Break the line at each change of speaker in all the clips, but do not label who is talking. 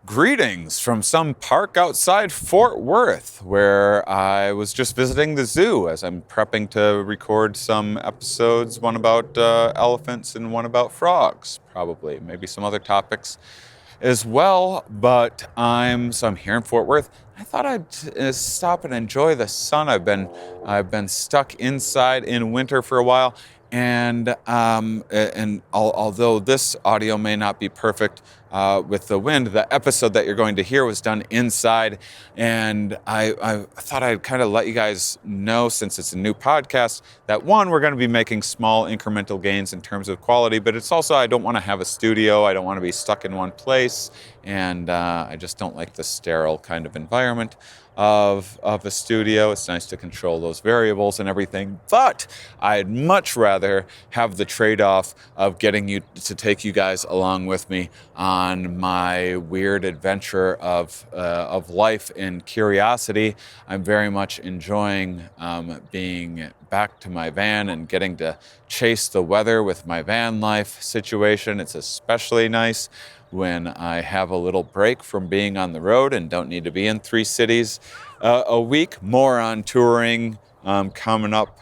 Greetings from some park outside Fort Worth, where I was just visiting the zoo as I'm prepping to record some episodes, one about elephants and one about frogs, probably, maybe some other topics as well. But I'm here in Fort Worth. I thought I'd stop and enjoy the sun. I've been stuck inside in winter for a while, and although this audio may not be perfect with the wind, the episode that you're going to hear was done inside, and I thought I'd kind of let you guys know, since it's a new podcast, that one, we're going to be making small incremental gains in terms of quality, but it's also, I don't want to have a studio, I don't want to be stuck in one place, and I just don't like the sterile kind of environment of a studio. It's nice to control those variables and everything, but I'd much rather have the trade-off of getting you to take you guys along with me on my weird adventure of life and curiosity. I'm very much enjoying being back to my van and getting to chase the weather with my van life situation. It's especially nice when I have a little break from being on the road and don't need to be in 3 cities a week. More on touring coming up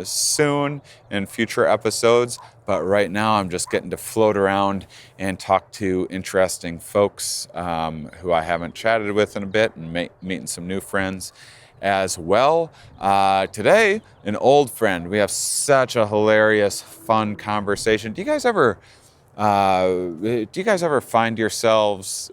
soon in future episodes, but right now I'm just getting to float around and talk to interesting folks who I haven't chatted with in a bit, and meeting some new friends as well. Today, an old friend. We have such a hilarious, fun conversation. Do you guys ever find yourselves,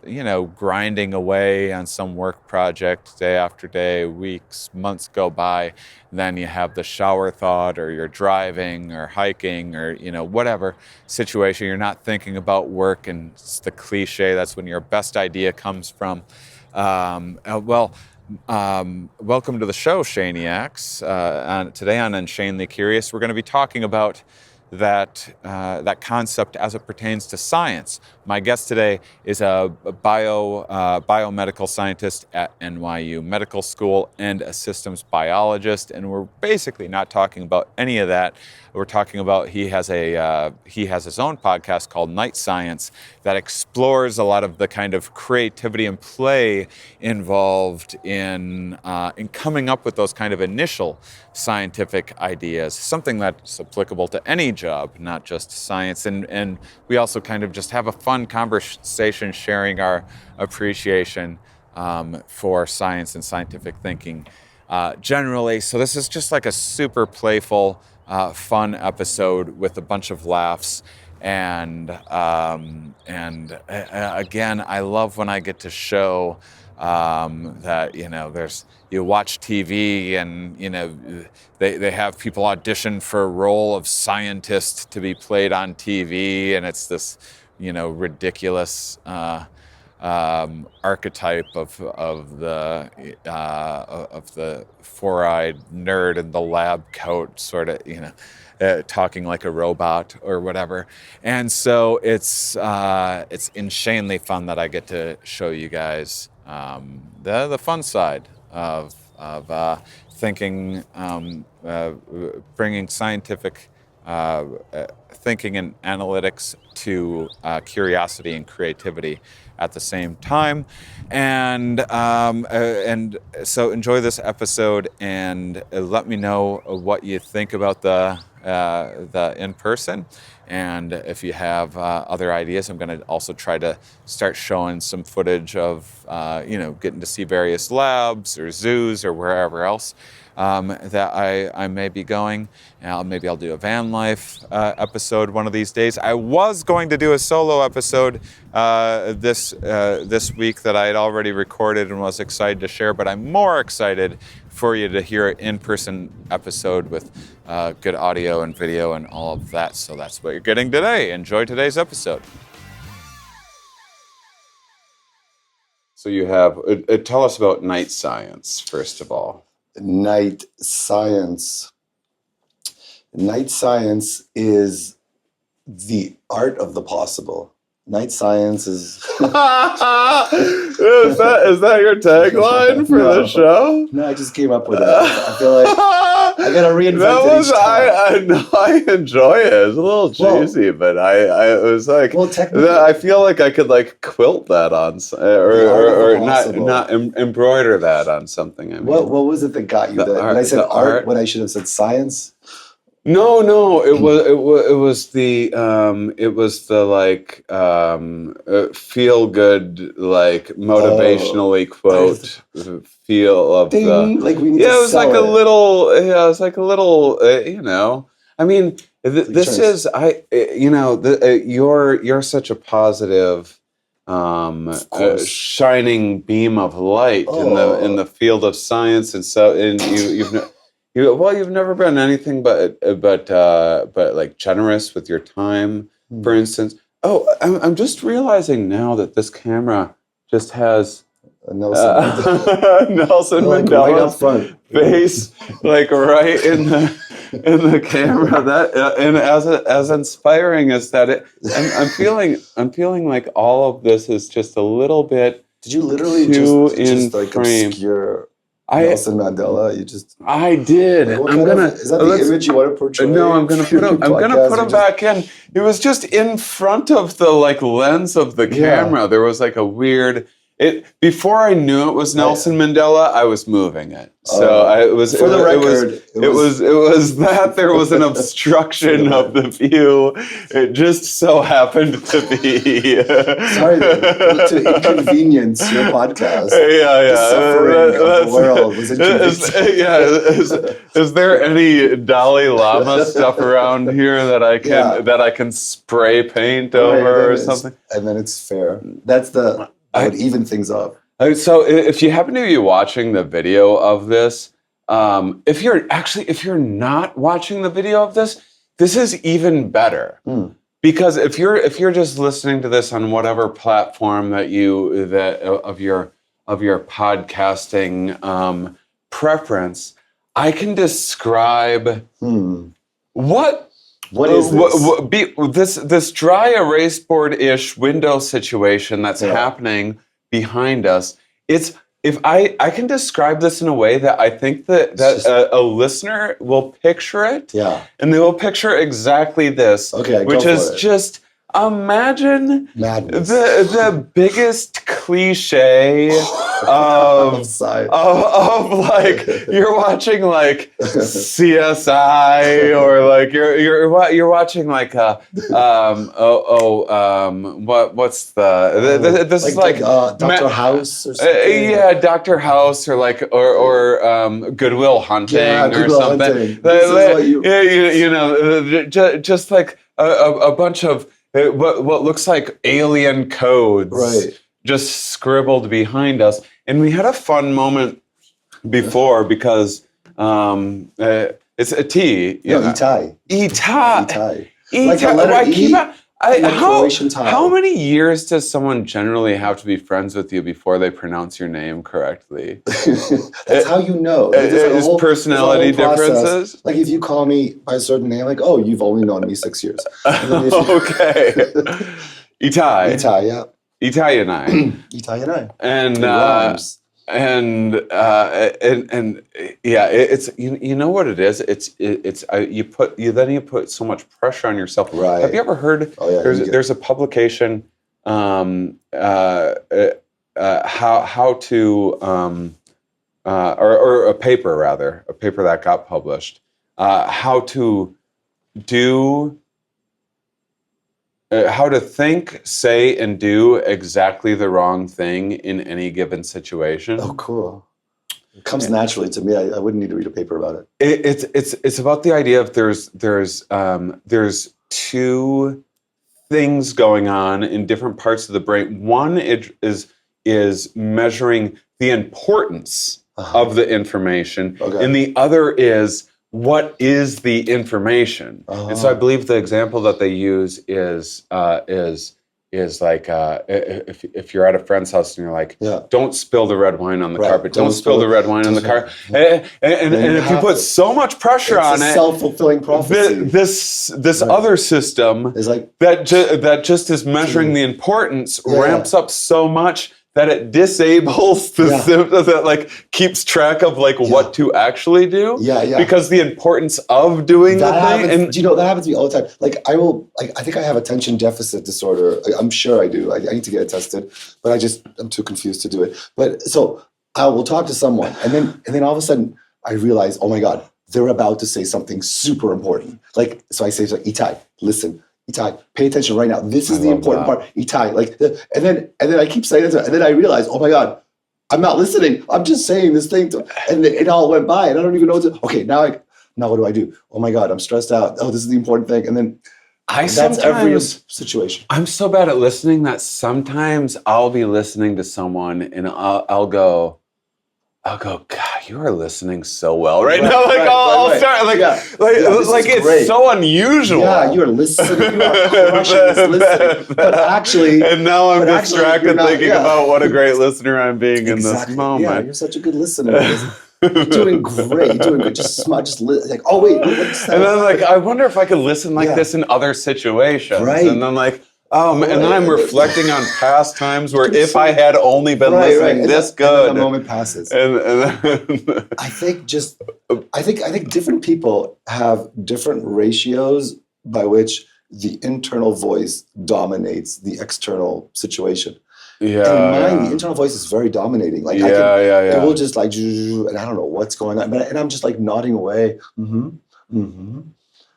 grinding away on some work project day after day, weeks, months go by, and then you have the shower thought, or you're driving or hiking or, whatever situation, you're not thinking about work, and it's the cliche, that's when your best idea comes from. Welcome to the show, Shane Mauss. Today on InShanely Curious, we're going to be talking about that concept as it pertains to science. My guest today is a biomedical scientist at NYU Medical School and a systems biologist, and we're basically not talking about any of that. We're talking about he has his own podcast called Night Science that explores a lot of the kind of creativity and play involved in coming up with those kind of initial scientific ideas, something that's applicable to any job, not just science. And we also kind of just have a fun conversation sharing our appreciation for science and scientific thinking generally. So this is just like a super playful, fun episode with a bunch of laughs. And again, I love when I get to show that, you watch TV and, they have people audition for a role of scientist to be played on TV, and it's this, ridiculous archetype of the four-eyed nerd in the lab coat, sort of, talking like a robot or whatever. And so it's insanely fun that I get to show you guys the fun side of thinking, bringing scientific thinking and analytics to curiosity and creativity at the same time. And so enjoy this episode, and let me know what you think about the in-person. And if you have other ideas, I'm going to also try to start showing some footage of, getting to see various labs or zoos or wherever else that I may be going. Maybe I'll do a van life episode one of these days. I was going to do a solo episode this week that I had already recorded and was excited to share, but I'm more excited for you to hear an in-person episode with good audio and video and all of that. So that's what you're getting today. Enjoy today's episode. So you have, tell us about Night Science, first of all.
Night Science. Night Science is the art of the possible. Night Science is...
is that your tagline for the show?
No, I just came up with it. I feel like I gotta reinvent it each time.
I enjoy it. It's a little cheesy, but I was like, I feel like I could like quilt that on, or not embroider that on something. I mean,
what was it that got you? When I said art, when I should have said science.
No, it was the like feel good, like motivationally quote feel of
Ding,
the
like we need
yeah.
To
It was
sell
like
it.
a little yeah. It was like a little you know. I mean, this is you're such a positive. Shining beam of light in the field of science, and so you've never been anything but like generous with your time, for instance. Oh, I'm just realizing now that this camera just has Nelson Mandela's
right
face, like right in the camera. That and as inspiring as that, I'm feeling like all of this is just a little bit.
Did you literally just like
frame.
obscure Nelson Mandela?
I did.
Is that the image you want to portray?
No, I'm gonna put him back in. It was just in front of the like lens of the camera. There was like a weird. Before I knew it was Nelson Mandela, I was moving it. So it was that there was an obstruction of the view. It just so happened to be.
Sorry to inconvenience your podcast.
Yeah.
The suffering of the world was inconvenienced.
Is there any Dalai Lama stuff around here that I can spray paint over or something? And
then it's fair. That's I would even things up.
So if you happen to be watching the video of this, if you're not watching the video of this, this is even better. Because if you're just listening to this on whatever platform of your podcasting preference, I can describe what is this dry erase board-ish window situation that's happening behind us. It's if I can describe this in a way that I think that a listener will picture it, and they will picture exactly this, which is just imagine the biggest cliche of like you're watching like CSI or like you're watching like what's this is like
Dr. House or something.
Dr. House or like or Goodwill Hunting or something. Just like a bunch of what looks like alien codes just scribbled behind us. And we had a fun moment before because it's a T.
Itai. Like the letter E?
How many years does someone generally have to be friends with you before they pronounce your name correctly?
That's how you know.
Is personality differences?
Like if you call me by a certain name, like, oh, you've only known me 6 years.
Okay. Itai.
Yeah.
Itai Yanai.
Itai Yanai.
And it's you know what it is. You put so much pressure on yourself.
Right.
Have you ever heard? There's a publication how to or a paper rather, a paper that got published, how to do. How to think, say, and do exactly the wrong thing in any given situation.
Oh, cool! It comes naturally to me. I wouldn't need to read a paper about
it. It's about the idea of there's two things going on in different parts of the brain. One is measuring the importance of the information, and the other is what is the information. And so I believe the example that they use is like if you're at a friend's house and you're like, don't spill the red wine on the carpet, don't spill the red wine on the carpet. And if you put so much pressure on it,
self-fulfilling prophecy.
This other system is like that just is measuring the importance ramps up so much that it disables the symptoms, that like keeps track of like what to actually do. Because the importance of doing the thing. And
do you know, that happens to me all the time. Like I think I have attention deficit disorder. I'm sure I do. I need to get it tested, but I'm too confused to do it. But so I will talk to someone, and then all of a sudden I realize, oh my God, they're about to say something super important. Like, so I say, Itai, listen. Itai, pay attention right now. This is the important part. Itai, like, and then I keep saying it, and then I realize, oh my God, I'm not listening. I'm just saying this thing, and it all went by, and I don't even know what to. Okay, now what do I do? Oh my God, I'm stressed out. Oh, this is the important thing, and then that's every situation.
I'm so bad at listening that sometimes I'll be listening to someone, and I'll go, God, you are listening so well right now. Like I'll start like it's great. So unusual.
Yeah, you're listening. You are crushing this listening. But actually,
and now I'm distracted thinking about what a great listener I'm being in this moment.
Yeah, you're such a good listener. You're doing great. You're doing good. Just like, oh wait, what's that?
And then like, I wonder if I could listen like this in other situations.
Right.
And then like, and then I'm reflecting on past times where if I had only been listening this good,
and the moment passes.
And
I think different people have different ratios by which the internal voice dominates the external situation.
Yeah.
And mine, the internal voice is very dominating. Like it will just like, and I don't know what's going on, and I'm just like nodding away.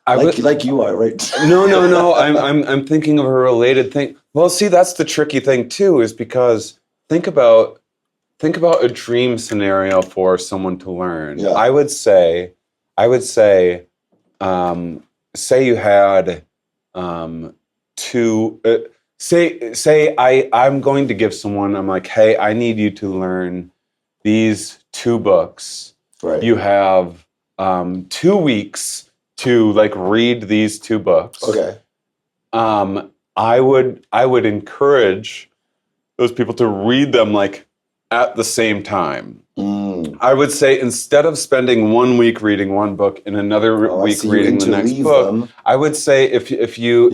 Like you are, right?
No. I'm thinking of a related thing. Well, see, that's the tricky thing too, is because think about a dream scenario for someone to learn.
Yeah.
I would say, say you had two. Say I'm going to give someone. I'm like, hey, I need you to learn these 2 books.
Right.
You have 2 weeks to like read these 2 books.
Okay.
I would encourage those people to read them like at the same time. I would say instead of spending 1 week reading 1 book and another week reading the next book, I would say if you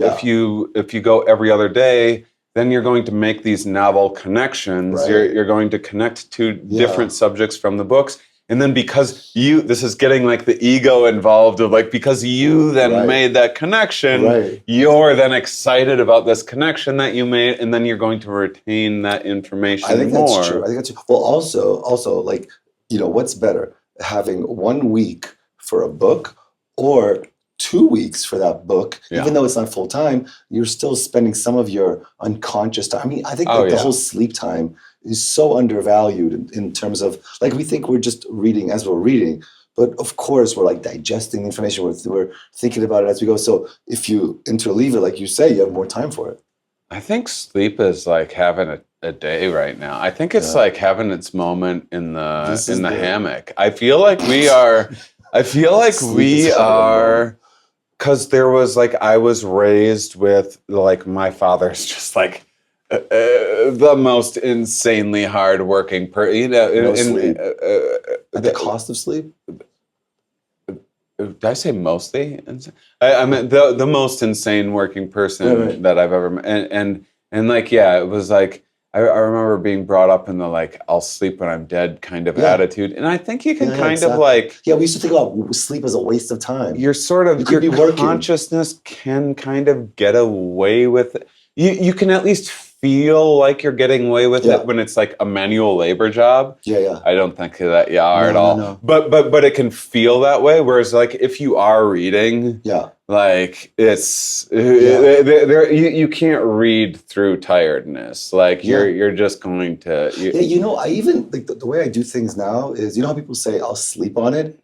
go every other day, then you're going to make these novel connections.
Right.
You're going to connect 2 different subjects from the books. And then because this is getting like the ego involved of like, because you then made that connection, you're then excited about this connection that you made, and then you're going to retain that information more.
I think that's true. Well, also like, you know, what's better, having 1 week for a book or 2 weeks for that book, even though it's not full time, you're still spending some of your unconscious time. I mean, I think the whole sleep time is so undervalued in terms of, like, we think we're just reading as we're reading, but of course we're like digesting the information, we're thinking about it as we go. So if you interleave it, like you say, you have more time for it.
I think sleep is like having a day right now. I think it's like having its moment in the hammock. I feel like we are, because there was like, I was raised with like, my father's just like, the most insanely hardworking person. You know,
at the cost of sleep.
Did I say mostly? I meant the most insane working person that I've ever met. And like, it was like, I remember being brought up in the like, I'll sleep when I'm dead kind of attitude. And I think you can of like...
Yeah, we used to think about sleep as a waste of time.
Your consciousness can kind of get away with it. You can at least feel like you're getting away with it when it's like a manual labor job. I don't think that you are at all. No. But it can feel that way. Whereas like if you are reading, like it's you can't read through tiredness. Like you're just going to.
You know, I even like the way I do things now is, you know how people say I'll sleep on it.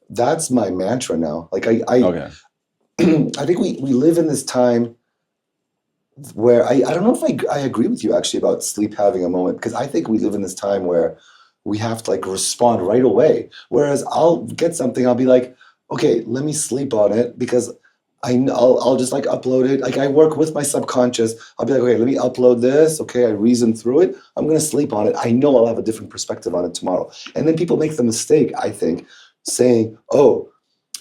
That's my mantra now. Like I think we live in this time where I don't know if I agree with you actually about sleep having a moment, because I think we live in this time where we have to like respond right away. Whereas I'll get something, I'll be like, okay, let me sleep on it, because I'll just like upload it. Like I work with my subconscious. I'll be like, okay, let me upload this. Okay, I reason through it. I'm going to sleep on it. I know I'll have a different perspective on it tomorrow. And then people make the mistake, I think, saying, oh,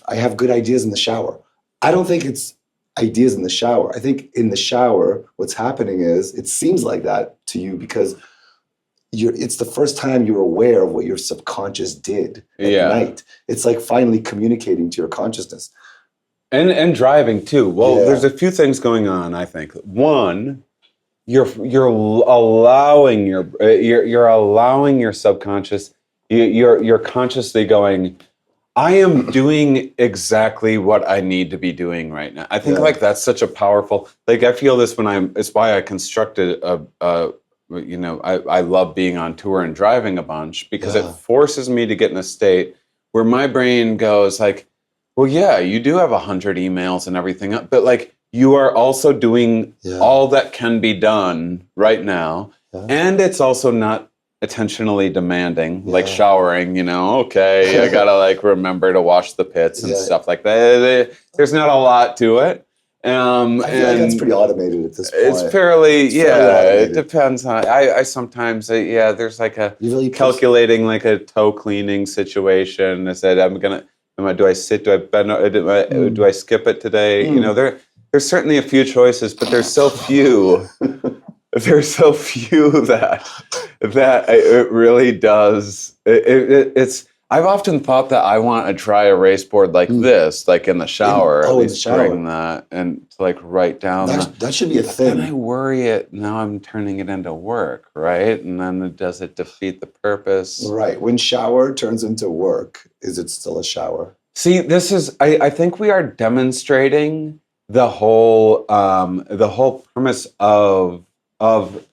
I have good ideas in the shower. I don't think it's ideas in the shower. I think in the shower, what's happening is, it seems like that to you because it's the first time you're aware of what your subconscious did at night. It's like finally communicating to your consciousness.
And driving too. Well, there's a few things going on, I think. One, you're allowing your subconscious, you're consciously going, I am doing exactly what I need to be doing right now. I think like that's such a powerful, like I feel this it's why I constructed I love being on tour and driving a bunch, because it forces me to get in a state where my brain goes like, well, yeah, you do have 100 emails and everything, but like you are also doing all that can be done right now. Yeah. And it's also not attentionally demanding, like showering, okay, I gotta like remember to wash the pits and stuff like that. There's not a lot to it.
I feel like that's pretty automated at this point.
It's fairly, it depends on, I sometimes, there's like a calculating like a toe cleaning situation. I said, do I sit, do I bend, do I skip it today? There's certainly a few choices, but there's so few. There's so few that it really does. It's. I've often thought that I want to try a race board like this, like in the shower. At least bring that and to like write down.
That should be a thing.
And I worry it. Now I'm turning it into work, right? And then does it defeat the purpose?
Right. When shower turns into work, is it still a shower?
See, this is. I think we are demonstrating the whole premise of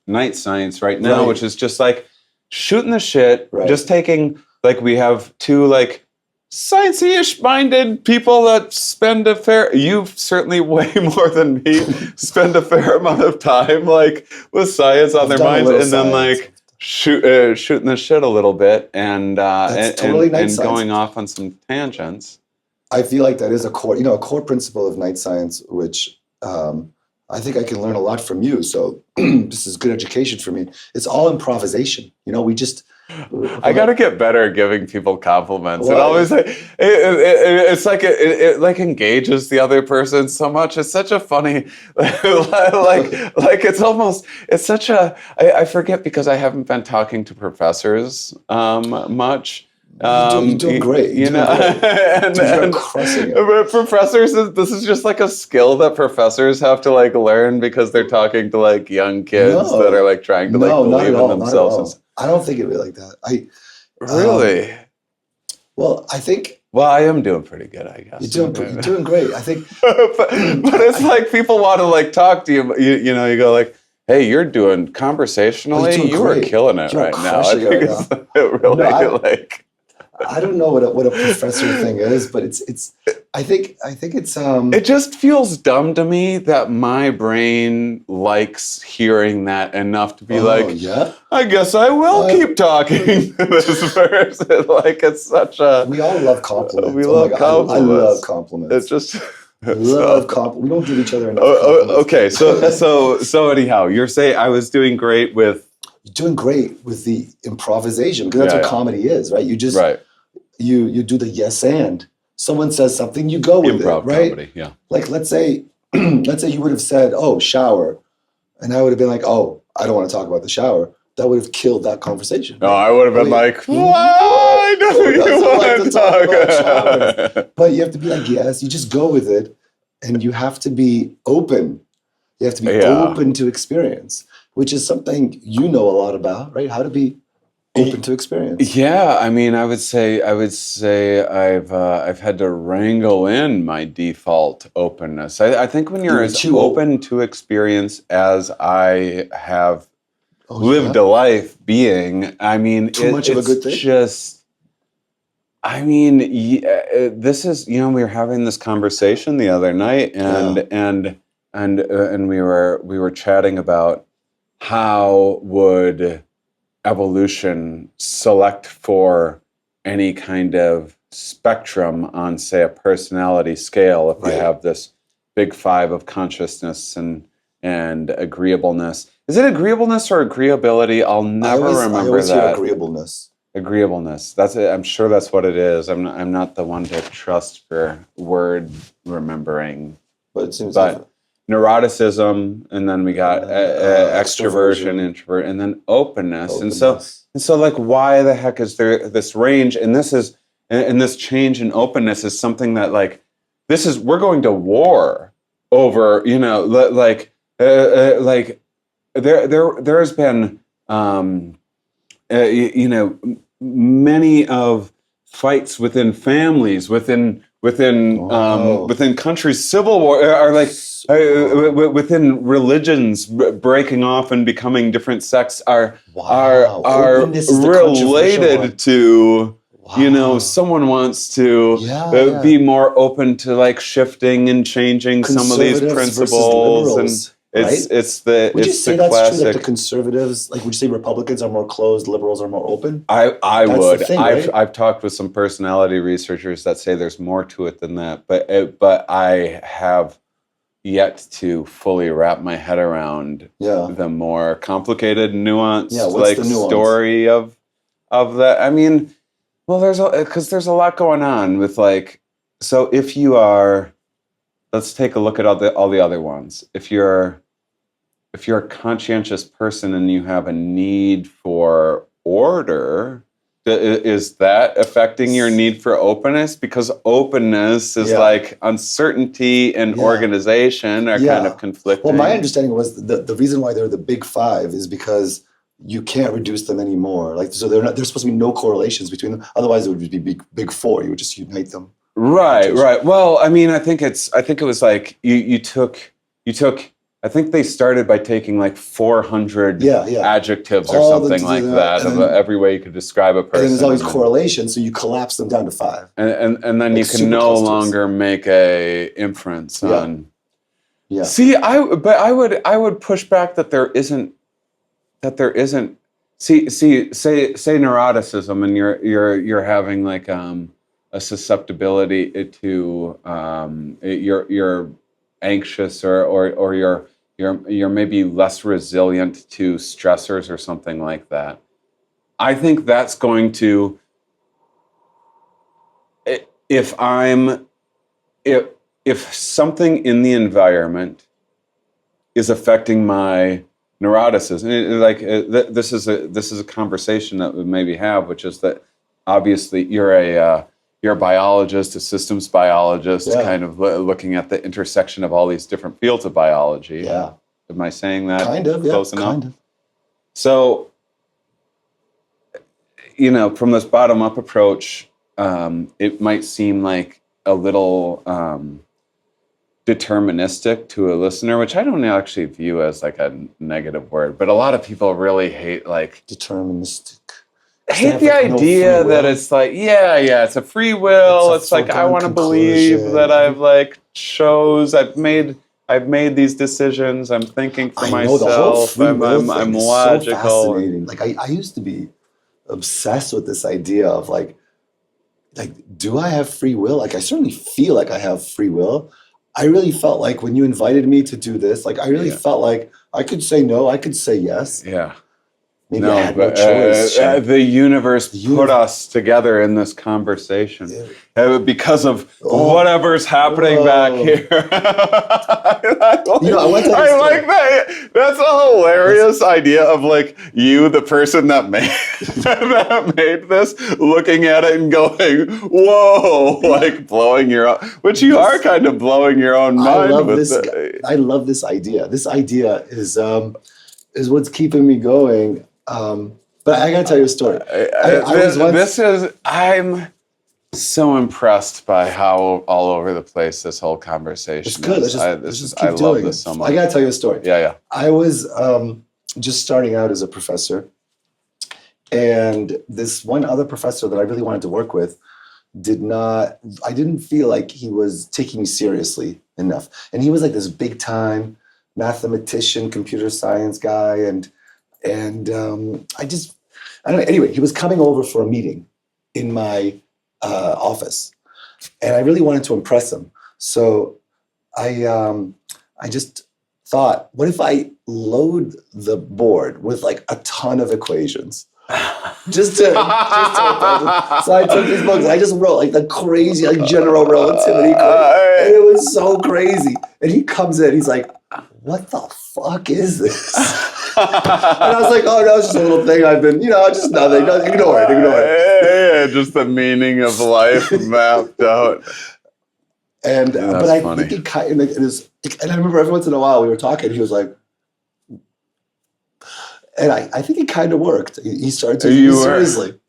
night science right now, which is just like shooting the shit, just taking, like we have two like sciencey-ish minded people that spend you certainly way more than me, spend a fair amount of time like with science on their minds, and then like shooting the shit a little bit and going off on some tangents.
I feel like that is a core principle of night science, which I think I can learn a lot from you. So this is good education for me. It's all improvisation. We just.
I got to get better at giving people compliments. Well, it always it's like it like engages the other person so much. It's such a funny, like it's such a. I forget because I haven't been talking to professors much.
You're doing great. You're crushing it.
Professors, this is just like a skill that professors have to like learn because they're talking to like young kids that are like trying to like believe in themselves.
I don't think of it like that.
Really?
I think.
Well, I am doing pretty good, I guess.
You're doing great. I think.
but it's like people want to like talk to you. You go like, hey, you're doing conversationally. You are killing it right now. I think it's really
I don't know what a professor thing is, but it's. I think it's.
It just feels dumb to me that my brain likes hearing that enough to be I guess I will keep talking to this person. Like it's such a.
We all love compliments.
We love compliments.
I love compliments.
It's just.
Love compliments. We don't give each other enough compliments.
Okay, so anyhow, you're saying I was doing great with.
You're doing great with the improvisation, because that's what comedy is, right? You just you do the yes and. Someone says something, you go with
Improv
it, right?
Comedy, yeah.
Like let's say you would have said, "Oh, shower," and I would have been like, "Oh, I don't want to talk about the shower." That would have killed that conversation.
No, I would have been like, "Why don't you want to talk about showers?"
But you have to be like, "Yes." You just go with it, and you have to be open. You have to be open to experience, which is something you know a lot about, right? How to be open to experience.
Yeah, I mean, I would say I've had to wrangle in my default openness. I think when you're as open to experience as I have lived a life being, I mean,
too much of a good thing.
Just, I mean, this is, we were having this conversation the other night, and we were chatting about how would evolution select for any kind of spectrum on, say, a personality scale. If I have this big five of consciousness and agreeableness. Is it agreeableness or agreeability? I'll never remember
I always
that.
Hear agreeableness.
Agreeableness. That's it. I'm sure that's what it is. I'm not the one to trust for word remembering.
But it seems
neuroticism, and then we got extroversion, introvert, and then openness. And so like, why the heck is there this range? And this change in openness is something that like, we're going to war over, like there has been, many of fights within families, within countries, civil war are like within religions breaking off and becoming different sects are related to. Someone wants to be more open to like shifting and changing some of these principles, and it's the
would you
it's
say
the
that's
classic.
true, that the conservatives, like, would you say Republicans are more closed, liberals are more open?
I would.
The thing, right?
I've talked with some personality researchers that say there's more to it than that, but I have yet to fully wrap my head around the more complicated, nuanced
the nuance?
Story of that. I mean, well, there's a lot going on with like, so if you are, let's take a look at all the other ones. If you're a conscientious person and you have a need for order, is that affecting your need for openness? Because openness is like uncertainty and organization are kind of conflicting.
Well, my understanding was the reason why they're the big five is because you can't reduce them anymore. Like, so there's supposed to be no correlations between them. Otherwise, it would be big four. You would just unite them.
Right. Well, I mean, I think it was like you took. I think they started by taking like 400 adjectives or something like that of every way you could describe a person.
And there's all these correlations, so you collapse them down to 5.
And then like you can no longer make a inference on.
Yeah.
See, I would push back that there isn't. Say neuroticism, and you're having like a susceptibility to you're anxious or you're maybe less resilient to stressors or something like that. I think that's going to, if something in the environment is affecting my neuroticism, this is a conversation that we maybe have, which is that obviously you're a biologist, a systems biologist, kind of looking at the intersection of all these different fields of biology.
Yeah.
Am I saying that
kind of
close enough?
Kind of.
So, from this bottom-up approach, it might seem like a little deterministic to a listener, which I don't actually view as like a negative word, but a lot of people really hate like
deterministic.
Hate the idea that it's like, it's a free will. It's like, I want to believe that I've like I've made these decisions. I'm thinking for myself. I'm logical.
So fascinating. Like I used to be obsessed with this idea of like, do I have free will? Like, I certainly feel like I have free will. I really felt like when you invited me to do this, like I really felt like I could say no, I could say yes.
Yeah.
Maybe I had no choice.
The universe put us together in this conversation because of whatever's happening back here. I like that. That's a hilarious idea of like you, the person that made this, looking at it and going, "Whoa!" Like blowing your own, which you are kind of blowing your own mind with.
I love this idea. This idea is what's keeping me going. But I gotta tell you a story.
I'm so impressed by how all over the place this whole conversation
is. It's good.
I love this so much.
I gotta tell you a story.
Yeah.
I was just starting out as a professor, and this one other professor that I really wanted to work with I didn't feel like he was taking me seriously enough. And he was like this big time mathematician, computer science guy, and I don't know. Anyway, he was coming over for a meeting in my office, and I really wanted to impress him. So I just thought, what if I load the board with like a ton of equations? just to so I took these books. I just wrote like the crazy, like general relativity, and it was so crazy. And he comes in, he's like, what the fuck is this? And I was like, oh, no, it's just a little thing I've been, just nothing. Ignore it.
Yeah, just the meaning of life mapped out.
And but I think it kind of is. And I remember every once in a while we were talking. He was like, and I think it kind of worked. He started to use seriously.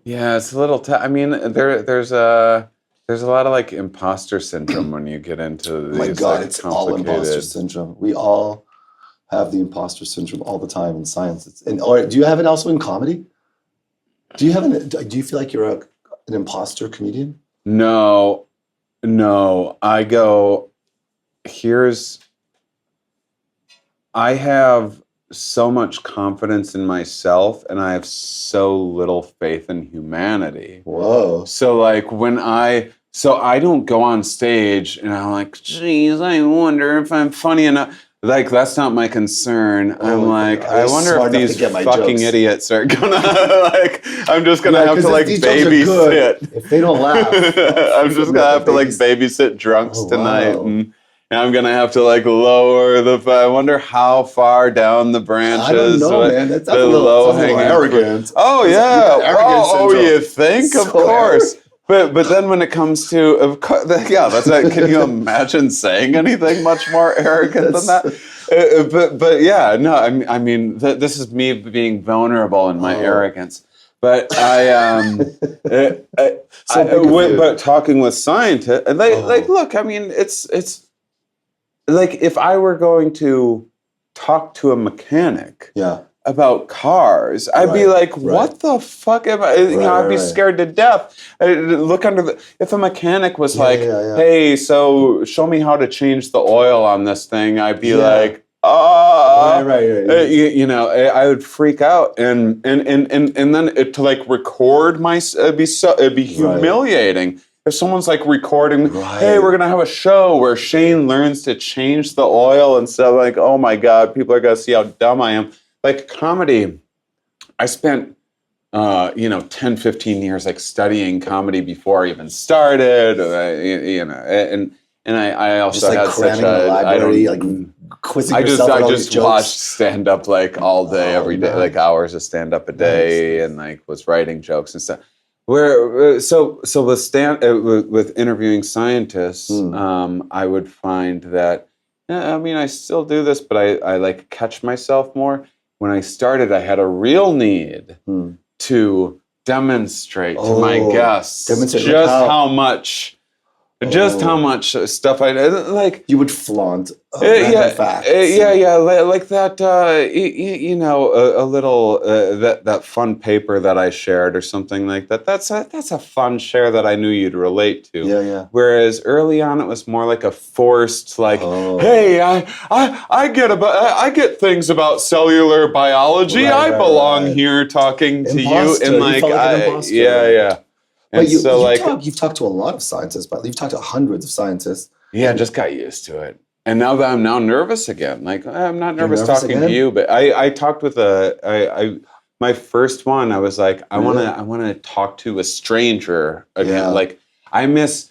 Yeah, it's a little. I mean, there's a lot of like imposter syndrome when you get into these.
My God, it's all imposter syndrome. We all have the imposter syndrome all the time in science. Or do you have it also in comedy? Do you feel like you're an imposter comedian?
No. I go. I have so much confidence in myself, and I have so little faith in humanity.
Whoa.
So like I don't go on stage and I'm like, geez, I wonder if I'm funny enough. Like, that's not my concern. I'm like, I wonder if these fucking idiots are gonna, like, I'm just gonna have to, like, babysit.
If they don't laugh.
I'm just gonna have to, like, babysit drunks tonight. And I'm gonna have to, like, lower I wonder how far down the branches.
I don't know, man. That's a little arrogant.
Oh, yeah. You think? Of course. But then when it comes to, can you imagine saying anything much more arrogant than that? But yeah, no, I mean, this is me being vulnerable in my arrogance. But but talking with scientists, look, I mean, it's like if I were going to talk to a mechanic.
Yeah.
About cars, I'd be like, what the fuck am I? I'd be scared to death. I'd look if a mechanic was hey, so show me how to change the oil on this thing, I'd be like, I would freak out, and then to like record it'd be humiliating. If someone's like recording, hey, we're gonna have a show where Shane learns to change the oil and stuff, like, oh my God, people are gonna see how dumb I am. Like comedy, I spent, 10, 15 years like studying comedy before I even started, and I also
just, like,
had such a,
library, like quizzing yourself
I just watched stand up like all day, every day, like hours of stand up a day, and like was writing jokes and stuff. So with interviewing scientists, I would find that, I mean, I still do this, but I like catch myself more. When I started, I had a real need to demonstrate to my guests how much stuff I like.
You would flaunt facts.
Like that. A little that fun paper that I shared or something like that. That's a fun share that I knew you'd relate to.
Yeah.
Whereas early on, it was more like a forced, like, hey, I get things about cellular biology. I belong here talking to you, and like, yeah.
But you've talked to a lot of scientists, but you've talked to hundreds of scientists.
Yeah, I just got used to it. And now that I'm now nervous again, like I'm not nervous talking to you, but I talked with my first one, I was like, I want to talk to a stranger again. Yeah. Like I miss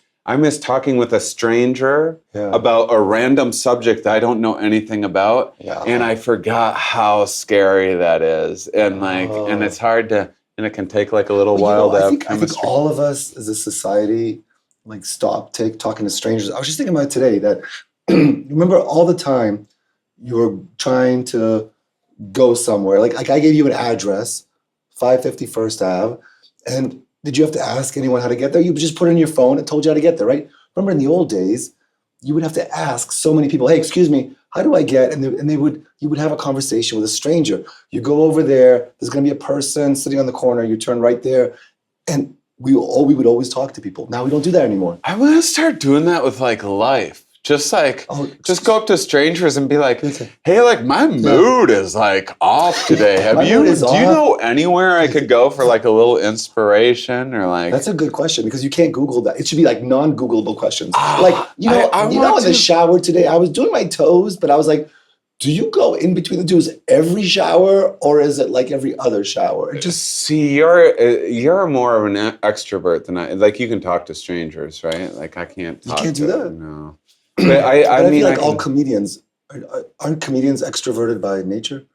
talking with a stranger about a random subject that I don't know anything about. Yeah. And I forgot how scary that is. And like, and it's hard to, and it can take like a little while to have chemistry.
I think all of us as a society, like talking to strangers. I was just thinking about today that, remember all the time you were trying to go somewhere. Like I gave you an address, 550 First Ave, and did you have to ask anyone how to get there? You just put it in your phone and told you how to get there, right? Remember in the old days, you would have to ask so many people, hey, excuse me, how do I get? And you would have a conversation with a stranger. You go over there, there's gonna be a person sitting on the corner, you turn right there, and we would always talk to people. Now we don't do that anymore.
I want to start doing that with like life. Just like, just go up to strangers and be like, hey, like my mood is like off today. Do you know anywhere I could go for like a little inspiration or like?
That's a good question because you can't Google that. It should be like non-Googleable questions. Like, in the shower today, I was doing my toes, but I was like, do you go in between the toes every shower or is it like every other shower?
See, you're more of an extrovert than I. Like you can talk to strangers, right? Like I can't talk.
You can't do that.
No.
But I feel like all comedians Aren't comedians extroverted by nature?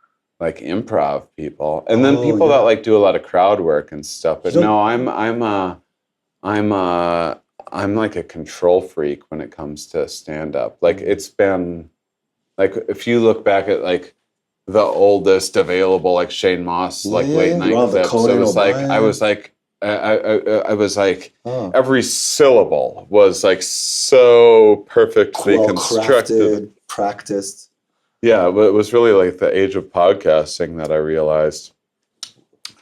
Like improv people, and then people that like do a lot of crowd work and stuff. But no, I'm like a control freak when it comes to stand up. Like it's been like if you look back at like the oldest available like Shane Mauss like late night clips, I was like every syllable was like so perfectly constructed,
practiced.
Yeah, but it was really like the age of podcasting that I realized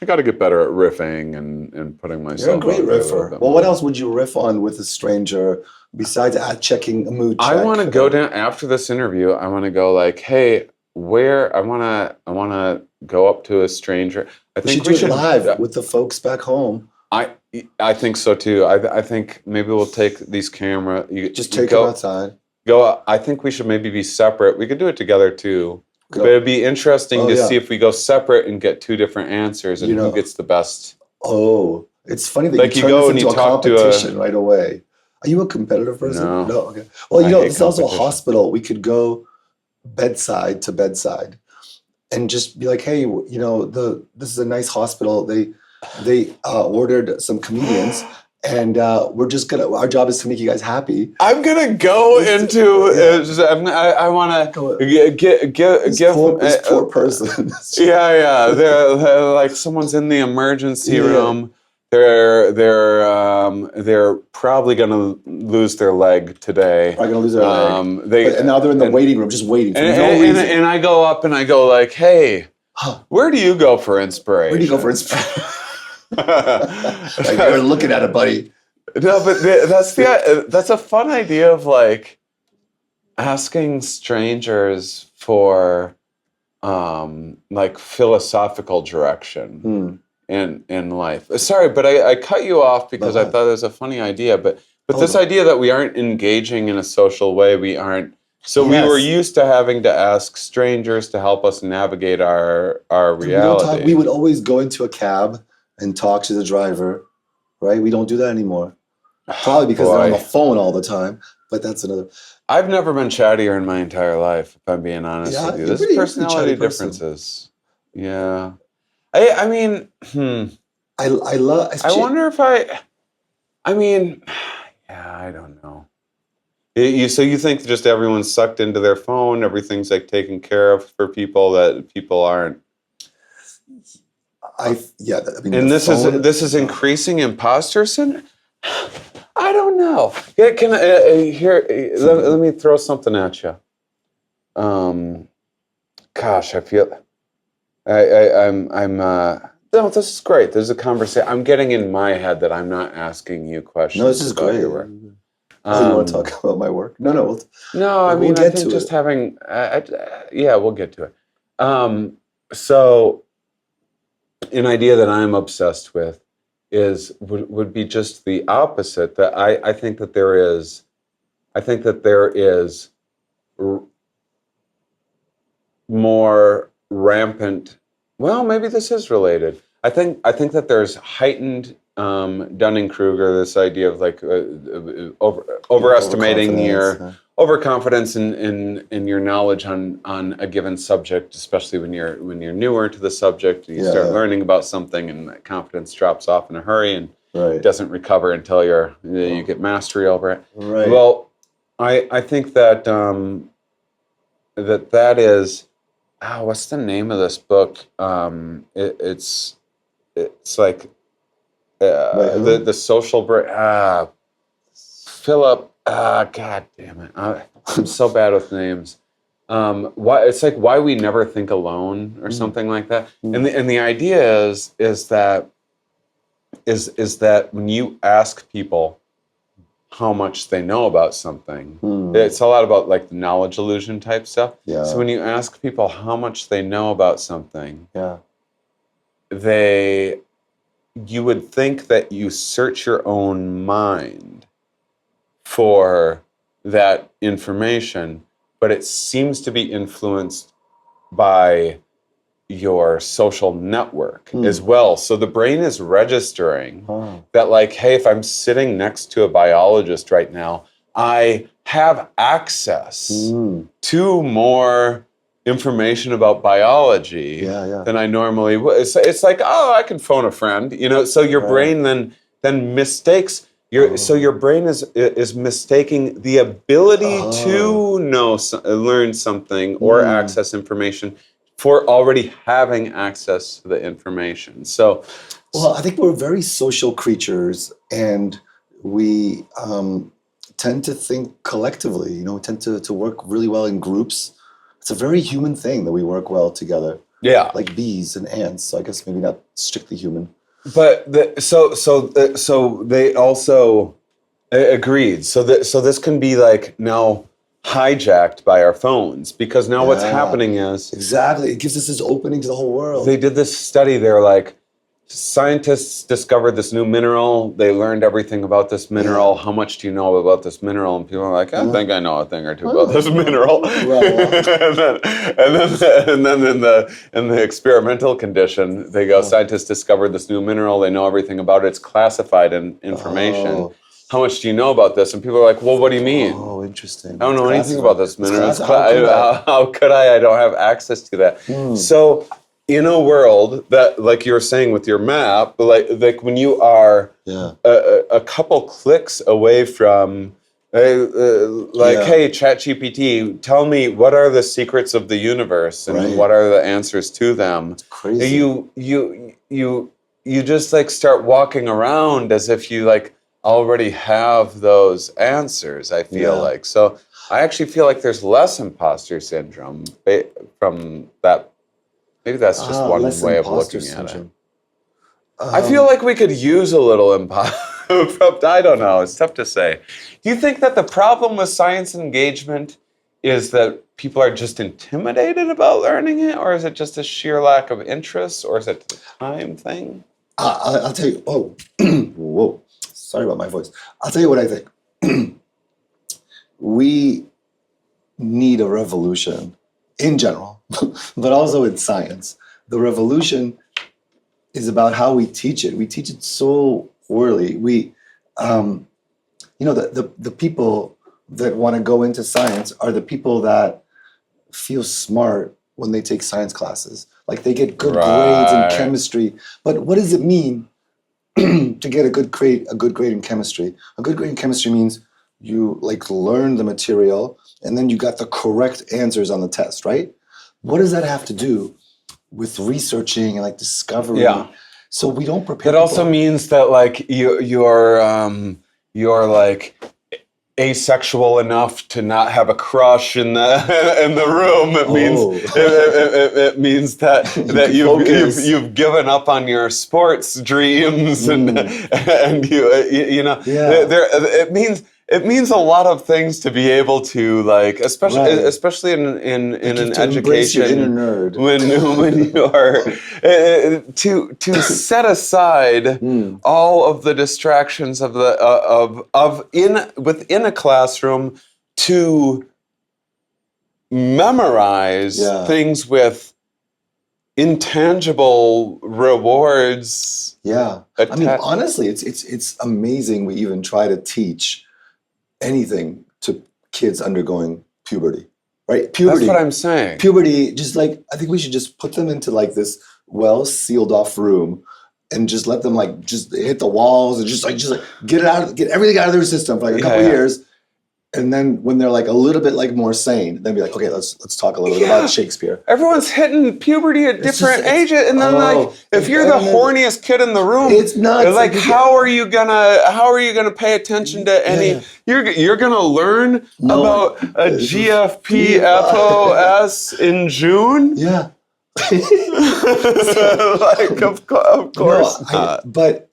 I got to get better at riffing and putting myself.
You're a great riffer. Well, what else would you riff on with a stranger besides checking a mood check?
I want to go down after this interview. I want to go like, hey, where I want to go up to a stranger. I think we should
do it live with the folks back home.
I think so too. I think maybe we'll take these camera.
Just take them outside.
I think we should maybe be separate. We could do it together too. But it'd be interesting to see if we go separate and get two different answers and who gets the best.
Oh, it's funny that
like
you turn this into a competition right away. Are you a competitive person? No. Okay. Well, it's also a hospital. We could go bedside to bedside and just be like, hey, this is a nice hospital. They ordered some comedians. And our job is to make you guys happy.
I'm gonna go into. I want to give
this poor person.
They're like someone's in the emergency room. They're probably gonna lose their leg today.
Probably gonna lose their leg. And now they're in the waiting room, just waiting for no reason.
And I go up and I go like, hey, where do you go for inspiration?
Like you're looking at it, buddy.
No, but that's a fun idea of like asking strangers for like philosophical direction in life. Sorry, but I cut you off because I thought it was a funny idea. But this idea that we aren't engaging in a social way, we aren't. So we were used to having to ask strangers to help us navigate our reality.
We would always go into a cab and talk to the driver, right? We don't do that anymore. Probably because they're on the phone all the time, but that's another.
I've never been chattier in my entire life, if I'm being honest with you. There's personality differences. Yeah. I mean,
I
wonder if I mean, yeah, I don't know. So you think just everyone's sucked into their phone, everything's like taken care of for people that people aren't.
And
this is increasing imposter syndrome. I don't know. Yeah, can let me throw something at you. Gosh, I feel I'm no, this is great. There's a conversation. I'm getting in my head that I'm not asking you questions.
No, this is great. Your work. You want to talk about my work? No.
I mean, I think just having. We'll get to it. So, an idea that I'm obsessed with would be just the opposite. That I think that there is more rampant. Well, maybe this is related. I think that there's heightened Dunning-Kruger, this idea of like overestimating your overconfidence in your knowledge on a given subject, especially when you're newer to the subject and you start learning about something, and that confidence drops off in a hurry and doesn't recover until you get mastery over it.
Right.
Well, I think that that is. What's the name of this book? It's like the social brain. Philip. God damn it! I'm so bad with names. It's like Why We Never Think Alone or something like that. And the idea is that when you ask people how much they know about something, it's a lot about like the knowledge illusion type stuff.
Yeah.
So when you ask people how much they know about something, you would think that you search your own mind for that information, but it seems to be influenced by your social network as well. So the brain is registering that like, hey, if I'm sitting next to a biologist right now, I have access to more information about biology than I normally would. It's like, oh, I can phone a friend, you know. So your brain then mistakes so your brain is mistaking the ability to learn something or access information for already having access to the information. So,
well, I think we're very social creatures, and we tend to think collectively. You know, we tend to work really well in groups. It's a very human thing that we work well together.
Yeah,
like bees and ants. So I guess maybe not strictly human.
But so they also agreed. So this can be like now hijacked by our phones, because now what's happening is
exactly, it gives us this opening to the whole world.
They did this study. They're like, scientists discovered this new mineral. They learned everything about this mineral. How much do you know about this mineral? And people are like, I think I know a thing or two about this mineral. and then in the experimental condition, they go, scientists discovered this new mineral. They know everything about it. It's classified in information. How much do you know about this? And people are like, well, what do you mean?
Oh, interesting.
I don't know anything about this mineral. How could I? I don't have access to that. So in a world that, like you were saying with your map, like when you are a couple clicks away from, hey, ChatGPT, tell me what are the secrets of the universe and what are the answers to them.
It's crazy.
You just like start walking around as if you like already have those answers. I feel like so. I actually feel like there's less imposter syndrome from that. Maybe that's just one way of looking at it. I feel like we could use a little I don't know. It's tough to say. Do you think that the problem with science engagement is that people are just intimidated about learning it, or is it just a sheer lack of interest, or is it a time thing?
I'll tell you. Oh, whoa. Sorry about my voice. I'll tell you what I think. We need a revolution in general, but also in science. The revolution is about how we teach it. We teach it so poorly. We, the people that want to go into science are the people that feel smart when they take science classes. Like they get good grades in chemistry. But what does it mean to get a good grade in chemistry? A good grade in chemistry means you like learn the material and then you got the correct answers on the test, right? What does that have to do with researching and like discovery?
Yeah.
So we don't prepare.
That also means that like you're like asexual enough to not have a crush in the room. It means that you've given up on your sports dreams and you know it means a lot of things to be able to like, especially in an education,
your inner nerd.
when you are to set aside all of the distractions of within a classroom to memorize things with intangible rewards.
Yeah, I mean, honestly, it's amazing we even try to teach anything to kids undergoing puberty, right? Puberty.
That's what I'm saying.
Puberty, just like, I think we should just put them into like this well sealed off room and just let them like just hit the walls and just like get everything out of their system for like a couple years. And then when they're like a little bit like more sane, then be like, okay, let's talk a little bit about Shakespeare.
Everyone's hitting puberty at different ages, and then like if you're the horniest kid in the room,
it's nuts.
Like how are you gonna pay attention to any? You're gonna learn about a GFP FOS in June?
Yeah.
Like of course not.
But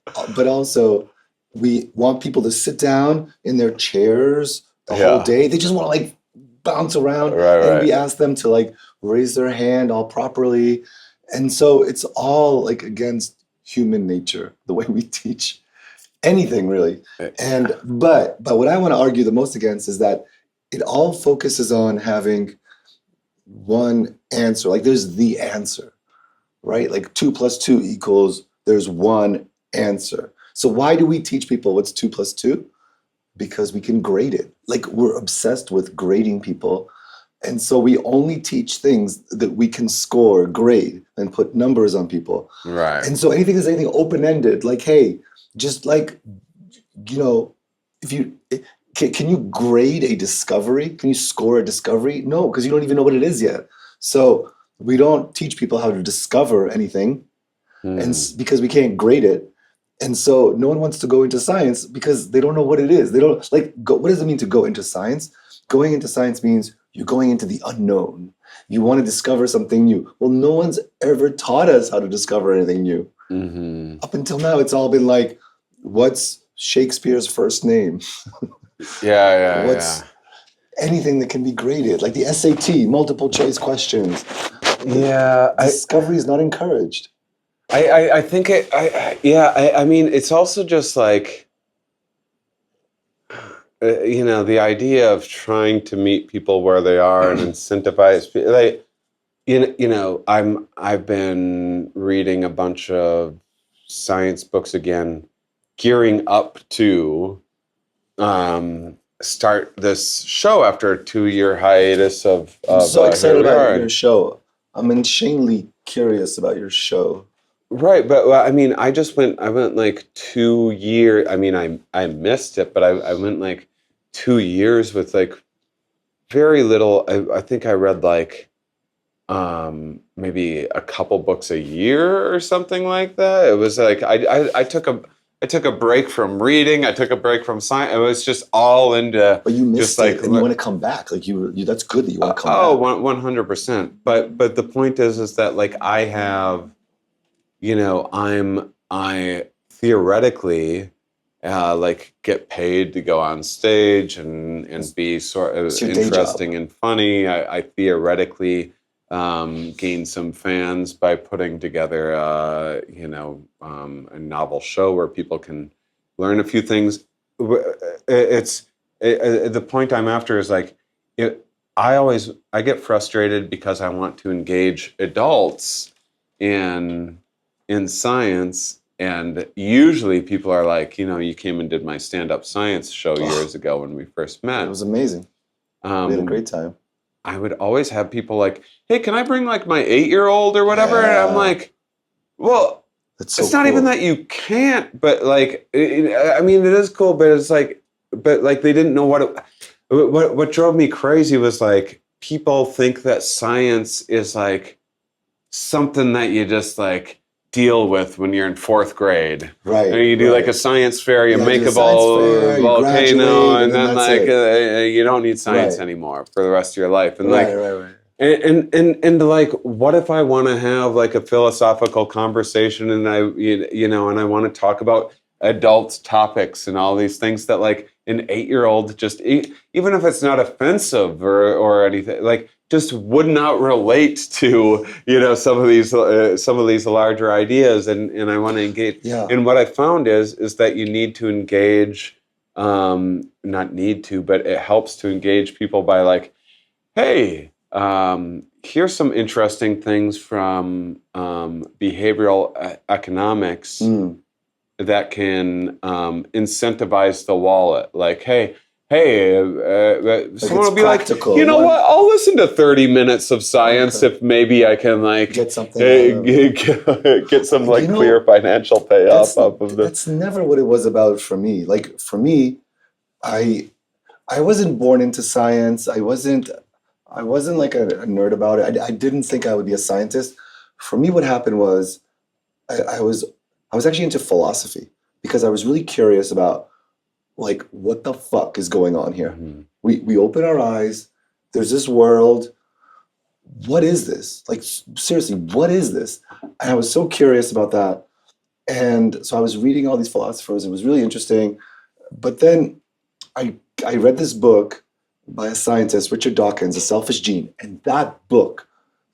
also we want people to sit down in their chairs the whole day. They just want to like bounce around, and we ask them to like raise their hand all properly. And so it's all like against human nature, the way we teach anything really. And but what I want to argue the most against is that it all focuses on having one answer. Like there's the answer, right? Like 2 + 2 = there's one answer. So why do we teach people what's 2 + 2? because we can grade it. Like, we're obsessed with grading people. And so we only teach things that we can score, grade, and put numbers on people.
Right.
And so anything is anything open-ended, like, hey, just like, you know, if you can you grade a discovery? Can you score a discovery? No, because you don't even know what it is yet. So we don't teach people how to discover anything, and because we can't grade it. And so no one wants to go into science because they don't know what it is. They don't what does it mean to go into science? Going into science means you're going into the unknown. You want to discover something new. Well, no one's ever taught us how to discover anything new.
Mm-hmm.
Up until now, it's all been like, what's Shakespeare's first name?
What's
anything that can be graded, like the SAT, multiple choice questions. Discovery is not encouraged.
I think I mean, it's also just like, the idea of trying to meet people where they are and incentivize, like, I've been reading a bunch of science books again, gearing up to start this show after a 2-year hiatus of
I'm so excited about your show. I'm insanely curious about your show.
Right, but I mean, I went like 2 years. I mean, I missed it, but I went like 2 years with like very little. I think I read like maybe a couple books a year or something like that. It was like I took a break from reading. I took a break from science. It was just all into.
But you missed it, and you want to come back. Like you that's good that you want to come back.
100%. But the point is that like I have. I theoretically like get paid to go on stage and be sort of interesting and funny. I theoretically gain some fans by putting together a novel show where people can learn a few things. The point I'm after is like, I get frustrated because I want to engage adults in science, and usually people are like, you came and did my stand-up science show years ago when we first met.
It was amazing. We had a great time.
I would always have people like, hey, can I bring like my 8-year-old or whatever? Yeah. And I'm like, well, it's not even that you can't, but like, I mean, it is cool, but it's like, they didn't know what drove me crazy was like, people think that science is like something that you just like deal with when you're in 4th grade.
Right.
And you do like a science fair, you make a volcano, and then like you don't need science anymore for the rest of your life. And like, and like, what if I want to have like a philosophical conversation and and I want to talk about adult topics and all these things that like an 8-year-old just, even if it's not offensive or anything, like just would not relate to, some of these larger ideas. And I want to engage. Yeah. And what I found is that you need to engage, not need to, but it helps to engage people by like, hey, here's some interesting things from behavioral economics that can incentivize the wallet. Like, hey, someone will be practical. Like, what? I'll listen to 30 minutes of science if maybe I can like
get something,
get some like clear financial payoff off of this.
That's never what it was about for me. Like for me, I wasn't born into science. I wasn't like a nerd about it. I didn't think I would be a scientist. For me, what happened was I was actually into philosophy because I was really curious about like what the fuck is going on here. Mm-hmm. We open our eyes. There's this world. What is this? Like seriously, what is this? And I was so curious about that. And so I was reading all these philosophers. It was really interesting. But then I read this book by a scientist, Richard Dawkins, The Selfish Gene. And that book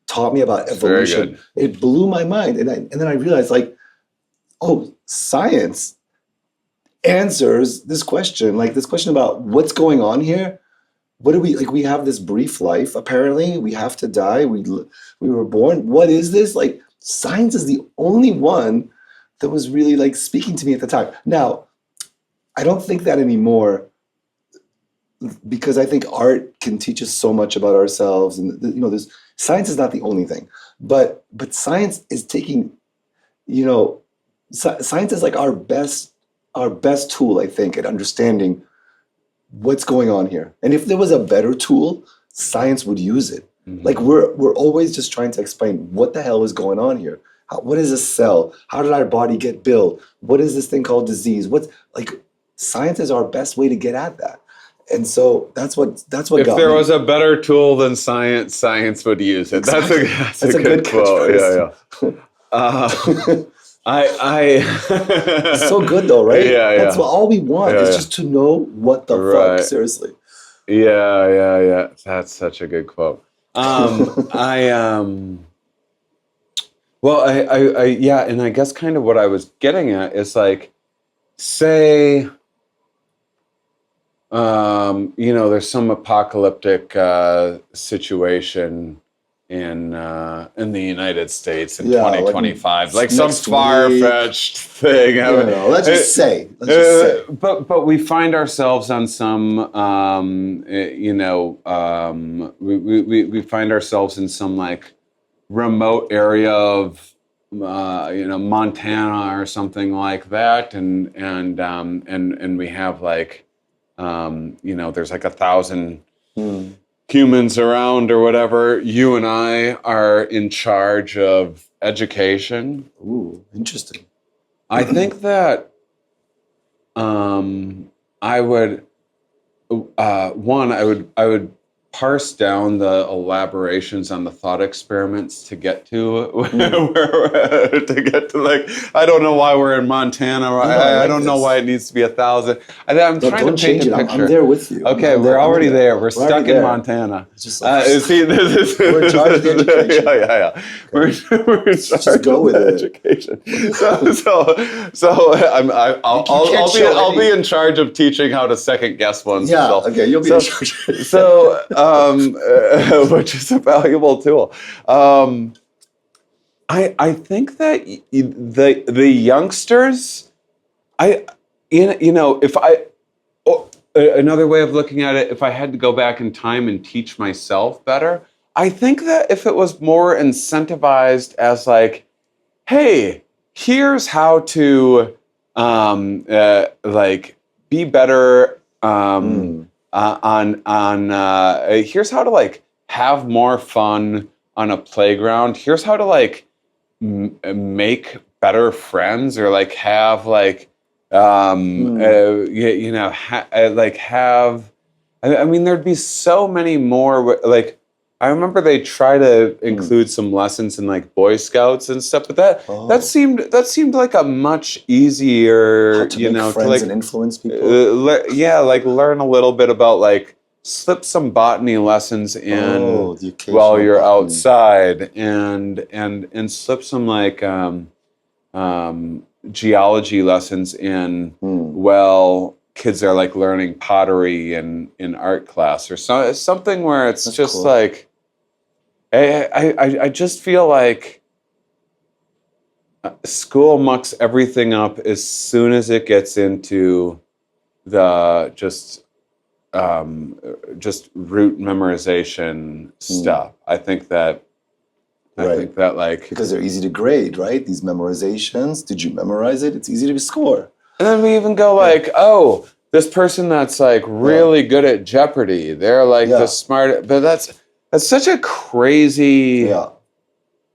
taught me about evolution. It blew my mind. And then I realized like, oh, science answers this question about what's going on here. What do we have this brief life. Apparently we have to die. We were born. What is this? Like science is the only one that was really like speaking to me at the time. Now, I don't think that anymore because I think art can teach us so much about ourselves, and there's science is not the only thing, but science is taking, science is like our best tool, I think, at understanding what's going on here. And if there was a better tool, science would use it. Mm-hmm. Like we're always just trying to explain what the hell is going on here. What is a cell? How did our body get built? What is this thing called disease? Science is our best way to get at that. And so that's what
if
got
there
me.
was a better tool than science, science would use it.
Exactly.
That's a good quote. Yeah.
It's so good though, right?
Yeah,
that's what all we want is just to know what the fuck. Seriously.
Yeah. That's such a good quote. Well, and I guess kind of what I was getting at is like, say, there's some apocalyptic situation in the United States in 2025, like some far-fetched thing.
Let's just say.
But we find ourselves on some, we find ourselves in some like remote area of, Montana or something like that, and we have like, there's like 1,000 humans around or whatever. You and I are in charge of education.
Ooh, interesting.
I think that I would parse down the elaborations on the thought experiments to get to like, I don't know why we're in Montana. I don't know why it needs to be 1,000. I'm trying to paint a picture.
I'm there with you.
Okay, we're already there. We're stuck in Montana. We're in charge of the education. Yeah. We're in charge of the education. I'll be in charge of teaching how to second guess oneself.
Yeah. Okay, you'll be in charge.
Which is a valuable tool. I think that the youngsters, another way of looking at it, if I had to go back in time and teach myself better, I think that if it was more incentivized as like, hey, here's how to be better here's how to like have more fun on a playground. Here's how to like make better friends, or like have like I mean, there'd be so many more. Like, I remember they try to include some lessons in like Boy Scouts and stuff, but that seemed like a much easier,
how to make friends, like, and influence people.
Learn a little bit about like slip some botany lessons in while you're outside, and slip some like geology lessons in kids are like learning pottery in art class, or something where it's That's just cool. Like I just feel like school mucks everything up as soon as it gets into the just root memorization stuff. I think that like,
because they're easy to grade, right? These memorizations. Did you memorize it? It's easy to score.
And then we even go like, oh, this person that's like really good at Jeopardy. They're like the smart, but that's such a crazy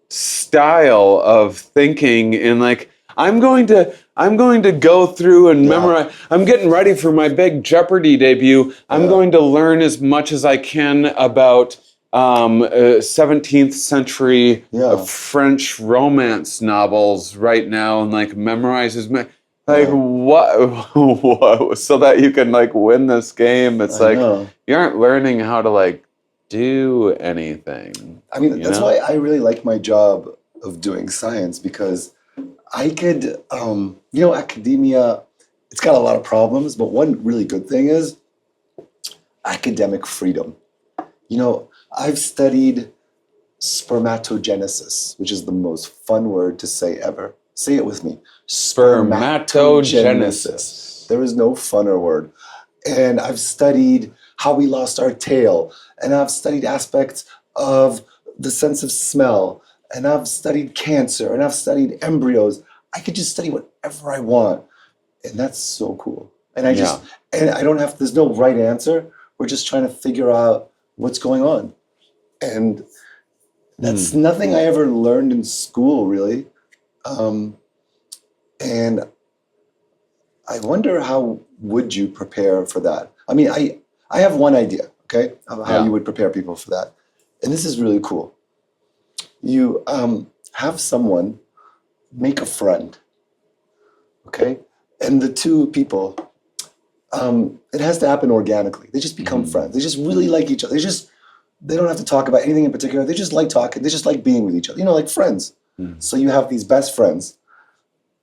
style of thinking. And like, I'm going to go through and memorize. I'm getting ready for my big Jeopardy debut. I'm going to learn as much as I can about 17th century French romance novels right now, and like memorize as many. Like what? So that you can like win this game. It's like you aren't learning how to like do anything.
I mean, that's why I really like my job of doing science, because I could, academia, it's got a lot of problems, but one really good thing is academic freedom. I've studied spermatogenesis, which is the most fun word to say ever. Say it with me.
Spermatogenesis.
There is no funner word. And I've studied how we lost our tail, and I've studied aspects of the sense of smell, and I've studied cancer, and I've studied embryos. I could just study whatever I want, and that's so cool. And I don't have, there's no right answer. We're just trying to figure out what's going on. And that's nothing I ever learned in school, really. And I wonder, how would you prepare for that? I mean, I have one idea, okay, of how you would prepare people for that. And this is really cool. You have someone make a friend, okay? And the two people, it has to happen organically. They just become friends. They just really like each other. They don't have to talk about anything in particular. They just like talking. They just like being with each other, like friends. So you have these best friends.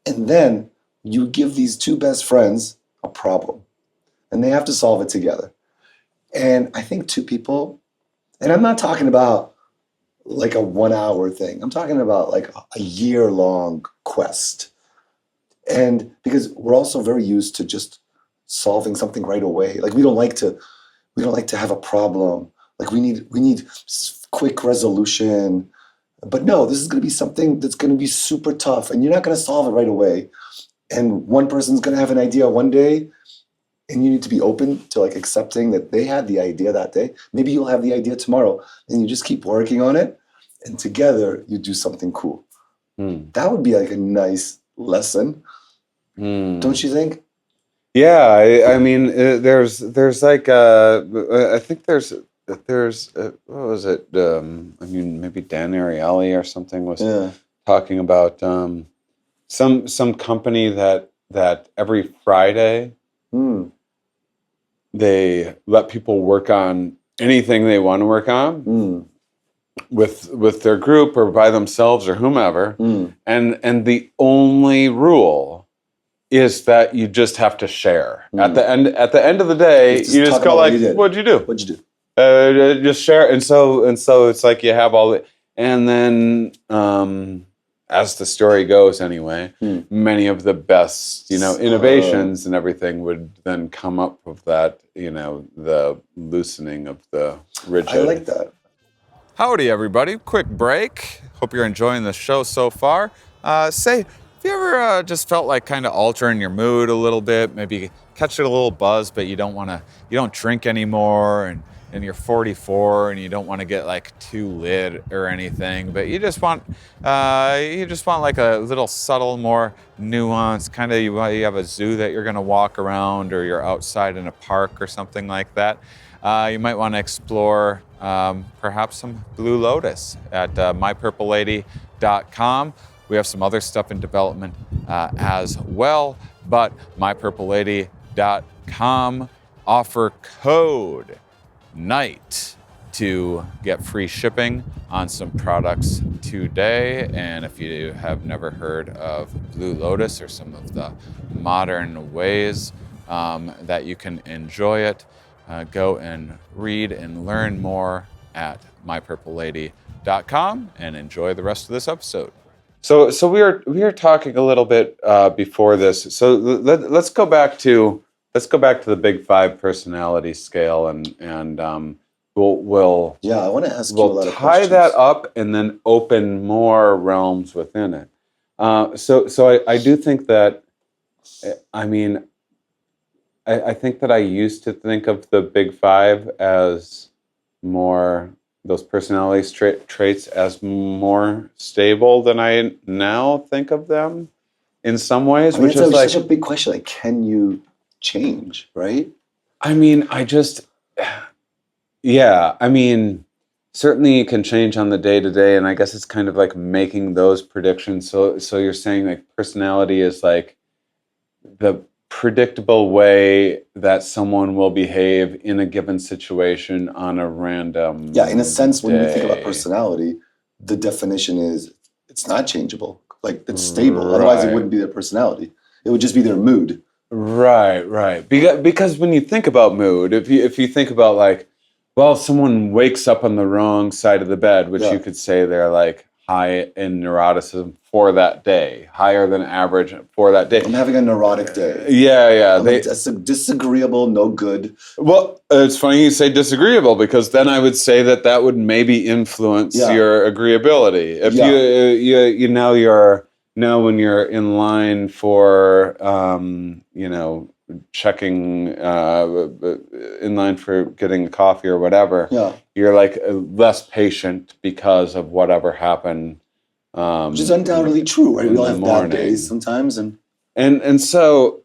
And then you give these two best friends a problem. And they have to solve it together. And I think two people, and I'm not talking about like a 1 hour thing. I'm talking about like a year-long quest. And because we're also very used to just solving something right away. Like we don't like to have a problem. Like we need quick resolution. But no, this is going to be something that's going to be super tough, and you're not going to solve it right away. And one person's going to have an idea one day, and you need to be open to like accepting that they had the idea that day. Maybe you'll have the idea tomorrow, and you just keep working on it, and together you do something cool. That would be like a nice lesson, don't you think?
Yeah, I mean, there's like I think there's what was it? I mean, maybe Dan Ariely or something was talking about some company that every Friday they let people work on anything they want to work on with their group or by themselves or whomever, and the only rule is that you just have to share. At the end of the day, you just go like, "What'd you do?
What'd you do?"
Just share. And so it's like you have all the, and then as the story goes anyway, many of the best, innovations and everything would then come up with that, the loosening of the rigid.
I like that.
Howdy, everybody. Quick break. Hope you're enjoying the show so far. Have you ever just felt like kind of altering your mood a little bit, maybe catch a little buzz, but you don't drink anymore, and you're 44 and you don't want to get like too lit or anything, but you just want like a little subtle, more nuance, kind of you have a zoo that you're going to walk around, or you're outside in a park or something like that. You might want to explore perhaps some Blue Lotus at mypurplelady.com. We have some other stuff in development as well, but mypurplelady.com, offer code NIGHT to get free shipping on some products today. And if you have never heard of Blue Lotus or some of the modern ways that you can enjoy it, go and read and learn more at mypurplelady.com, and enjoy the rest of this episode.
So we were talking a little bit before this. So let's go back to the Big Five personality scale, and we'll
I want to ask you a lot of questions.
Tie that up and then open more realms within it. So I do think that, I mean, I think that I used to think of the Big Five as more, those personality traits as more stable than I now think of them in some ways.
I mean,
which
it's
is like,
such a big question. Like, can you change, right?
I mean, I mean, certainly you can change on the day-to-day, and I guess it's kind of like making those predictions. So you're saying like personality is like the predictable way that someone will behave in a given situation on a random
in a sense, when
day.
you think about personality, the definition is it's not changeable. Like, it's stable.
Right.
Otherwise, it wouldn't be their personality. It would just be their mood.
Right. Because when you think about mood, if you think about like, well, if someone wakes up on the wrong side of the bed, which you could say they're like high in neuroticism for that day, higher than average for that day.
I'm having a neurotic day.
Yeah.
That's disagreeable, no good.
Well, it's funny you say disagreeable, because then I would say that would maybe influence your agreeability. If you know when you're in line for checking in line for getting a coffee or whatever, you're like less patient because of whatever happened.
Which is undoubtedly true, right? We all have bad days sometimes, and
so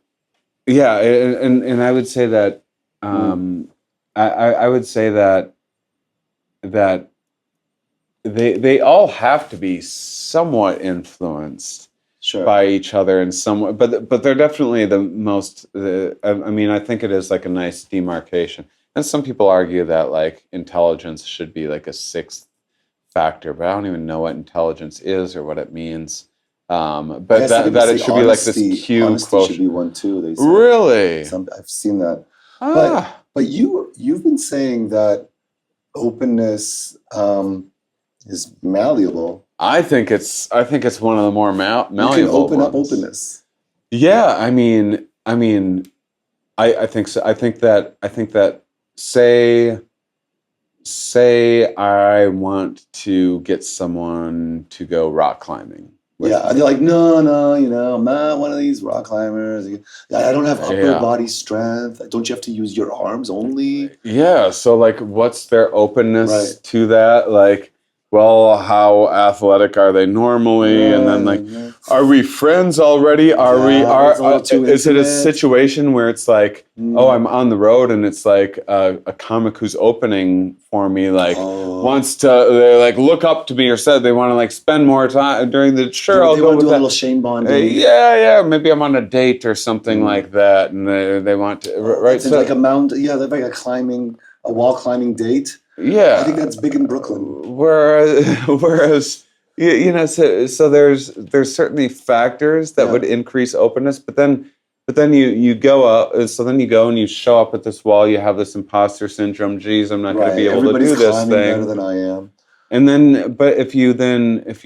and I would say that I would say that they all have to be somewhat influenced by each other in some way, but they're definitely the most. I mean, I think it is like a nice demarcation. And some people argue that like intelligence should be like a sixth factor, but I don't even know what intelligence is or what it means. But that it should be like this Q quotient.
Should be one too. They say.
Really?
I've seen that. But you've been saying that openness is malleable. I think it's one of the more malleable. You can open up openness. Yeah, I mean, I think so. I think that say I want to get someone to go rock climbing. They're like, no, I'm not one of these rock climbers. I don't have upper body strength. Don't you have to use your arms only?
Yeah. So like, what's their openness to that? Like, well, how athletic are they normally? And then like, are we friends already? Is it a situation where it's like, oh, I'm on the road and it's like a comic who's opening for me, like wants to, they like look up to me or said they want to like spend more time during the, I'll go with
do a little Shane bonding.
Maybe I'm on a date or something like that. And they want to, right?
So like a they're like a wall climbing date.
Yeah,
I think that's big in Brooklyn.
Whereas so there's certainly factors that would increase openness, but then you go out. So then you go and you show up at this wall. You have this imposter syndrome. Geez, I'm not going to be able to do this thing.
Better than I am.
And then, but if you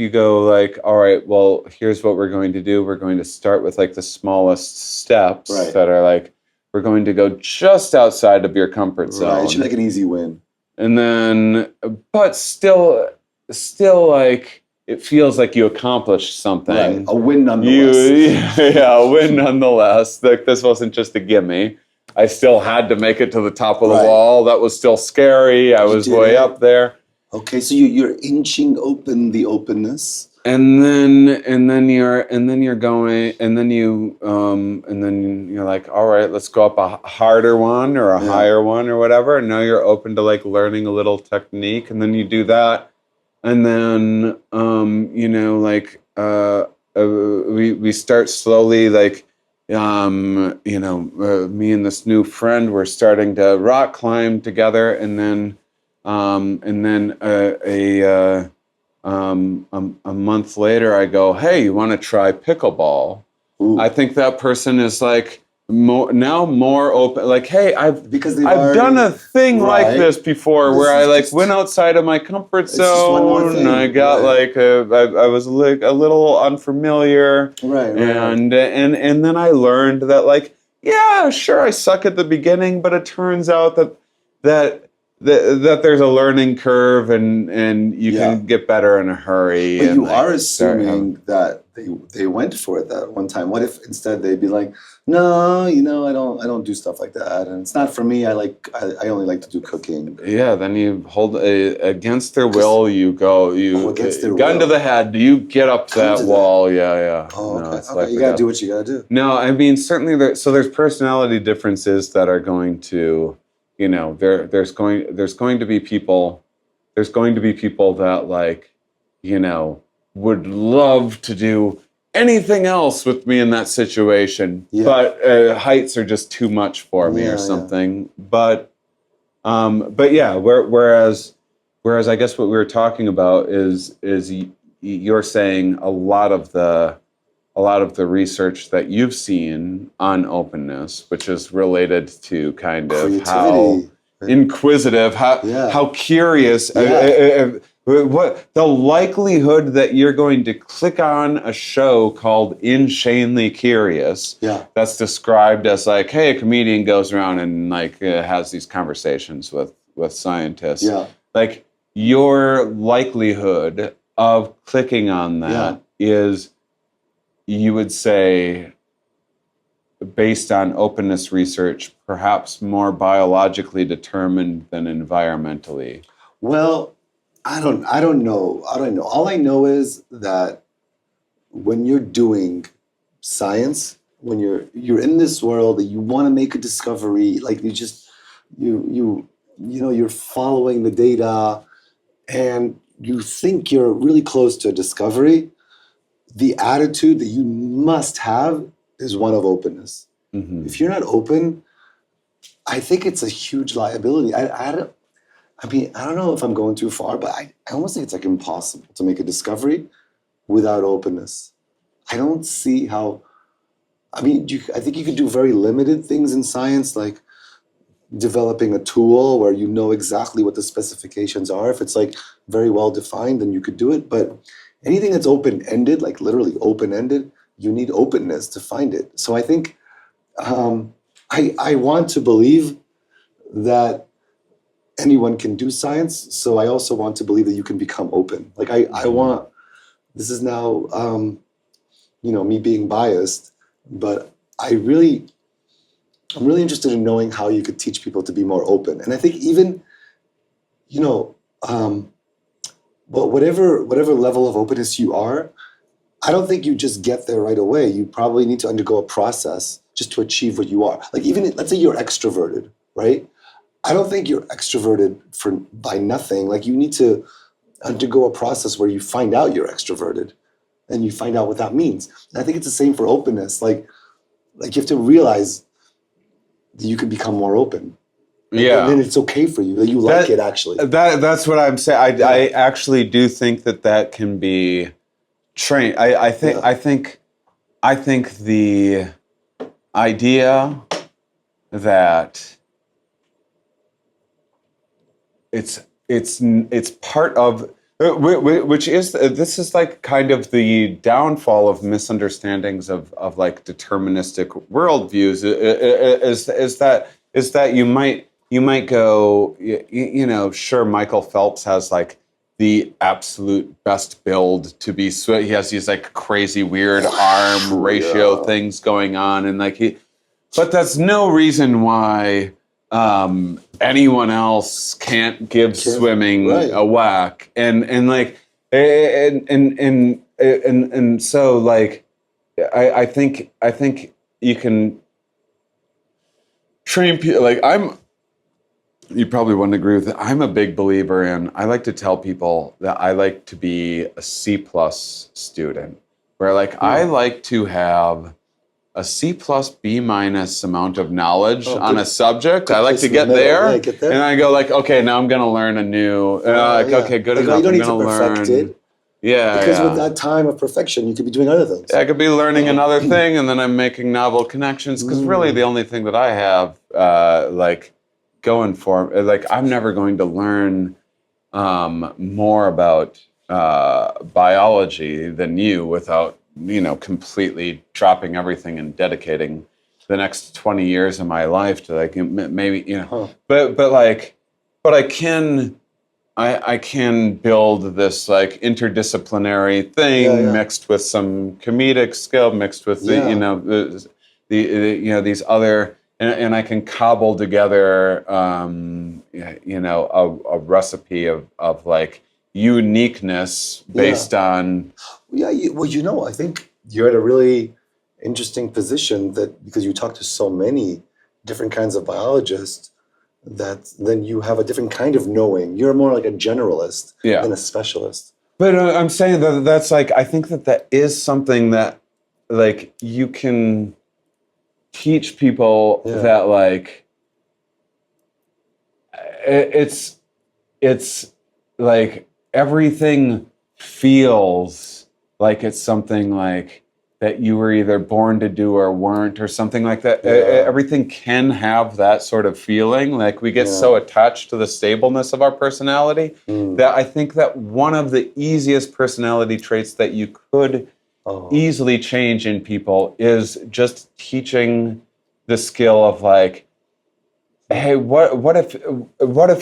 go like, all right, well, here's what we're going to do. We're going to start with like the smallest steps that are like, we're going to go just outside of your comfort zone.
Right, it should be like an easy win.
And then, but still like, it feels like you accomplished something.
Right. A win nonetheless.
A win nonetheless. Like, this wasn't just a gimme. I still had to make it to the top of the wall. That was still scary. I was way up there.
Okay, so you're inching open the openness.
And then you're like, all right, let's go up a harder one or a higher one or whatever. And now you're open to like learning a little technique, and then you do that, and then we start slowly like me and this new friend, we're starting to rock climb together, and then a month later, I go, hey, you want to try pickleball? Ooh. I think that person is like more open. Like, hey, I've done a thing like this before, where I like went outside of my comfort zone, and I got like I was like a little unfamiliar, and then I learned that like, yeah, sure, I suck at the beginning, but it turns out that there's a learning curve, and you can get better in a hurry.
But you are assuming that they went for it that one time. What if instead they'd be like, no, I don't do stuff like that, and it's not for me. I only like to do cooking.
Yeah, then you hold against their will. You go, against their gun will. To the head. You get up that wall. Yeah.
Oh, okay. Like you gotta do what you gotta do.
No, I mean certainly there's personality differences that are going to. There's going to be people that like, would love to do anything else with me in that situation, but heights are just too much for me or something. But yeah, whereas I guess what we were talking about is you're saying a lot of the research that you've seen on openness, which is related to kind of how inquisitive, how curious. what the likelihood that you're going to click on a show called InShanely Curious that's described as like, hey, a comedian goes around and like has these conversations with scientists. Like your likelihood of clicking on that is, you would say, based on openness research, perhaps more biologically determined than environmentally.
Well, I don't know. All I know is that when you're doing science, when you're in this world that you want to make a discovery, like you're following the data and you think you're really close to a discovery, the attitude that you must have is one of openness. If you're not open, I think it's a huge liability. I don't know if I'm going too far, but I almost think it's like impossible to make a discovery without openness. I don't see how. I think you could do very limited things in science, like developing a tool where you know exactly what the specifications are. If it's like very well defined, then you could do it. But anything that's open-ended, like literally open-ended, you need openness to find it. So I think I want to believe that anyone can do science. So I also want to believe that you can become open. Like I want, this is now, me being biased, but I'm really interested in knowing how you could teach people to be more open. And I think even, whatever level of openness you are, I don't think you just get there right away. You probably need to undergo a process just to achieve what you are. Like even, let's say you're extroverted, right? I don't think you're extroverted by nothing. Like you need to undergo a process where you find out you're extroverted and you find out what that means. And I think it's the same for openness. Like you have to realize that you can become more open. And then it's okay for you, that you like it actually.
That's what I'm saying. I actually do think that can be trained. I think the idea that it's part of, which is, this is like kind of the downfall of misunderstandings of like deterministic worldviews, is that you might go, sure, Michael Phelps has like the absolute best build to be he has these like crazy weird arm ratio things going on, and like but that's no reason why anyone else can't give swimming a whack, and so like I think you can train people. Like you probably wouldn't agree with it. I'm a big believer in, I like to tell people that I like to be a C+ student, where like I like to have a C+, B- amount of knowledge on a subject. I like to get there, and I go like, okay, now I'm going to learn a new, okay, good enough.
You don't
I'm
need to perfect it. Because with that time of perfection, you could be doing other things.
I could be learning another thing, and then I'm making novel connections. Because really, the only thing that I have, going for, like, I'm never going to learn more about biology than you without, completely dropping everything and dedicating the next 20 years of my life to like maybe, but I can build this like interdisciplinary thing mixed with some comedic skill, mixed with these other, and I can cobble together a recipe of like uniqueness based on.
I think you're at a really interesting position, that because you talk to so many different kinds of biologists, that then you have a different kind of knowing. You're more like a generalist than a specialist.
But I'm saying that's like, I think that is something that like you can teach people, that like it's like everything feels like it's something like that you were either born to do or weren't or something like that. Everything can have that sort of feeling. Like we get so attached to the stableness of our personality that I think that one of the easiest personality traits that you could easily change in people is just teaching the skill of like, hey, what if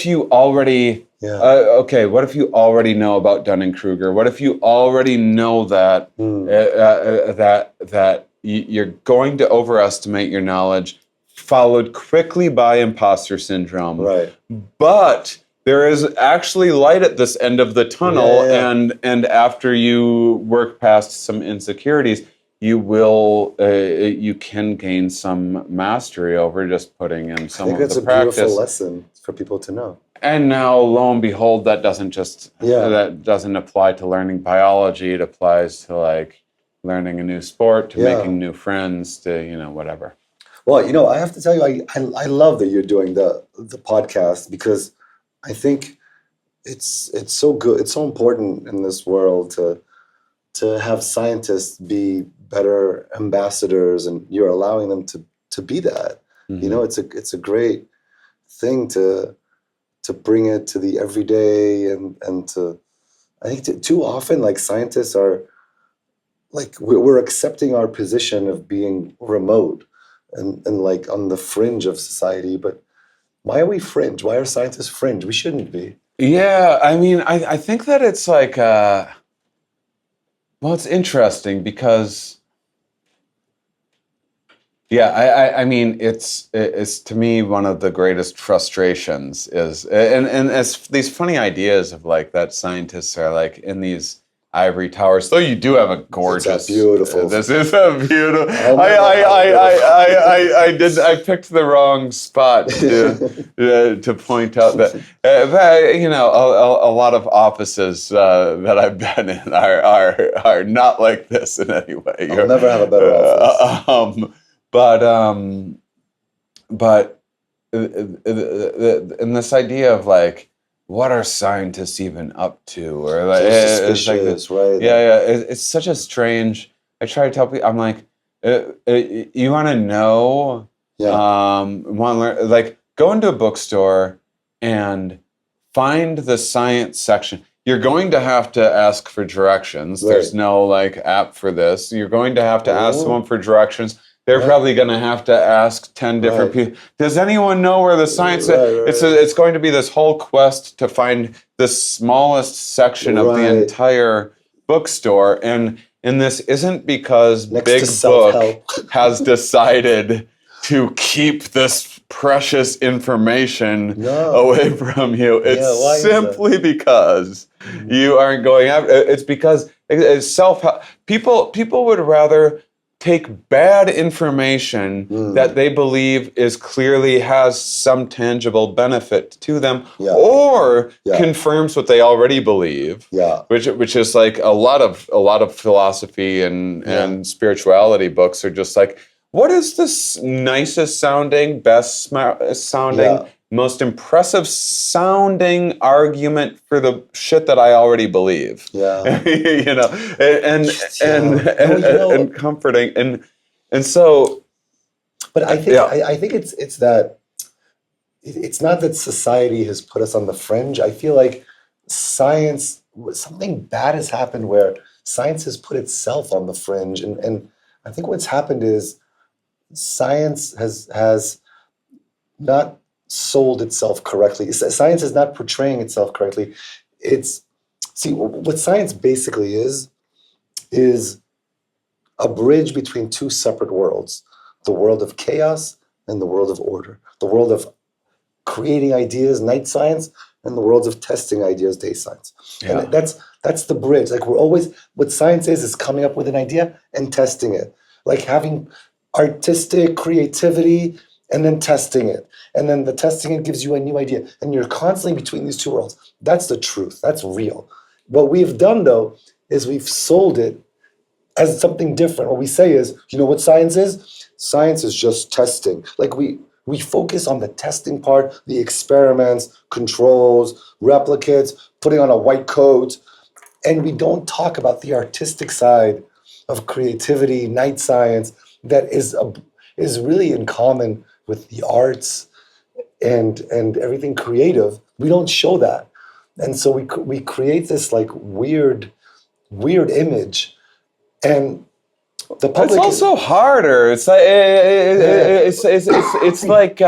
you already what if you already know about Dunning-Kruger? What if you already know that that you're going to overestimate your knowledge, followed quickly by imposter syndrome.
Right.
But there is actually light at this end of the tunnel, and after you work past some insecurities, you can gain some mastery over just putting in some of the practice.
I think that's a beautiful lesson for people to know.
And now, lo and behold, that doesn't apply to learning biology. It applies to like learning a new sport, to making new friends, to whatever.
Well, I have to tell you, I love that you're doing the podcast, because I think it's so good. It's so important in this world to have scientists be better ambassadors, and you're allowing them to be that. Mm-hmm. It's a great thing to bring it to the everyday, and to, I think too often, like, scientists are like, we're accepting our position of being remote and like on the fringe of society. But why are we fringe? Why are scientists fringe? We shouldn't be.
Yeah, I mean, I think that it's like, well, it's interesting because, I mean, it's to me one of the greatest frustrations is, and as these funny ideas of like that scientists are like in these ivory towers. Though you do have a gorgeous,
beautiful.
This is a beautiful. I picked the wrong spot to point out that a lot of offices that I've been in are not like this in any way.
I'll never have a better office.
But in this idea of like, what are scientists even up to? Or like,
suspicious, right?
It's such a strange. I try to tell people, I'm like, you want to know? Want to learn? Like, go into a bookstore and find the science section. You're going to have to ask for directions. Right. There's no like app for this. You're going to have to ask someone for directions. They're probably going to have to ask 10 different people. Does anyone know where the science is? It's going to be this whole quest to find the smallest section of the entire bookstore. And this isn't because
Next
Big Book has decided to keep this precious information away from you. It's simply because you aren't going after it. It's because it's self-help. People would rather take bad information that they believe is clearly has some tangible benefit to them, or confirms what they already believe. Which is like a lot of philosophy and spirituality books are just like, what is this nicest sounding, best sounding, most impressive sounding argument for the shit that I already believe? And comforting, and so.
But I think I think it's that it's not that society has put us on the fringe. I feel like something bad has happened where science has put itself on the fringe, and I think what's happened is science has not sold itself correctly. Science is not portraying itself correctly. What science basically is a bridge between two separate worlds: the world of chaos and the world of order, the world of creating ideas, night science, and the world of testing ideas, day science. And that's the bridge. Like, we're always, what science is coming up with an idea and testing it, like having artistic creativity and then testing it. And then the testing it gives you a new idea. And you're constantly between these two worlds. That's the truth. That's real. What we've done, though, is we've sold it as something different. What we say is, you know what science is? Science is just testing. Like, we focus on the testing part, the experiments, controls, replicates, putting on a white coat. And we don't talk about the artistic side of creativity, night science, that is really in common with the arts and everything creative. We don't show that, and so we create this like weird image, and the public.
It's also harder. It's like it's like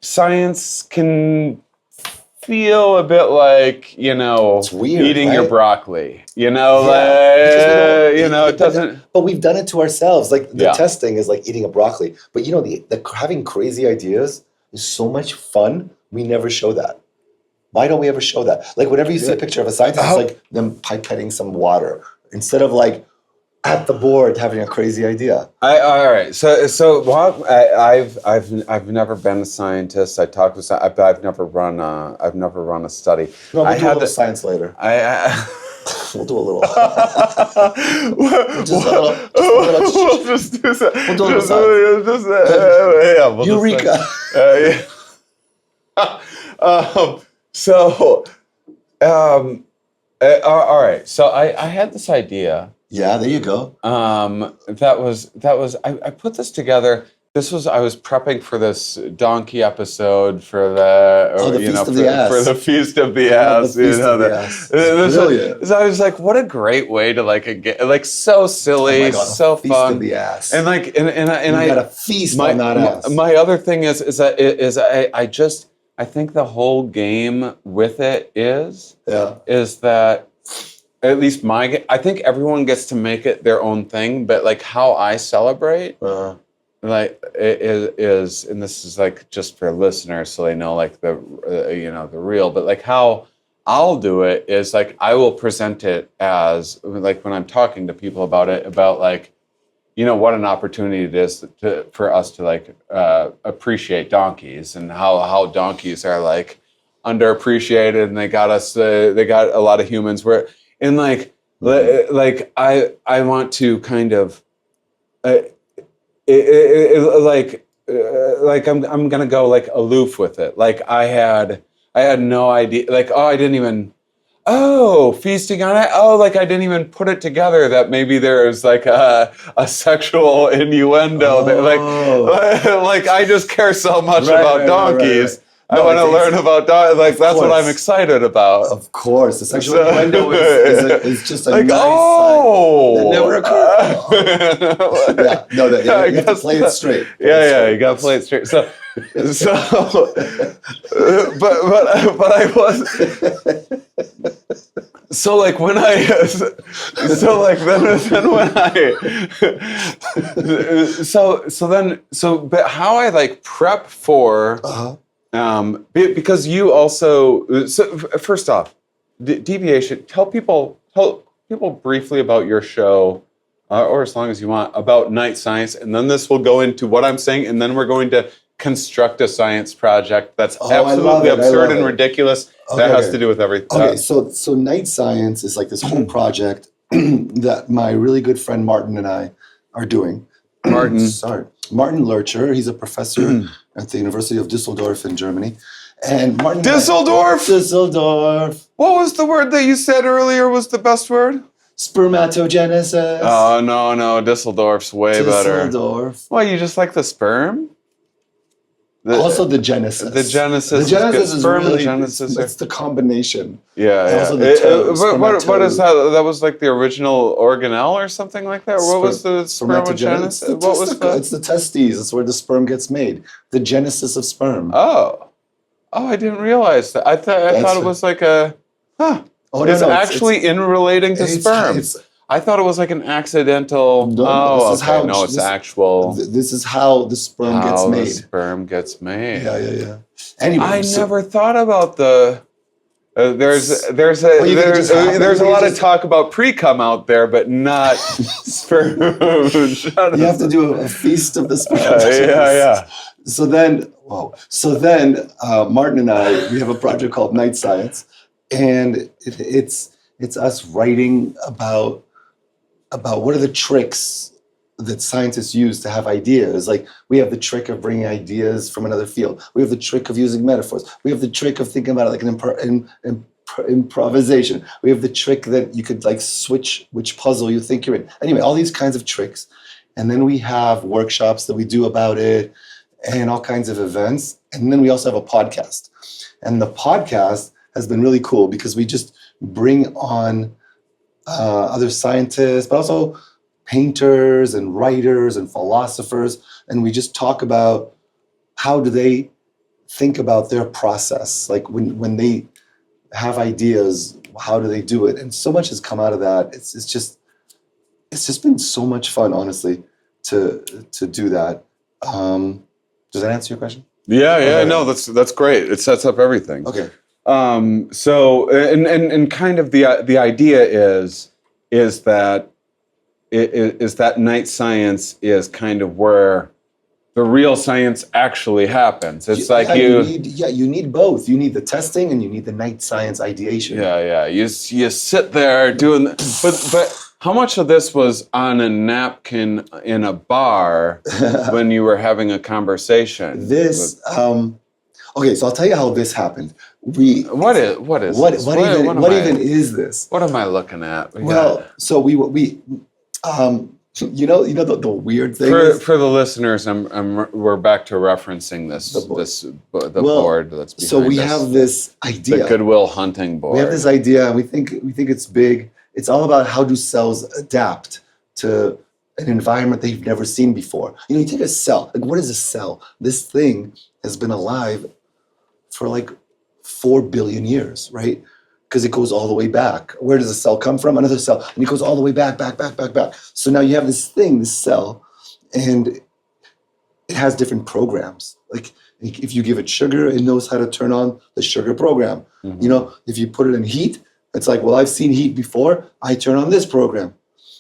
science can feel a bit like, it's weird, eating your broccoli. It doesn't.
But we've done it to ourselves. Like the testing is like eating a broccoli. But the having crazy ideas is so much fun. We never show that. Why don't we ever show that? Like whenever you see a picture of a scientist, it's like them pipetting some water instead of like at the board having a crazy idea.
All right. So I've never been a scientist. I talked with. I've never run a study.
No, we'll do a little science later. We'll do a little. We'll just do a little science. Eureka.
All right. So I had this idea.
Yeah, there you go.
That was. I put this together. I was prepping for this donkey episode for the Feast of the Ass. So I was like, what a great way to like so silly, so
Feast
fun.
Of the Ass.
And like and I
got a feast on that ass.
My other thing is I think the whole game with it is that. At least I think everyone gets to make it their own thing, but like how I celebrate, like is, and this is like just for listeners so they know like the real, but like how I'll do it is like I will present it as like when I'm talking to people about it, about like, what an opportunity it is for us to like appreciate donkeys and how donkeys are like underappreciated, and they got a lot of humans where. And like I want to kind of like I'm gonna go like aloof with it. Like I had no idea. Like feasting on it. Like I didn't even put it together that maybe there's like a sexual innuendo. That, like I just care so much about donkeys. Right. I want to learn about dogs. Like that's what I'm excited about.
Of course, the sexual innuendo is just a like, nice that never occurred. You have to play it straight.
You got to play it straight. So, but I was. So like when I, so like then when I, but how I like prep for. Because you also, so first off, deviation. Tell people briefly about your show, or as long as you want, about night science, and then this will go into what I'm saying, and then we're going to construct a science project that's absolutely absurd and ridiculous. That has to do with everything.
Okay, so night science is like this whole project that my really good friend Martin and I are doing. Martin Lurcher, he's a professor at the University of Düsseldorf in Germany. And Martin Düsseldorf.
What was the word that you said earlier was the best word?
Spermatogenesis.
Oh, no, Düsseldorf's way better.
Düsseldorf.
Well, you just like the sperm?
Also the genesis.
The genesis is
sperm
really,
and genesis. It's the combination.
Yeah.
Also
what is that? That was like the original organelle or something like that? What was the spermogenesis?
It's the testes. It's where the sperm gets made. The genesis of sperm.
Oh, I didn't realize that. I thought it was like a. It's actually in relating to sperm. I thought it was like an accidental. This is
how the sperm gets made.
The sperm gets made.
Yeah. Anyway,
I never thought about the. There's a lot of talk about pre-cum out there, but not sperm.
You have to do a feast of the sperm.
Yeah.
So then, Martin and I, we have a project called Night Science, and it's us writing about what are the tricks that scientists use to have ideas. Like we have the trick of bringing ideas from another field. We have the trick of using metaphors. We have the trick of thinking about it like an improvisation. We have the trick that you could like switch which puzzle you think you're in. Anyway, all these kinds of tricks. And then we have workshops that we do about it and all kinds of events. And then we also have a podcast. And the podcast has been really cool because we just bring on other scientists, but also painters and writers and philosophers. And we just talk about how do they think about their process. Like when they have ideas, how do they do it? And so much has come out of that. It's just been so much fun, honestly, to do that. Does that answer your question?
Yeah, no, that's great. It sets up everything.
Okay.
So and kind of the idea is that night science is kind of where the real science actually haps. It's
you need both. You need the testing and you need the night science ideation.
Yeah. You sit there doing, but how much of this was on a napkin in a bar when you were having a conversation?
Okay, so I'll tell you how this happened.
What even
is this?
What am I looking at?
So we you know the weird thing
for the listeners, we're back to referencing the board that's behind us.
So we have this idea,
the Goodwill Hunting board.
We have this idea, and we think it's big. It's all about how do cells adapt to an environment they've never seen before. You take a cell. Like, what is a cell? This thing has been alive for like 4 billion years, right? Because it goes all the way back. Where does a cell come from? Another cell. And it goes all the way back. So now you have this thing, this cell, and it has different programs. Like if you give it sugar, it knows how to turn on the sugar program. Mm-hmm. If you put it in heat, it's like, well, I've seen heat before. I turn on this program.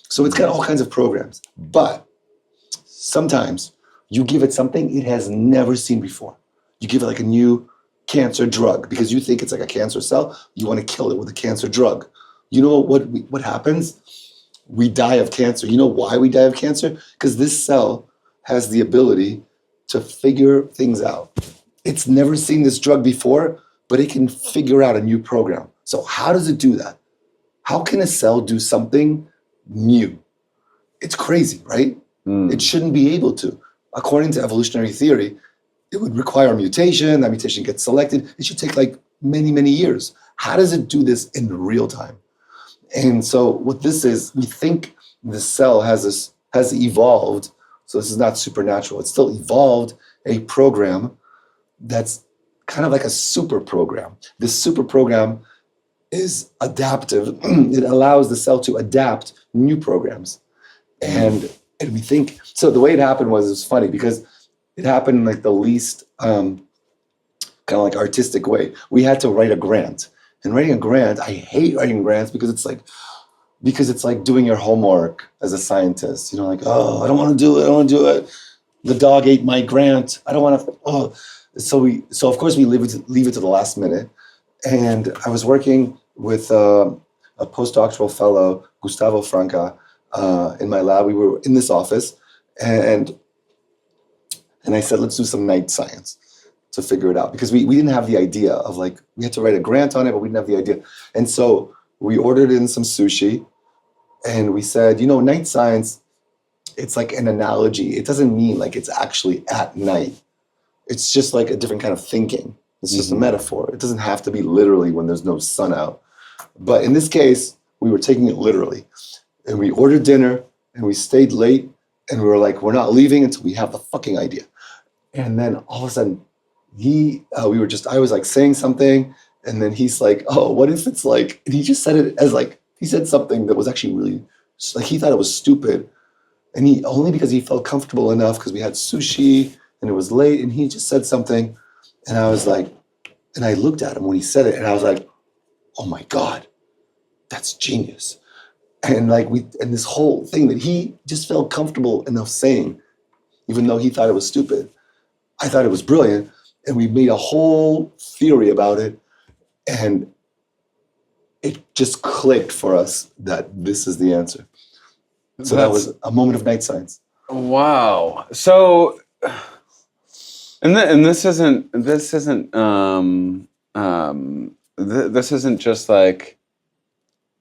So it's got all kinds of programs. But sometimes you give it something it has never seen before. You give it like a new cancer drug because you think it's like a cancer cell. You want to kill it with a cancer drug. You know what happens? We die of cancer. You know why we die of cancer? Because this cell has the ability to figure things out. It's never seen this drug before, but it can figure out a new program. So how does it do that? How can a cell do something new? It's crazy, right? It shouldn't be able to. According to evolutionary theory, it would require a mutation. That mutation gets selected. It should take like many, many years. How does it do this in real time? And so what this is, we think the cell has evolved. So this is not supernatural. It's still evolved a program that's kind of like a super program. This super program is adaptive. It allows the cell to adapt new programs. And we think, so the way it happened was funny because it happened in like the least kind of like artistic way. We had to write a grant. And writing a grant, I hate writing grants because it's like doing your homework as a scientist. Like, oh, I don't want to do it. The dog ate my grant. I don't want to. Oh, so of course we leave it to the last minute. And I was working with a postdoctoral fellow, Gustavo Franca, in my lab. We were in this office, and I said, let's do some night science to figure it out. Because we didn't have the idea of we had to write a grant on it, but we didn't have the idea. And so we ordered in some sushi, and we said, night science, it's like an analogy. It doesn't mean like it's actually at night. It's just like a different kind of thinking. It's just a metaphor. It doesn't have to be literally when there's no sun out. But in this case, we were taking it literally. And we ordered dinner, and we stayed late, and we were like, we're not leaving until we have the fucking idea. And then all of a sudden, I was like saying something, and then he's like, oh, what if it's like, and he just said it as like, he said something that was actually really, like he thought it was stupid. And only because he felt comfortable enough, because we had sushi, and it was late, and he just said something. And I was like, and I looked at him when he said it, and I was like, oh my God, that's genius. And and this whole thing that he just felt comfortable enough saying, even though he thought it was stupid, I thought it was brilliant. And we made a whole theory about it. And it just clicked for us that this is the answer. So that was a moment of night science.
Wow. So, and this isn't this isn't just like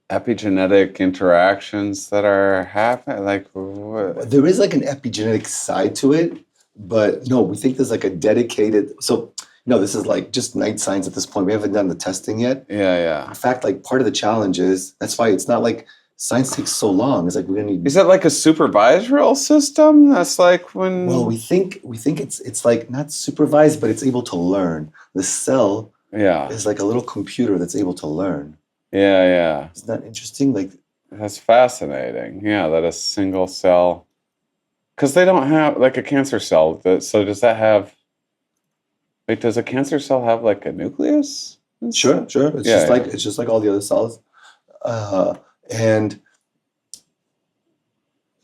epigenetic interactions that are happening. Like, what?
There is like an epigenetic side to it, but no, we think there's like a dedicated. So no, this is like just night science at this point. We haven't done the testing yet.
Yeah.
In fact, like part of the challenge is that's why it's not like science takes so long. It's like we're gonna need.
Is it like a supervisorial system? That's like when.
Well, we think it's like not supervised, but it's able to learn. The cell is like a little computer that's able to learn.
Yeah.
Isn't that interesting? Like
that's fascinating. Yeah, that a single cell, because they don't have like a cancer cell. So does that have? Wait, does a cancer cell have like a nucleus?
Sure. It's just like all the other cells, and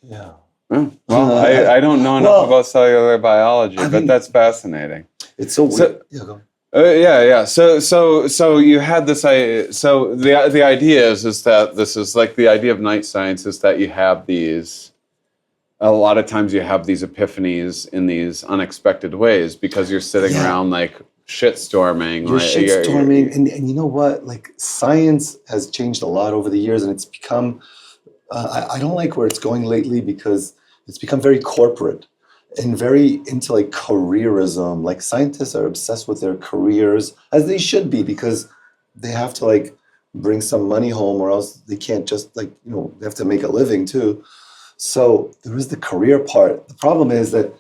yeah.
Well, I don't know enough about cellular biology, but that's fascinating.
It's so weird. Yeah, go.
Yeah. So you had this. So the idea is that this is like the idea of night science is that you have these. A lot of times you have these epiphanies in these unexpected ways because you're sitting around like shitstorming.
You're shitstorming, and you know what? Like science has changed a lot over the years, and it's become. I don't like where it's going lately because it's become very corporate. And very into like careerism. Like scientists are obsessed with their careers, as they should be, because they have to like bring some money home, or else they can't just like, they have to make a living too. So there is the career part. The problem is that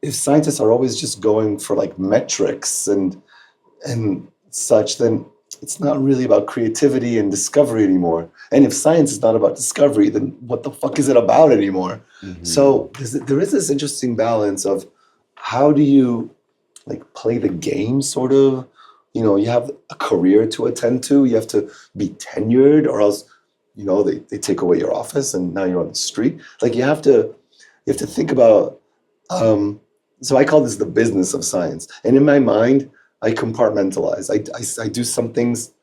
if scientists are always just going for like metrics and such, then it's not really about creativity and discovery anymore. And if science is not about discovery, then what the fuck is it about anymore? Mm-hmm. So there is this interesting balance of how do you like play the game, sort of. You have a career to attend to. You have to be tenured, or else, they take away your office and now you're on the street. Like you have to think about. So I call this the business of science. And in my mind, I compartmentalize. I do some things,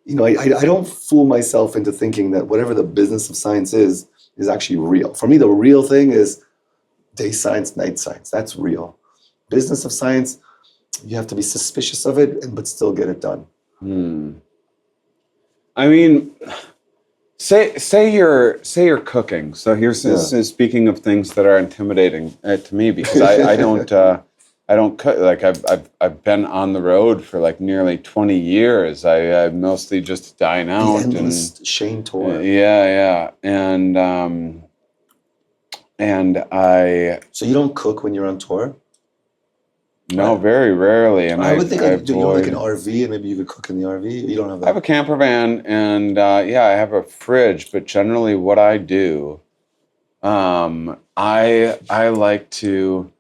I don't fool myself into thinking that whatever the business of science is actually real. For me, the real thing is day science, night science. That's real. Business of science, you have to be suspicious of it, but still get it done.
I mean, say you're cooking. So here's speaking of things that are intimidating to me, because I don't cook. Like I've been on the road for like nearly 20 years. I mostly just dine out.
The endless Shane tour.
Yeah, and I.
So you don't cook when you're on tour?
No, very rarely. And
I would think you do like an RV, and maybe you could cook in the RV. You don't have that.
I have a camper van, and I have a fridge. But generally, what I do, I like to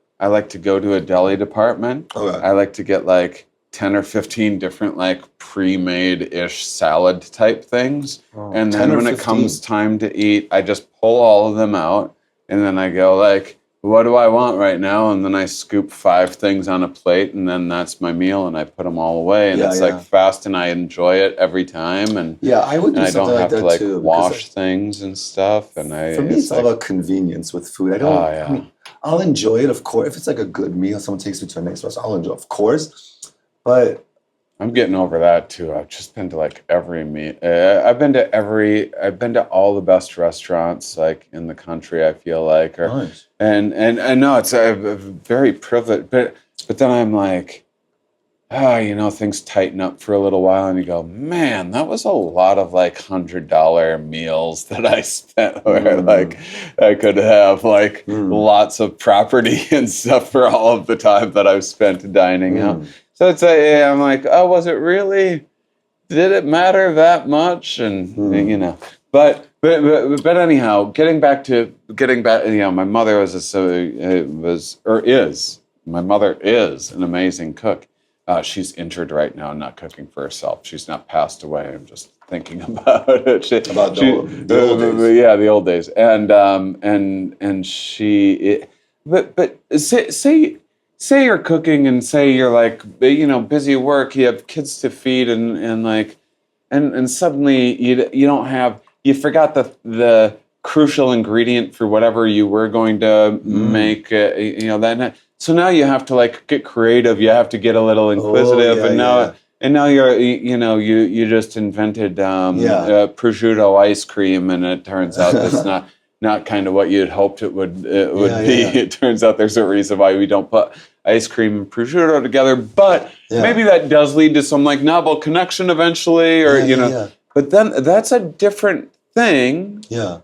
go to a deli department.
Okay.
I like to get like 10 or 15 different like pre-made-ish salad type things.
Oh,
and then when it comes time to eat, I just pull all of them out, and then I go like, what do I want right now? And then I scoop 5 things on a plate, and then that's my meal, and I put them all away. And it's like fast, and I enjoy it every time. And
I would do something like that too.
I don't have to like wash things and stuff. And
for me, it's all about convenience with food. I don't. I mean, I'll enjoy it, of course. If it's like a good meal, someone takes me to a nice restaurant, I'll enjoy it, of course. But
I'm getting over that too. I've just been to like every meal. I've been to all the best restaurants like in the country, I feel like.
Nice.
And I know it's very privileged, but then I'm like, things tighten up for a little while, and you go, man, that was a lot of like $100 meals that I spent, where like I could have like lots of property and stuff for all of the time that I've spent dining out. So I'm like, oh, was it really? Did it matter that much? And but anyhow, getting back. My mother my mother is an amazing cook. She's injured right now, not cooking for herself. She's not passed away. I'm just thinking about it.
About the old days.
Yeah, the old days. And she. But say you're cooking, and say you're like, busy at work, you have kids to feed, and suddenly you don't have, you forgot the crucial ingredient for whatever you were going to make, that. So now you have to like get creative. You have to get a little inquisitive, And now you just invented prosciutto ice cream, and it turns out that's not kind of what you'd hoped it would be. Yeah. It turns out there's a reason why we don't put ice cream and prosciutto together, but maybe that does lead to some like novel connection eventually, or But then that's a different thing. Yeah.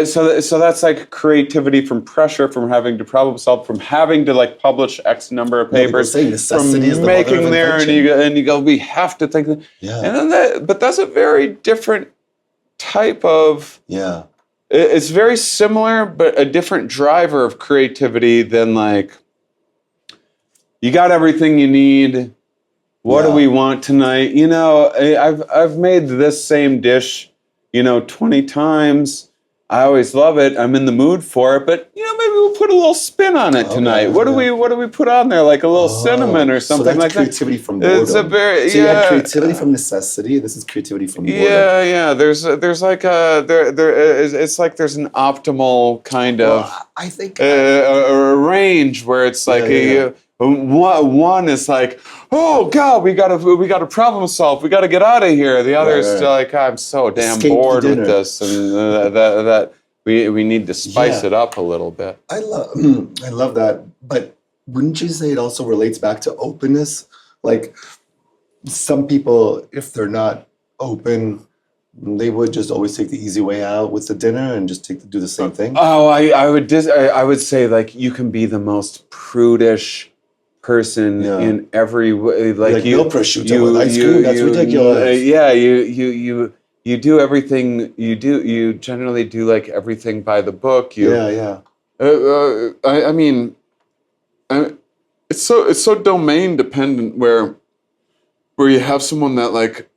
So that's like creativity from pressure, from having to problem solve, from having to like publish X number of papers, from making there, and you go, we have to think. And then but that's a very different type of. Yeah. It's very similar, but a different driver of creativity than like. You got everything you need. What do we want tonight? I've made this same dish, 20 times. I always love it. I'm in the mood for it, but maybe we'll put a little spin on it tonight. What do we put on there? Like a little cinnamon or something like that.
Creativity from boredom.
It's a very
you had creativity from necessity. This is creativity from boredom.
Yeah. There's like it's like there's an optimal kind of
I think
a range where it's like one is like, oh God, we got to problem solve. We got to get out of here. The other is like, I'm so damn bored with this, and that we need to spice it up a little bit.
I love that, but wouldn't you say it also relates back to openness? Like some people, if they're not open, they would just always take the easy way out with the dinner and just do the same thing.
Oh, I would say like you can be the most prudish person in every way, like
no prosciutto with ice cream. That's ridiculous.
You do everything. You generally do like everything by the book. I mean, it's so domain dependent where you have someone that like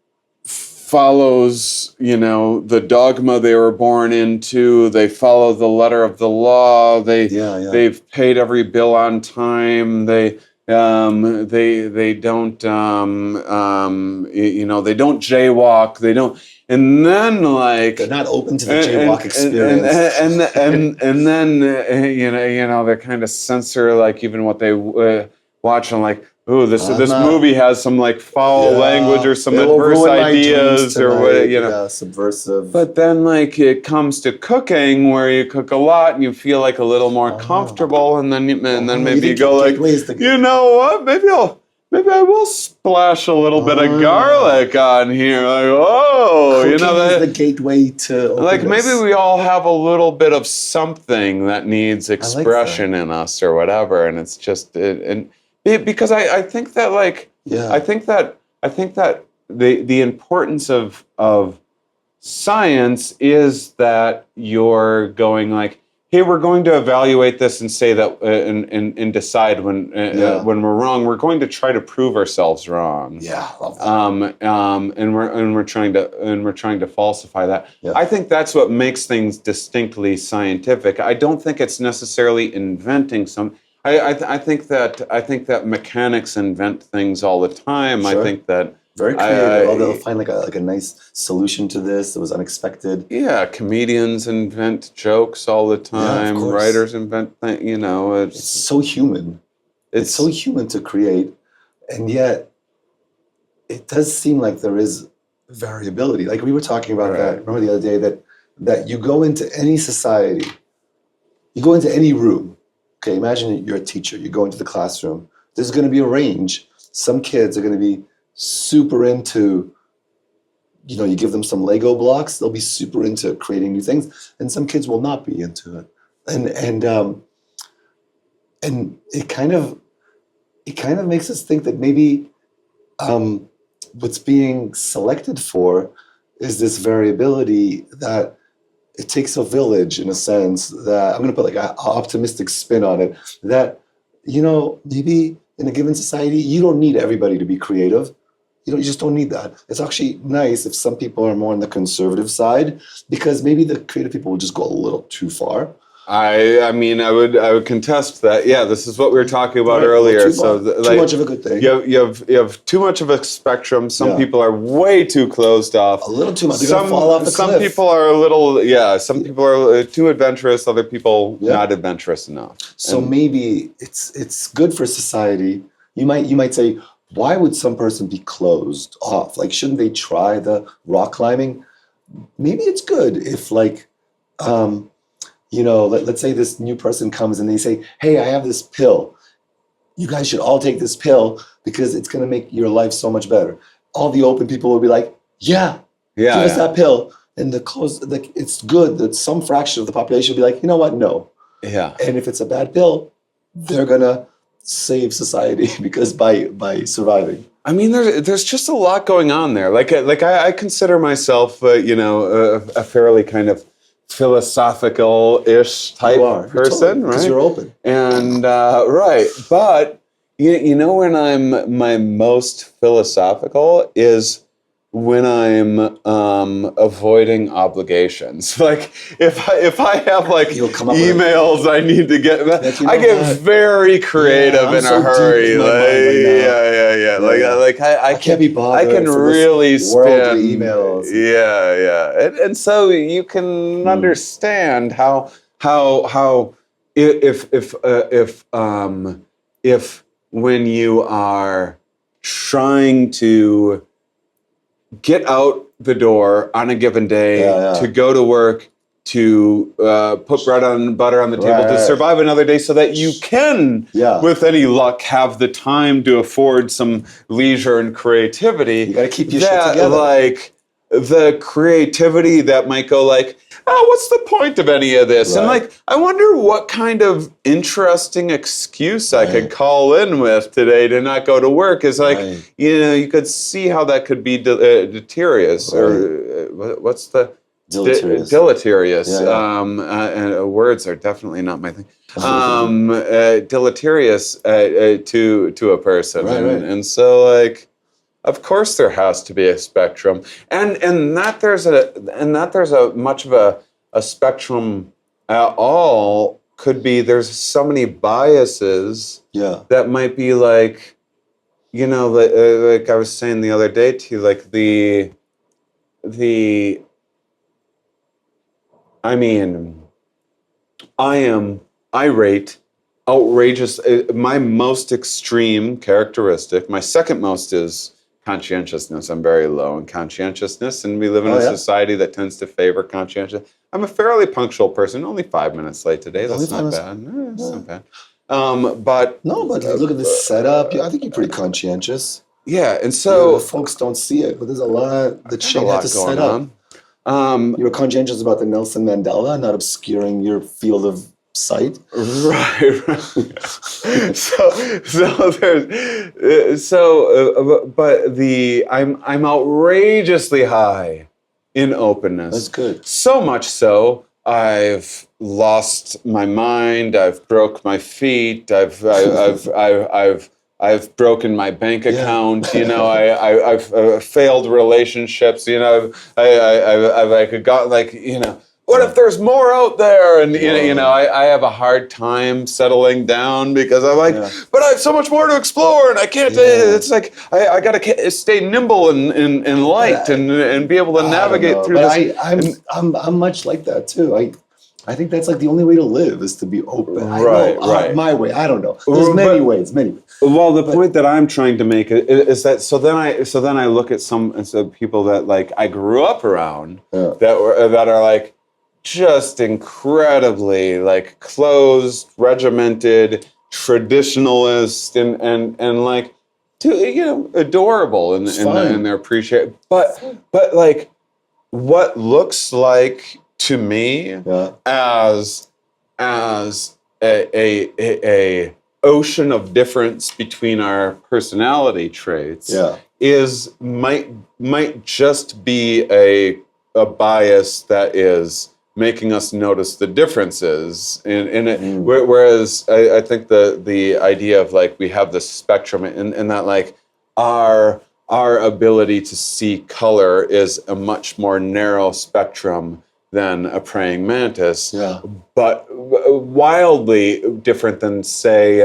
follows the dogma they were born into. They follow the letter of the law. They've paid every bill on time. They don't they don't jaywalk. They don't, and then like
they're not open to the jaywalk experience.
And then they're kind of censor like even what they watch and like. Ooh, this movie has some like foul language or some adverse ideas or what
subversive.
But then like it comes to cooking where you cook a lot and you feel like a little more comfortable, and then maybe you go like, you know what? Maybe I will splash a little bit of garlic on here. Like,
cooking is the gateway to openness.
Like maybe we all have a little bit of something that needs expression in us or whatever, and it's just because I think that like I think that the importance of science is that you're going like, hey, we're going to evaluate this and say that and decide when we're wrong. We're going to try to prove ourselves wrong.
Yeah, love that.
And we're trying to falsify that. Yeah. I think that's what makes things distinctly scientific. I don't think it's necessarily inventing some. I think that mechanics invent things all the time. Sure. I think that
very creative. They'll find like a nice solution to this that was unexpected.
Yeah, comedians invent jokes all the time. Yeah, writers invent things. It's
so human. It's so human to create, and yet it does seem like there is variability. Like we were talking about that. Remember the other day that you go into any society, you go into any room. Okay, imagine you're a teacher. You go into the classroom. There's going to be a range. Some kids are going to be super into, you give them some Lego blocks. They'll be super into creating new things, and some kids will not be into it. And it kind of makes us think that maybe what's being selected for is this variability that. It takes a village, in a sense, that I'm going to put like an optimistic spin on it, that, maybe in a given society, you don't need everybody to be creative. You just don't need that. It's actually nice if some people are more on the conservative side, because maybe the creative people will just go a little too far.
I mean, I would contest that. Yeah, this is what we were talking about earlier.
Too much of a good thing.
You have too much of a spectrum. Some people are way too closed off.
A little too much. They're gonna fall off the cliff.
Some people are a little. Yeah, some people are too adventurous. Other people not adventurous enough.
So maybe it's good for society. You might say why would some person be closed off? Like, shouldn't they try the rock climbing? Maybe it's good if, like, let's say this new person comes and they say, hey, I have this pill. You guys should all take this pill because it's going to make your life so much better. All the open people will be like, give us that pill. And the close, like, it's good that some fraction of the population will be like, you know what? No.
Yeah.
And if it's a bad pill, they're going to save society because by surviving.
I mean, there's just a lot going on there. Like I consider myself, a fairly kind of philosophical-ish type person, right?
Because you're open.
And right, but you know when I'm my most philosophical is when I'm avoiding obligations. Like if I have like emails I need to get, I get very creative in a hurry. Like I
can't be bothered.
I can really spend
emails.
And so you can understand how if when you are trying to get out the door on a given day to go to work, to put bread and butter on the table, to survive another day so that you can, with any luck, have the time to afford some leisure and creativity.
You got to keep your shit together.
Like, the creativity that might go like, oh, what's the point of any of this? And like, I wonder what kind of interesting excuse I could call in with today to not go to work. Is like, you could see how that could be deleterious, or what's the deleterious. And words are definitely not my thing. Deleterious to a person, and so like. Of course, there has to be a spectrum, and that there's a much of a spectrum at all could be. There's so many biases that might be like, like I was saying the other day to you, like the. I mean, I am irate, outrageous. My most extreme characteristic, my second most is conscientiousness. I'm very low in conscientiousness, and we live in a society that tends to favor conscientiousness. I'm a fairly punctual person, only 5 minutes late today. That's not bad. That's not bad. But
look at this setup. I think you're pretty conscientious.
Yeah, and so
folks don't see it, but there's a lot that Shane had to set up. You were conscientious about the Nelson Mandela, not obscuring your field of sight.
Right. I'm outrageously high in openness.
That's good.
So much so, I've lost my mind. I've broke my feet. I've broken my bank account. I've failed relationships. I've got like what if there's more out there? And I have a hard time settling down because I'm like, but I have so much more to explore, and I can't. It's like I got to stay nimble and light and be able to navigate through this.
I'm much like that too. I think that's like the only way to live is to be open.
Right.
My way. I don't know. There's many ways.
Well, the point that I'm trying to make is that so then I look at some people that like I grew up around that are like just incredibly like closed, regimented, traditionalist, and like adorable in their appreciation. But like what looks like to me as a ocean of difference between our personality traits might just be a bias that is making us notice the differences in it. Whereas I think the idea of like we have this spectrum and that like our ability to see color is a much more narrow spectrum than a praying mantis, but wildly different than, say,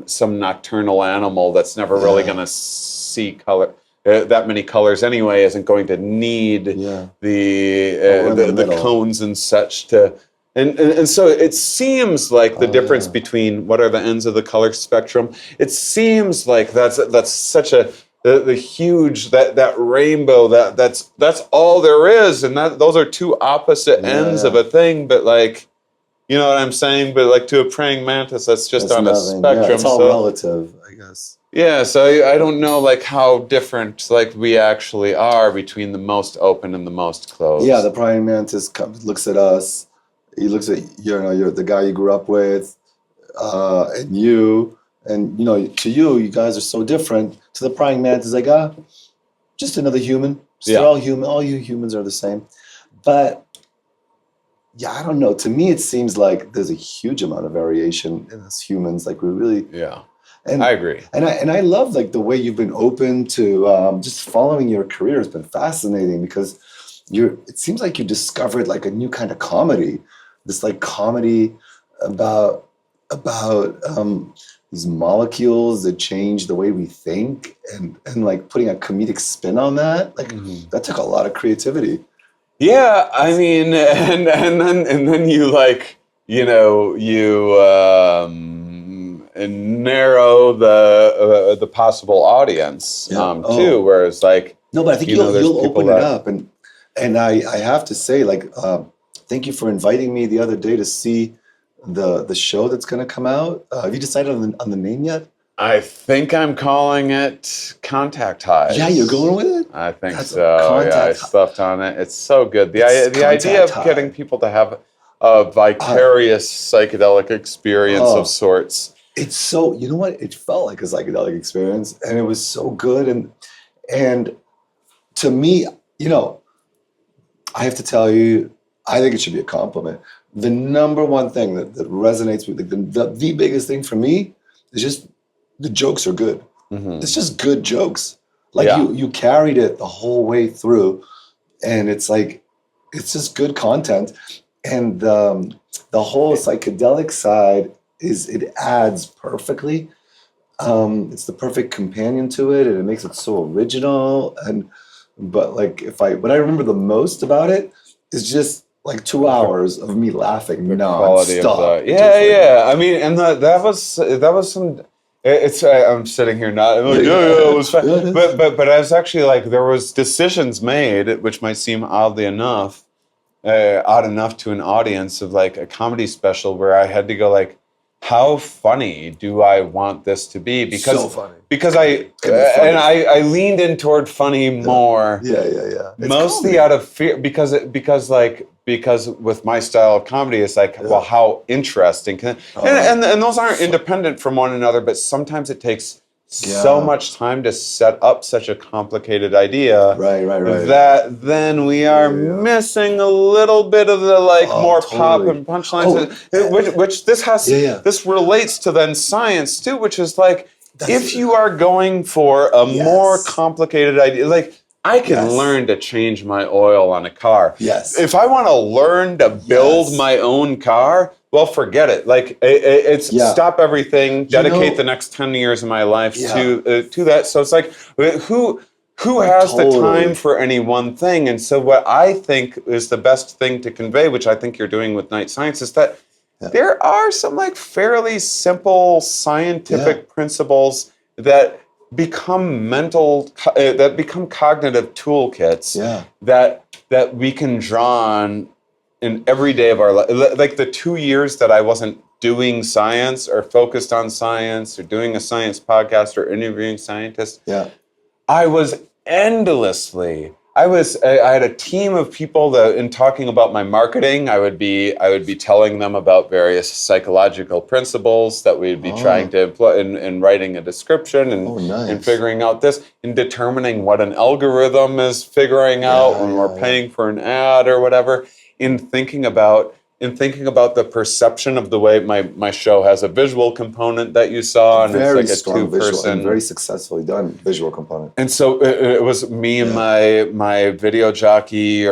some nocturnal animal that's never really going to see color. That many colors anyway isn't going to need the cones and such to And so it seems like the difference between what are the ends of the color spectrum. It seems like that's such the huge that rainbow that's all there is, and those are two opposite ends of a thing. But like, you know what I'm saying? But like to a praying mantis, that's just on a spectrum.
Yeah, it's all relative, I guess.
Yeah, so I don't know like how different like we actually are between the most open and the most closed.
Yeah, the praying mantis looks at us. He looks at you're the guy you grew up with, and you, and to you guys are so different. To the praying mantis, like just another human. They're all human. All you humans are the same. But yeah, I don't know. To me, it seems like there's a huge amount of variation in us humans. Like we really And
I agree.
And I love like the way you've been open to just following your career has been fascinating because it seems like you discovered like a new kind of comedy, this like comedy about these molecules that change the way we think and like putting a comedic spin on that. Like that took a lot of creativity.
Yeah, I mean, and then you like, you narrow the possible audience too, where it's like
no, but I think you'll open it up, and I have to say, like, thank you for inviting me the other day to see the show that's going to come out. Have you decided on the name yet?
I think I'm calling it Contact Highs.
Yeah, you're going with it?
I think so. Yeah, I stuffed on it. It's so good. The idea of getting people to have a vicarious psychedelic experience of sorts.
It's so, you know what? It felt like a psychedelic experience, and it was so good. And to me, I have to tell you, I think it should be a compliment. The number one thing that resonates with the biggest thing for me is just the jokes are good. It's just good jokes. Like you carried it the whole way through, and it's like it's just good content. And the whole psychedelic side it adds perfectly. It's the perfect companion to it, and it makes it so original. But like what I remember the most about it is just like 2 hours of me laughing nonstop.
I mean, and that was some. I'm sitting here not. Like, it was fun. But I was actually like, there was decisions made, which might seem odd enough to an audience of like a comedy special, where I had to go like, how funny do I want this to be? Because
so funny.
Because I leaned in toward funny more.
Yeah.
It's mostly comedy. Out of fear because with my style of comedy, it's like, well, how interesting can and those aren't independent from one another, but sometimes it takes so much time to set up such a complicated idea.
Right.
That then we are missing a little bit of the more pop and punchlines, which this relates to then science too, which is like if you are going for a more complicated idea, like I can learn to change my oil on a car.
Yes.
If I want to learn to build my own car, well, forget it. Like it's stop everything, dedicate the next 10 years of my life to that. So it's like who has the time for any one thing? And so what I think is the best thing to convey, which I think you're doing with Night Science, is that there are some like fairly simple scientific principles that become cognitive toolkits that we can draw on in every day of our life. Like the 2 years that I wasn't doing science or focused on science or doing a science podcast or interviewing scientists, I was endlessly. I had a team of people that, in talking about my marketing, I would be telling them about various psychological principles that we'd be trying to employ in writing a description and figuring out this, in determining what an algorithm is figuring out when we're paying for an ad or whatever, in thinking about the perception of the way my show has a visual component that you saw, and
very
it's like a two-person,
very successively done visual component.
And so it was me and my video jockey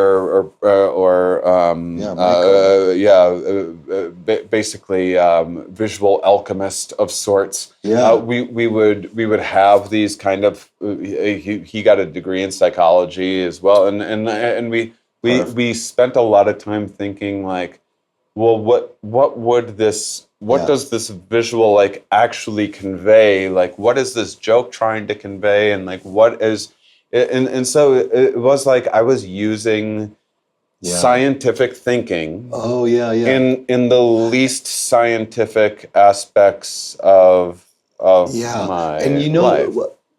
basically visual alchemist of sorts. We would have these kind of. He got a degree in psychology as well, and we spent a lot of time thinking like, well, what does this visual like actually convey? Like, what is this joke trying to convey? And like, what is, and so it was like I was using scientific thinking.
Oh yeah.
In the least scientific aspects of my
and you know
life.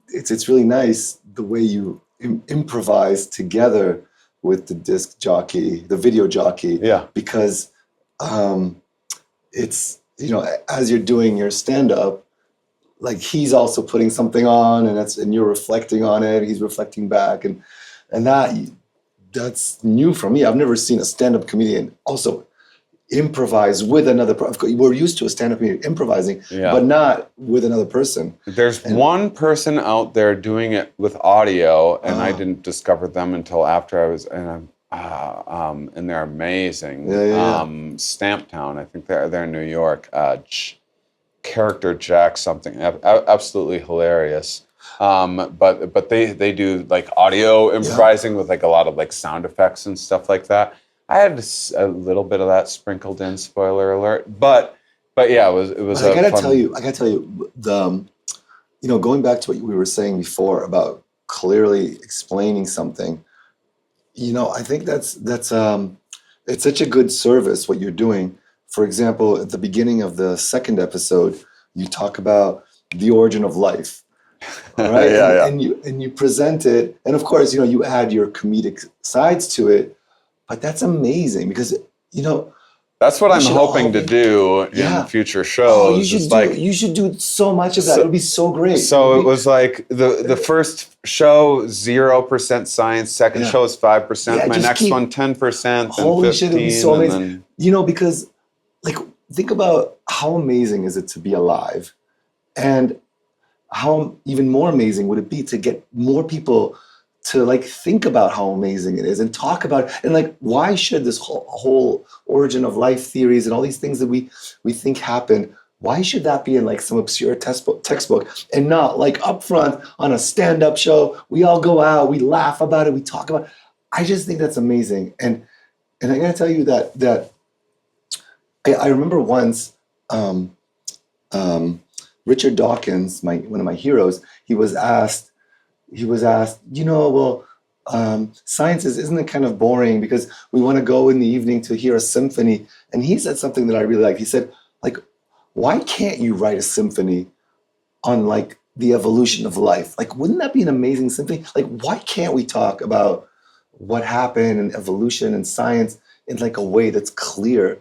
It's really nice the way you improvise together with the disc jockey, the video jockey.
Yeah.
Because it's, you know, as you're doing your stand-up, like he's also putting something on, and you're reflecting on it. He's reflecting back, and that's new for me. I've never seen a stand-up comedian also improvise with another. We're used to a stand-up comedian improvising, but not with another person.
There's one person out there doing it with audio, and I didn't discover them until after I was, and they're amazing. Stamptown, I think they're in New York. Character Jack something, absolutely hilarious. But they do like audio improvising with like a lot of like sound effects and stuff like that. I had a little bit of that sprinkled in. Spoiler alert, but yeah, it was. I gotta
tell you, you know, going back to what we were saying before about clearly explaining something. You know, I think that's it's such a good service what you're doing. For example, at the beginning of the second episode, you talk about the origin of life, right? And you present it, and of course, you know, you add your comedic sides to it. But that's amazing because, you know,
that's what I'm hoping to do in future shows.
You should do so much of that. It would be so great.
So it was like the first show 0% science, second show is 5%, my next one 10%.
Holy shit, it would be so amazing. You know, because like think about how amazing is it to be alive, and how even more amazing would it be to get more people to like think about how amazing it is and talk about it. And like, why should this whole origin of life theories and all these things that we think happen, why should that be in like some obscure textbook and not like up front on a stand-up show? We all go out, we laugh about it, we talk about it. I just think that's amazing. And I gotta tell you that I remember once Richard Dawkins, one of my heroes, he was asked, you know, well, science isn't it kind of boring because we want to go in the evening to hear a symphony? And he said something that I really liked. He said, like, why can't you write a symphony on like the evolution of life? Like, wouldn't that be an amazing symphony? Like, why can't we talk about what happened in evolution and science in like a way that's clear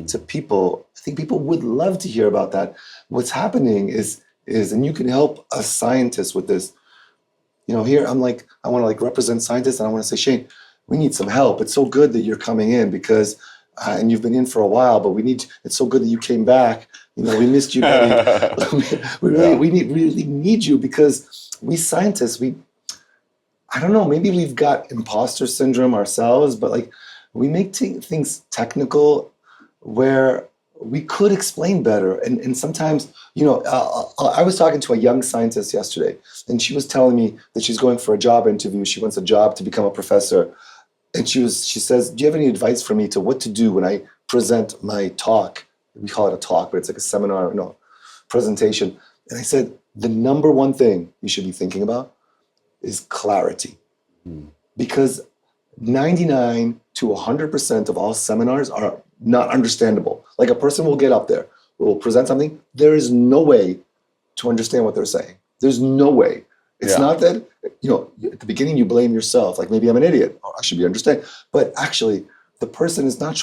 to people? I think people would love to hear about that. What's happening is, and you can help a scientist with this. You know, here I'm like, I want to like represent scientists, and I want to say, Shane, we need some help. It's so good that you're coming in because, and you've been in for a while, but it's so good that you came back. You know, we missed you, buddy. we really need you because we scientists, I don't know, maybe we've got imposter syndrome ourselves, but like we make things technical where we could explain better. And sometimes, you know, I was talking to a young scientist yesterday, and she was telling me that she's going for a job interview. She wants a job to become a professor. And she says, do you have any advice for me to what to do when I present my talk? We call it a talk, but it's like a seminar, presentation. And I said, the number one thing you should be thinking about is clarity. Because 99 to 100% of all seminars are not understandable. Like a person will get up there, will present something. There is no way to understand what they're saying. There's no way. It's not that, you know, at the beginning you blame yourself, like maybe I'm an idiot, or I should be understanding. But actually, the person is not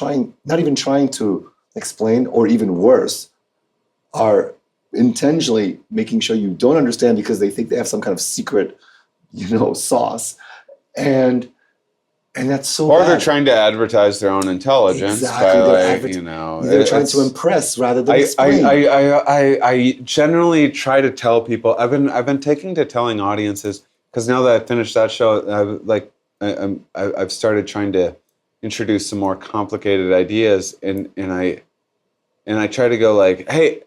even trying to explain, or even worse, are intentionally making sure you don't understand because they think they have some kind of secret, sauce. And that's so
Or
bad.
they're trying to advertise their own intelligence by
they're trying to impress rather than explain.
I generally try to tell people. I've been taking to telling audiences because now that I've finished that show, I've started trying to introduce some more complicated ideas, and I try to go like, hey,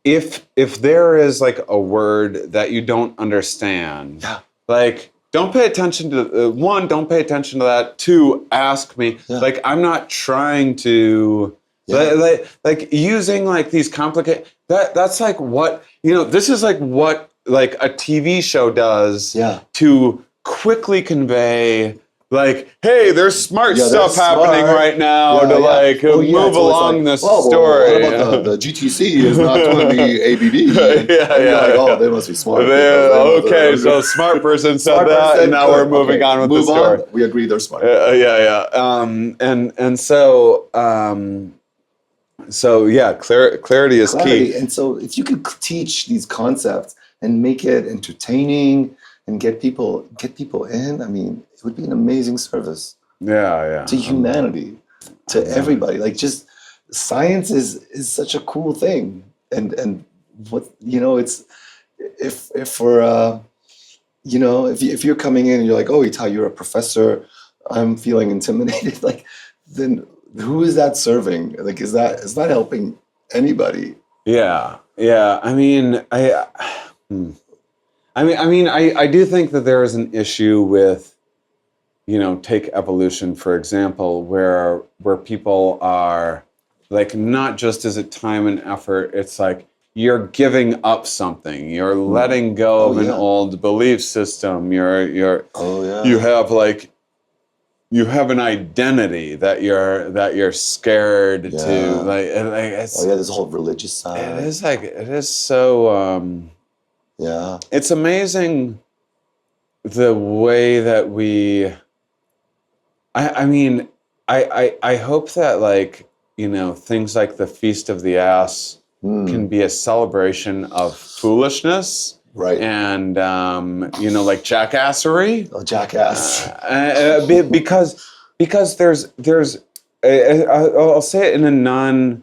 if there is like a word that you don't understand, like. Don't pay attention to one. Don't pay attention to that. Two, ask me. Yeah. Like I'm not trying to Like using like these complicated, that's like what, this is like what like a TV show does to quickly convey like, hey, there's smart stuff happening right now to move along this story.
What about the GTC is not doing the ABB? They must be smart.
So smart person said that, and now we're moving on with the story.
We agree they're smart.
Clarity is key.
And so if you could teach these concepts and make it entertaining and get people in, I mean, it would be an amazing service. To humanity, to everybody. Like, just science is such a cool thing. And what, it's, if you're coming in and you're like, oh, Itai, you're a professor, I'm feeling intimidated, like, then who is that serving? Like, is that helping anybody?
I do think that there is an issue with, take evolution, for example, where people are like, not just is it time and effort, it's like you're giving up something, you're letting go of an old belief system, you have an identity that you're scared to like.
There's a whole religious side.
It is so. It's amazing the way that we. I hope that things like the Feast of the Ass can be a celebration of foolishness.
Right.
And, like jackassery.
Oh, jackass.
Because there's I'll say it in a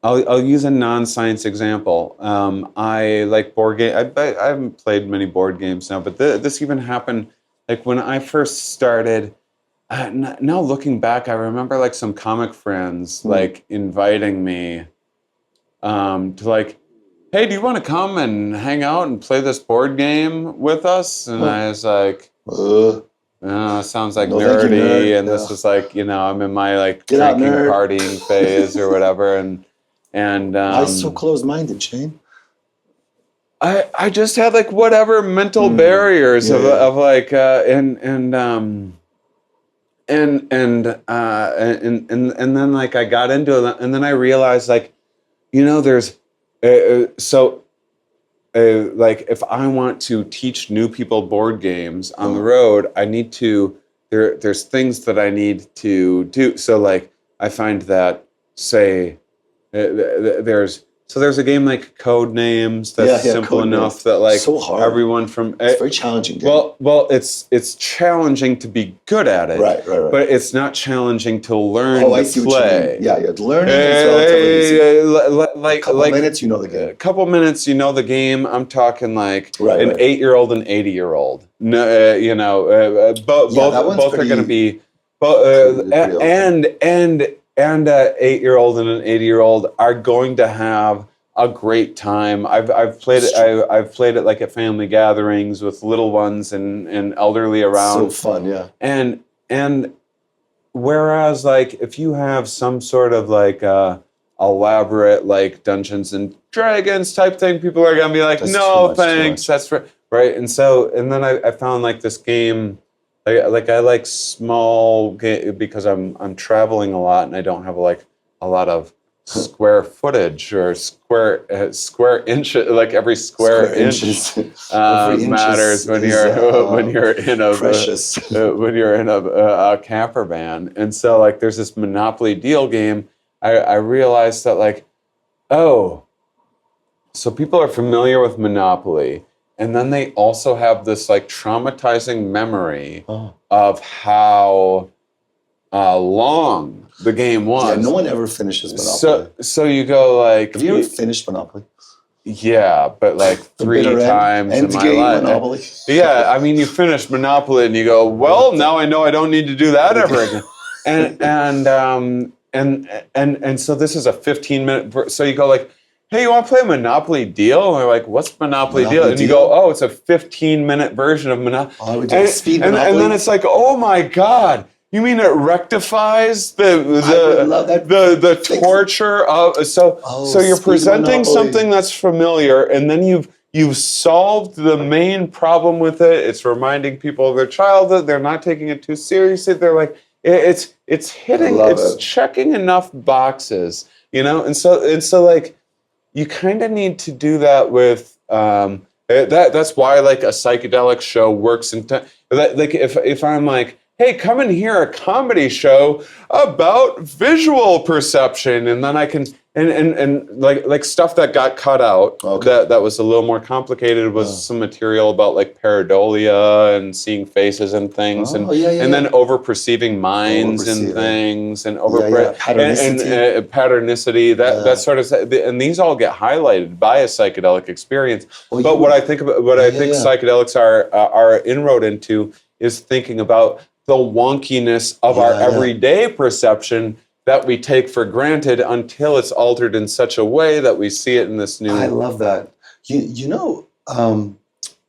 I'll use a non-science example. I like board game. I haven't played many board games now, but this even happened like when I first started. Now looking back, I remember like some comic friends like inviting me to like, hey, do you want to come and hang out and play this board game with us? And I was like, sounds like nerdy. And this was like, I'm in my like drinking, partying phase or whatever. And
why so close-minded, Shane?
I just had like whatever mental barriers of like and then like I got into it, and then I realized like, there's like if I want to teach new people board games on the road, I need to there's things that I need to do. So like I find that there's a game like Code Names that's simple enough that like everyone from
it's a very challenging game.
Well, it's challenging to be good at it, right. But it's not challenging to learn to play.
Learning is relatively easy.
Like
couple minutes, you know the game.
A couple minutes, you know the game. I'm talking like an 8-year-old and 80-year-old. No, both are going to be and an 8-year-old and an 80-year-old are going to have a great time. I've played it. I've played it like at family gatherings with little ones and elderly around.
So fun, yeah.
And whereas like if you have some sort of like elaborate like Dungeons and Dragons type thing, people are gonna be like, no thanks, that's right. And then I found like this game. Like I like small game because I'm traveling a lot and I don't have like a lot of square footage or square inch, like every square inch matters when you're in a camper van. And so like there's this Monopoly deal game. I realized that like, so people are familiar with Monopoly. And then they also have this like traumatizing memory of how long the game was.
Yeah, no one ever finishes Monopoly.
So you go like...
Have you ever finished Monopoly?
Yeah, but like 3 times in my life.
Monopoly.
Yeah, I mean, you finish Monopoly and you go, well, now I know I don't need to do that ever again. And so this is a 15-minute... So you go like, hey, you want to play a Monopoly deal? And we're like, what's Monopoly deal? And you go, it's a 15-minute version of Monopoly.
Speed Monopoly.
And then it's like, oh my God, You mean it rectifies
I would love that.
the torture of so you're presenting something that's familiar, and then you've solved the main problem with it. It's reminding people of their childhood. They're not taking it too seriously. They're like it's hitting, it's checking enough boxes, you know. And so like you kind of need to do that with that's why like a psychedelic show works like if I'm like, hey, come and hear a comedy show about visual perception, and then I can and like stuff that got cut out that was a little more complicated was some material about like pareidolia and seeing faces and things and then over perceiving minds and things and patternicity that sort of, and these all get highlighted by a psychedelic experience. But what I think psychedelics are inroad into is thinking about the wonkiness of our everyday perception that we take for granted until it's altered in such a way that we see it in this new...
I love that. You know,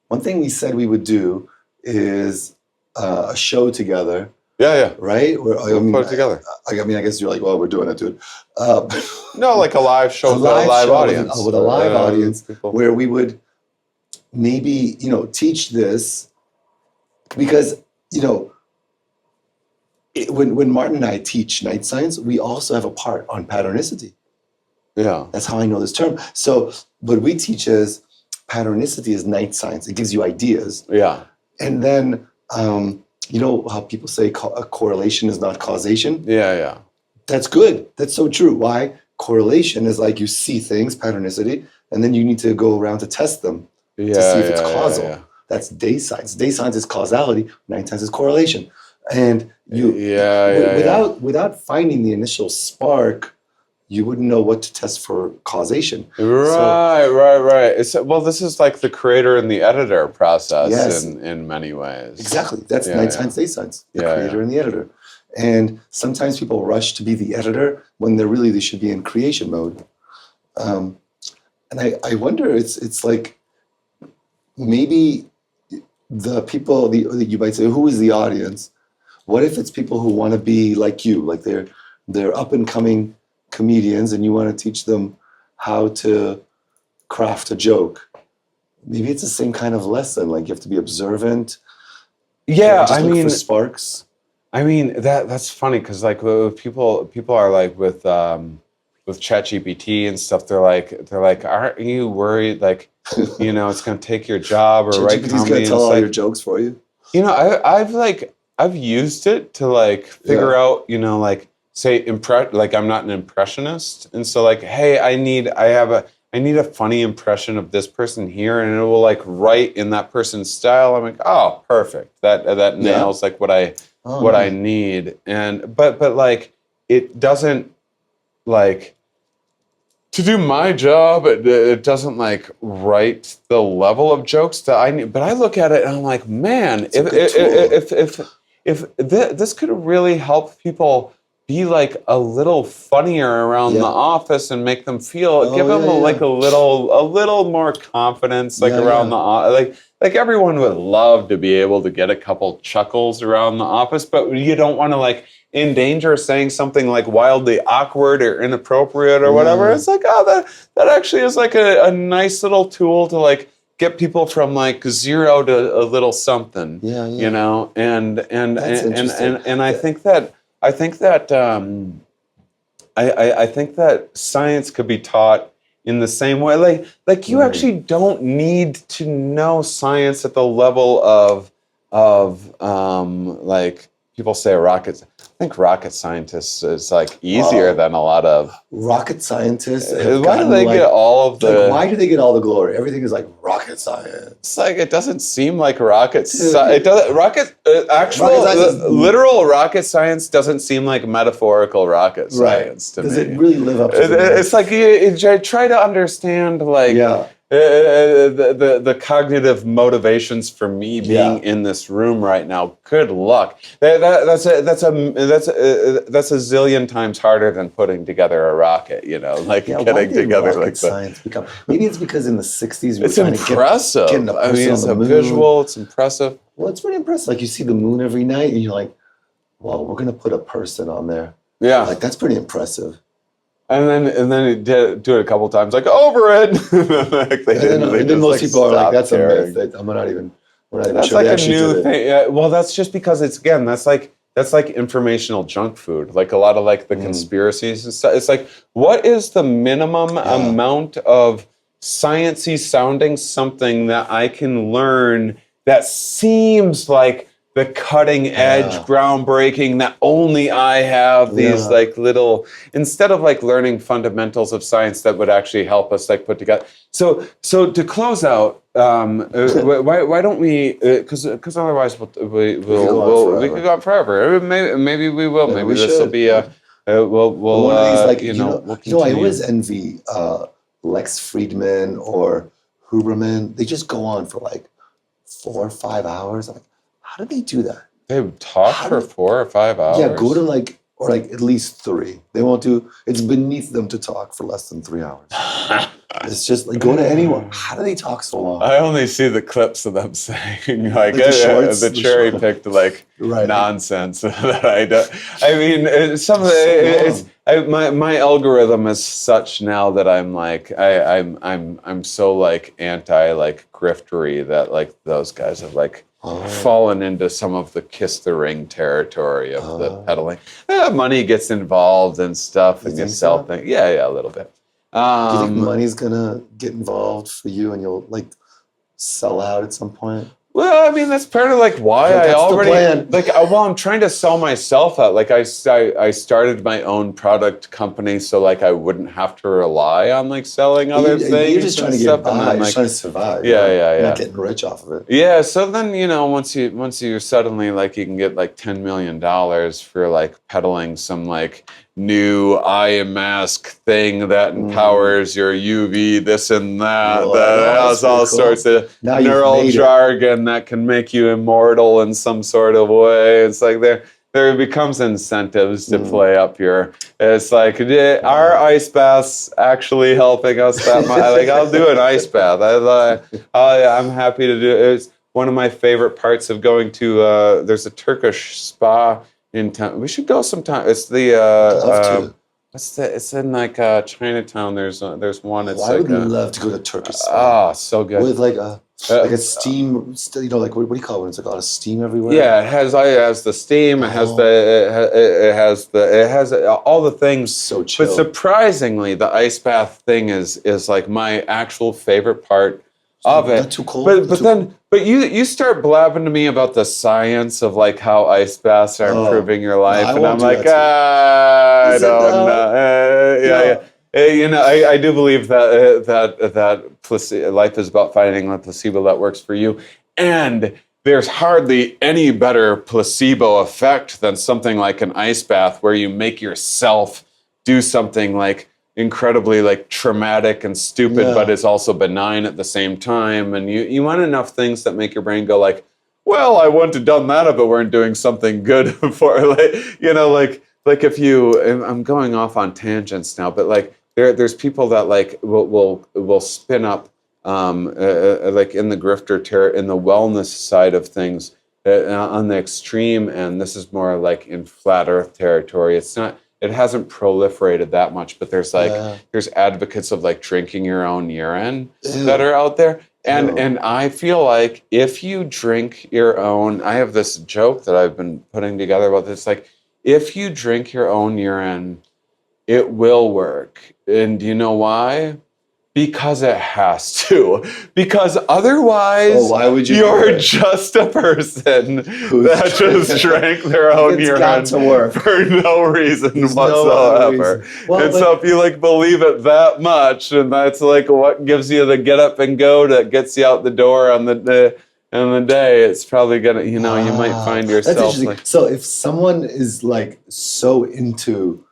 one thing we said we would do is a show together.
Yeah.
Right?
We'll put it together.
I guess you're like, well, we're doing it, dude.
No, like a live show with a live audience.
With a live audience where we would maybe, teach this because, when Martin and I teach night science, we also have a part on patternicity.
Yeah.
That's how I know this term. So what we teach is patternicity is night science. It gives you ideas.
Yeah.
And then, you know how people say a correlation is not causation?
Yeah.
That's good. That's so true. Why? Correlation is like you see things, patternicity, and then you need to go around to test them to see if it's causal.
Yeah.
That's day science. Day science is causality. Night science is correlation. And without finding the initial spark, you wouldn't know what to test for causation.
Right. This is like the creator and the editor process in many ways.
Exactly. That's night science, day science. The creator and the editor. And sometimes people rush to be the editor when they should be in creation mode. And I wonder, it's like maybe the people, you might say, who is the audience? What if it's people who want to be like you, like they're up and coming comedians, and you want to teach them how to craft a joke? Maybe it's the same kind of lesson. Like you have to be observant.
Yeah,
look for sparks.
I mean that's funny because like people are like with ChatGPT and stuff. They're like, aren't you worried? Like, it's going to take your job or write comedy.
ChatGPT's going to tell all your jokes for you.
I've used it to like figure out, like say like I'm not an impressionist, and so like, hey, I need a funny impression of this person here, and it will like write in that person's style. I'm like, oh, perfect. That nails like what I need. And but like it doesn't like to do my job. It doesn't like write the level of jokes that I need. But I look at it and I'm like, man, if this could really help people be like a little funnier around the office and make them feel, give them a little more confidence around the like everyone would love to be able to get a couple chuckles around the office, but you don't want to like endanger saying something like wildly awkward or inappropriate or whatever. It's like, that actually is like a nice little tool to like get people from like zero to a little something, and I think that science could be taught in the same way. Like you actually don't need to know science at the level of like people say I think rocket scientists is like easier than a lot of
rocket scientists.
Why do they get all of the?
Why do they get all the glory? Everything is like rocket science.
It's like it doesn't seem like rocket science. It doesn't. Literal rocket science doesn't seem like metaphorical rocket science to me.
Does it really live up to
It's like you try to understand like. The cognitive motivations for me being in this room right now. Good luck. That's a zillion times harder than putting together a rocket. Getting together like
science that. Maybe it's because in the '60s
it's impressive. It's a visual. It's impressive.
Well, it's pretty impressive. Like you see the moon every night, and you're like, well, we're gonna put a person on there.
Yeah.
Like that's pretty impressive.
And then he did do it a couple times, like over it. Like,
and then most people are like, "That's a myth." We're not even
that's
sure
like
they
a new
did
thing. Yeah, well, that's just because that's like informational junk food. Like a lot of like the conspiracies and stuff. It's like, what is the minimum amount of sciencey sounding something that I can learn that seems like the cutting edge, groundbreaking, that only I have these like little, instead of like learning fundamentals of science that would actually help us like put together. So to close out, why don't we? Because otherwise we could go on forever. Maybe we will. Maybe this will be a. We'll
one of these, like,
we'll
I always envy Lex Friedman or Huberman. They just go on for like 4 or 5 hours. Like, how do they do that?
They talk for 4 or 5 hours.
Yeah, go to like at least 3. They won't do. It's beneath them to talk for less than 3 hours. It's just like, go to anyone. How do they talk so long?
I only see the clips of them saying like
the
cherry picked like nonsense that I don't. I mean, some of it. My algorithm is such now that I'm like I'm so like anti like griftery that like those guys have like fallen into some of the kiss the ring territory of the peddling. Money gets involved and stuff, and you sell things. Yeah, a little bit.
Do you think money's gonna get involved for you, and you'll like sell out at some point?
Well, I mean, that's part of like why I already like. Well, I'm trying to sell myself out. Like I started my own product company, so like I wouldn't have to rely on like selling other things.
You're just trying to get by. You're just trying to survive.
Yeah.
You're not getting rich off of it.
Yeah. So then once you're suddenly like you can get like $10 million for like peddling some like new eye mask thing that empowers your UV this and that that has all sorts of neural jargon that can make you immortal in some sort of way. It's like there becomes incentives to play up your. It's like, are ice baths actually helping us that much? Like, I'll do an ice bath. I'm happy to do it. It's one of my favorite parts of going to. There's a Turkish spa in town. We should go sometime. It's the. It's in like Chinatown. There's one. It's
I would love to go to Turkish spa.
Oh, so good.
With like a steam, like what do you call it when it's like a lot of steam everywhere?
Yeah, it has the steam. It has it has all the things.
So chill.
But surprisingly, the ice bath thing is like my actual favorite part of it.
Not too cold.
But you start blabbing to me about the science of like how ice baths are improving your life, and I'm like, I don't know. I do believe that life is about finding a placebo that works for you, and there's hardly any better placebo effect than something like an ice bath, where you make yourself do something like incredibly like traumatic and stupid, but is also benign at the same time. And you want enough things that make your brain go like, well, I wouldn't have done that if it weren't doing something good for like if you. I'm going off on tangents now, but like there's people that like will spin up like in the grifter in the wellness side of things on the extreme, and this is more like in flat Earth territory. It's not. It hasn't proliferated that much, but there's advocates of like drinking your own urine that are out there. And I feel like if you drink your own, I have this joke that I've been putting together about this, like if you drink your own urine, it will work. And do you know why? Because it has to. Because otherwise,
why would
you're just a person that just drank their own urine
got to work.
for no reason whatsoever.
No reason. Well,
so if you like believe it that much, and that's like what gives you the get up and go that gets you out the door on the day, it's probably gonna, you might find yourself.
That's interesting. So if someone is like so into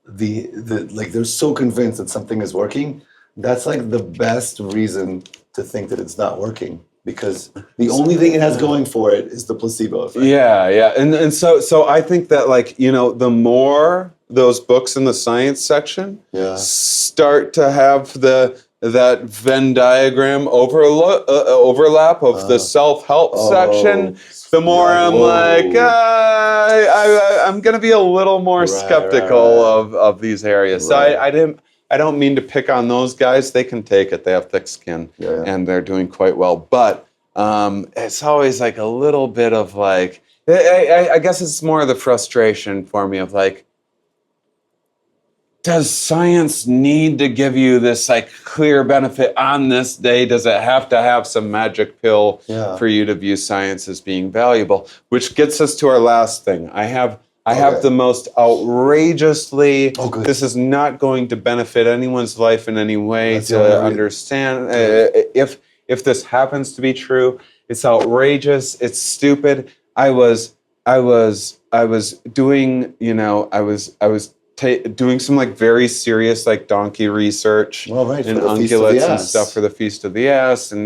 the like they're so convinced that something is working, that's like the best reason to think that it's not working, because the only thing it has going for it is the placebo effect.
Yeah. And so I think that like, the more those books in the science section start to have the Venn diagram overlap of the self-help section, the more I'm like, I'm going to be a little more skeptical of these areas. So I don't mean to pick on those guys. They can take it. They have thick skin, and they're doing quite well. But it's always like a little bit of like, I guess it's more of the frustration for me of like, does science need to give you this like clear benefit on this day? Does it have to have some magic pill for you to view science as being valuable? Which gets us to our last thing. I have the most outrageously, this is not going to benefit anyone's life in any way to understand. If this happens to be true, it's outrageous, it's stupid. I was doing, doing some like very serious like donkey research and ungulates and stuff for the Feast of the Ass, and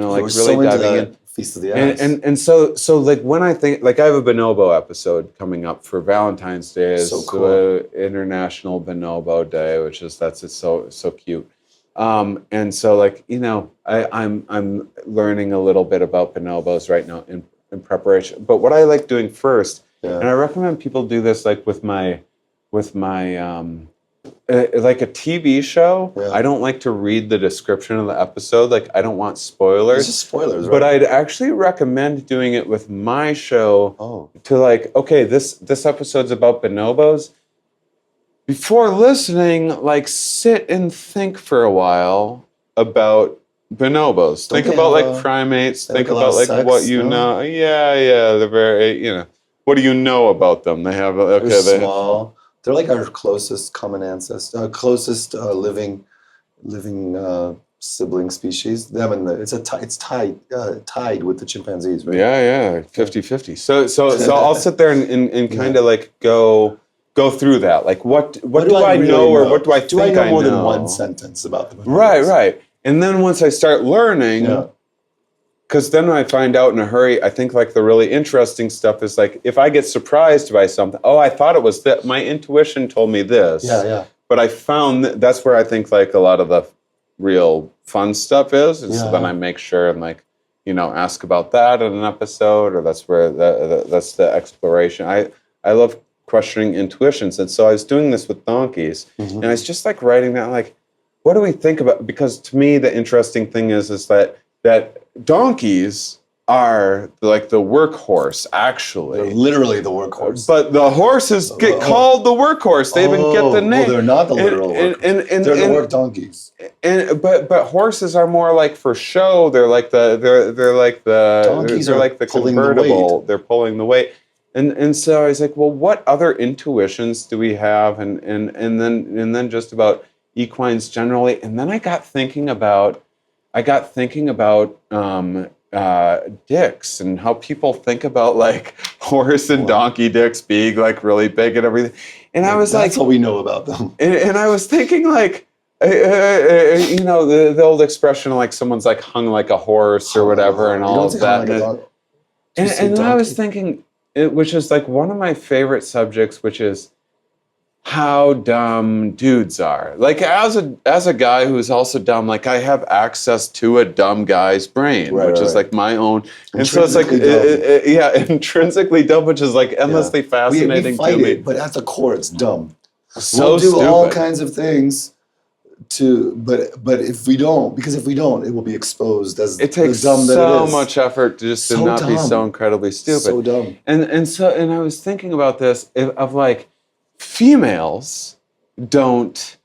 like really diving in.
Feast of the Ass.
And so like when I think, like I have a bonobo episode coming up for Valentine's Day, is International Bonobo Day, which is it's so cute. And so like I'm learning a little bit about bonobos right now in preparation. But what I like doing first, and I recommend people do this like with my like a TV show, I don't like to read the description of the episode. Like I don't want spoilers.
It's just spoilers, right?
But I'd actually recommend doing it with my show to like, okay, this episode's about bonobos. Before listening, like sit and think for a while about bonobos. Think about like primates. Think about like what you know. Yeah, they're very, what do you know about them? They have
they're small. They're like our closest common ancestor, closest living sibling species. It's tied with the chimpanzees, right?
Yeah, 50-50. So I'll sit there and kind of like go through that. Like what do I really know, or what do I think I know?
Do I know more than one sentence about them?
Right. And then once I start learning, because then I find out in a hurry, I think like the really interesting stuff is like, if I get surprised by something, I thought it was that, my intuition told me this.
Yeah.
But I found that's where I think like a lot of the real fun stuff is. And so then I make sure and like, ask about that in an episode, or that's where that's the exploration. I love questioning intuitions. And so I was doing this with donkeys, and I was just like writing down like, what do we think about? Because to me, the interesting thing is that donkeys are like the workhorse, actually.
They're literally the workhorse.
But the horses get called the workhorse. They even get the name.
Well, they're not the literal workhorse. They're the work donkeys.
But horses are more like for show. They're like the
donkeys
are like the convertible.
The
they're pulling the weight. And so I was like, well, what other intuitions do we have? And then just about equines generally. And then I got thinking about dicks and how people think about like horse and donkey dicks being like really big and everything. And I was
that's what we know about them.
And I was thinking like, the old expression like someone's like hung like a horse or whatever and all of that. And I was thinking, which is like one of my favorite subjects, which is how dumb dudes are. Like as a guy who's also dumb, like I have access to a dumb guy's brain, which is like my own. And so it's like, intrinsically dumb, which is like endlessly fascinating
we fight
to me.
It, but at the core, it's dumb.
So
we'll do
stupid.
all kinds of things but if we don't, it will be exposed as
it takes
the dumb that it is.
So much effort to just to not be so incredibly stupid.
So dumb.
And I was thinking about this of like, females don't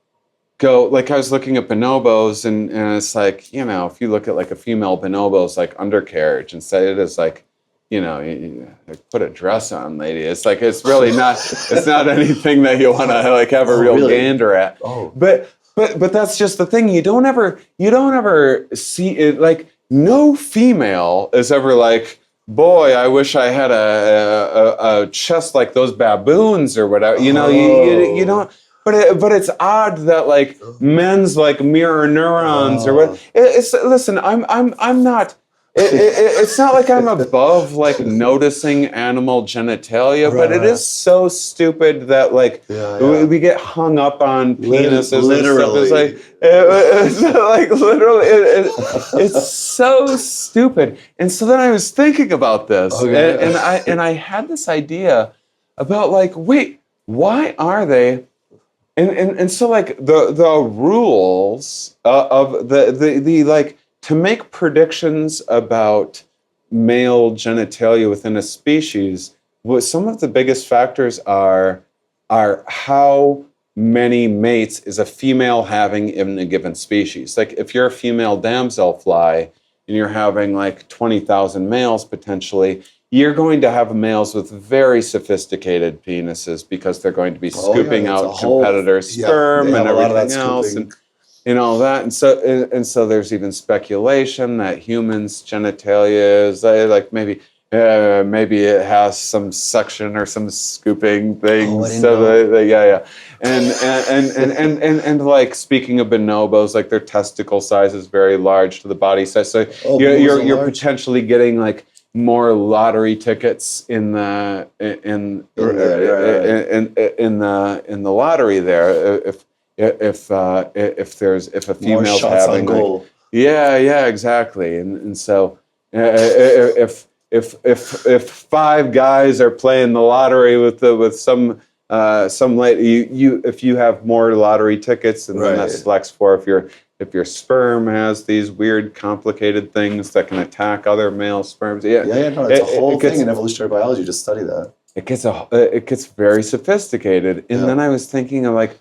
go, like I was looking at bonobos and it's like, if you look at like a female bonobo's like undercarriage and say it is like, you put a dress on, lady. It's like, it's really not, it's not anything that you want to like have a real gander at. But that's just the thing. You don't ever see it. Like no female is ever like, boy, I wish I had a chest like those baboons or whatever. You don't. But it's odd that like men's like mirror neurons or what. Listen, I'm not. it's not like I'm above like noticing animal genitalia, but it is so stupid that like we get hung up on penises.
Literally,
it's like literally, it's so stupid. And so then I was thinking about this, and I had this idea about like, wait, why are they? And so like the rules of the like. To make predictions about male genitalia within a species, what some of the biggest factors are how many mates is a female having in a given species. Like if you're a female damselfly and you're having like 20,000 males potentially, you're going to have males with very sophisticated penises because they're going to be scooping out competitors' sperm and everything else. And all that, and so there's even speculation that humans' genitalia is like maybe it has some suction or some scooping things. And like speaking of bonobos, like their testicle size is very large to the body size. So you're potentially getting like more lottery tickets in the lottery there if a female's having like, exactly, and so if five guys are playing the lottery with some lady, if you have more lottery tickets, and then that selects for if your sperm has these weird complicated things that can attack other male sperms.
It's a whole thing in evolutionary biology to study that.
It gets very sophisticated, and then I was thinking of like.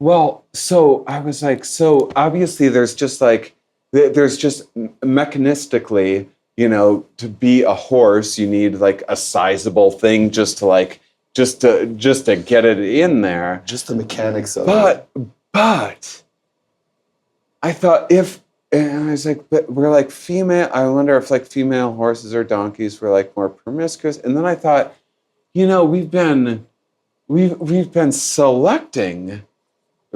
Well, so I was like, so obviously there's just mechanistically, to be a horse, you need like a sizable thing just to get it in there.
Just the mechanics of it.
But I thought and I was like, but we're like female, I wonder if like female horses or donkeys were like more promiscuous. And then I thought, we've been selecting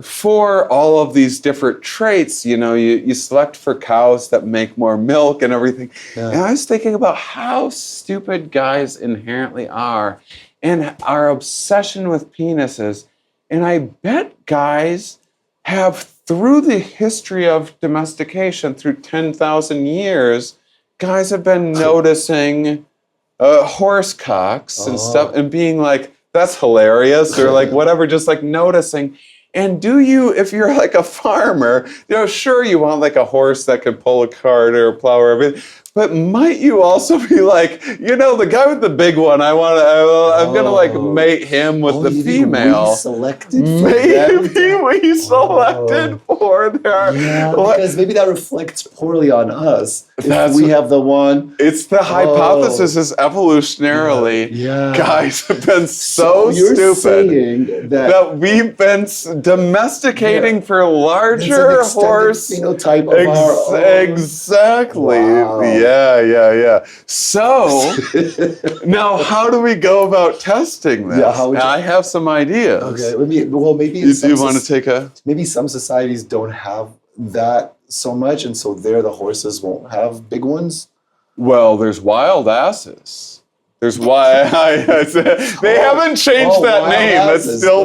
for all of these different traits. You select for cows that make more milk and everything. And I was thinking about how stupid guys inherently are and our obsession with penises. And I bet guys have, through the history of domestication, through 10,000 years, guys have been noticing horse cocks and stuff and being like, that's hilarious, or like whatever, just like noticing. And if you're like a farmer, sure you want like a horse that can pull a cart or a plow or everything, but might you also be like, the guy with the big one, I'm gonna like mate him with the female.
We selected for
maybe we selected for their.
Because maybe that reflects poorly on us. If we have the one.
It's the hypothesis is evolutionarily, guys have been so stupid that we've been domesticating for larger horse
phenotype of our own.
Exactly. Wow. Yeah. So now, how do we go about testing this? I have some ideas.
Okay. Maybe
you want to take a.
Maybe some societies don't have that so much, and so the horses won't have big ones.
Well, there's wild asses. There's why they haven't changed that name.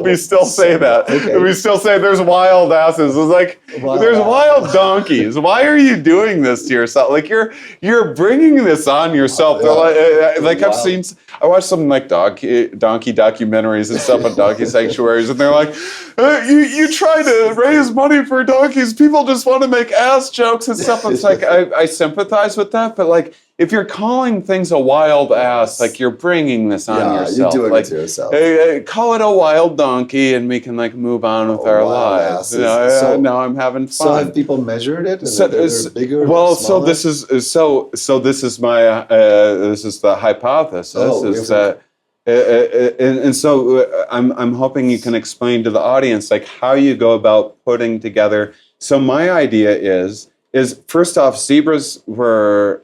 We still say that. Okay. We still say there's wild asses. It's like there's wild donkeys. Why are you doing this to yourself? Like you're bringing this on yourself. I watched some like donkey documentaries and stuff on donkey sanctuaries, and they're like, you try to raise money for donkeys. People just want to make ass jokes and stuff. It's like I sympathize with that, but like. If you're calling things a wild ass, like you're bringing this on yourself.
You're doing it to yourself.
Call it a wild donkey, and we can like move on with our lives. Now I'm having fun.
So have people measured it? They're bigger?
Well, so this is my this is the hypothesis and so I'm hoping you can explain to the audience like how you go about putting together. So my idea is first off, zebras were.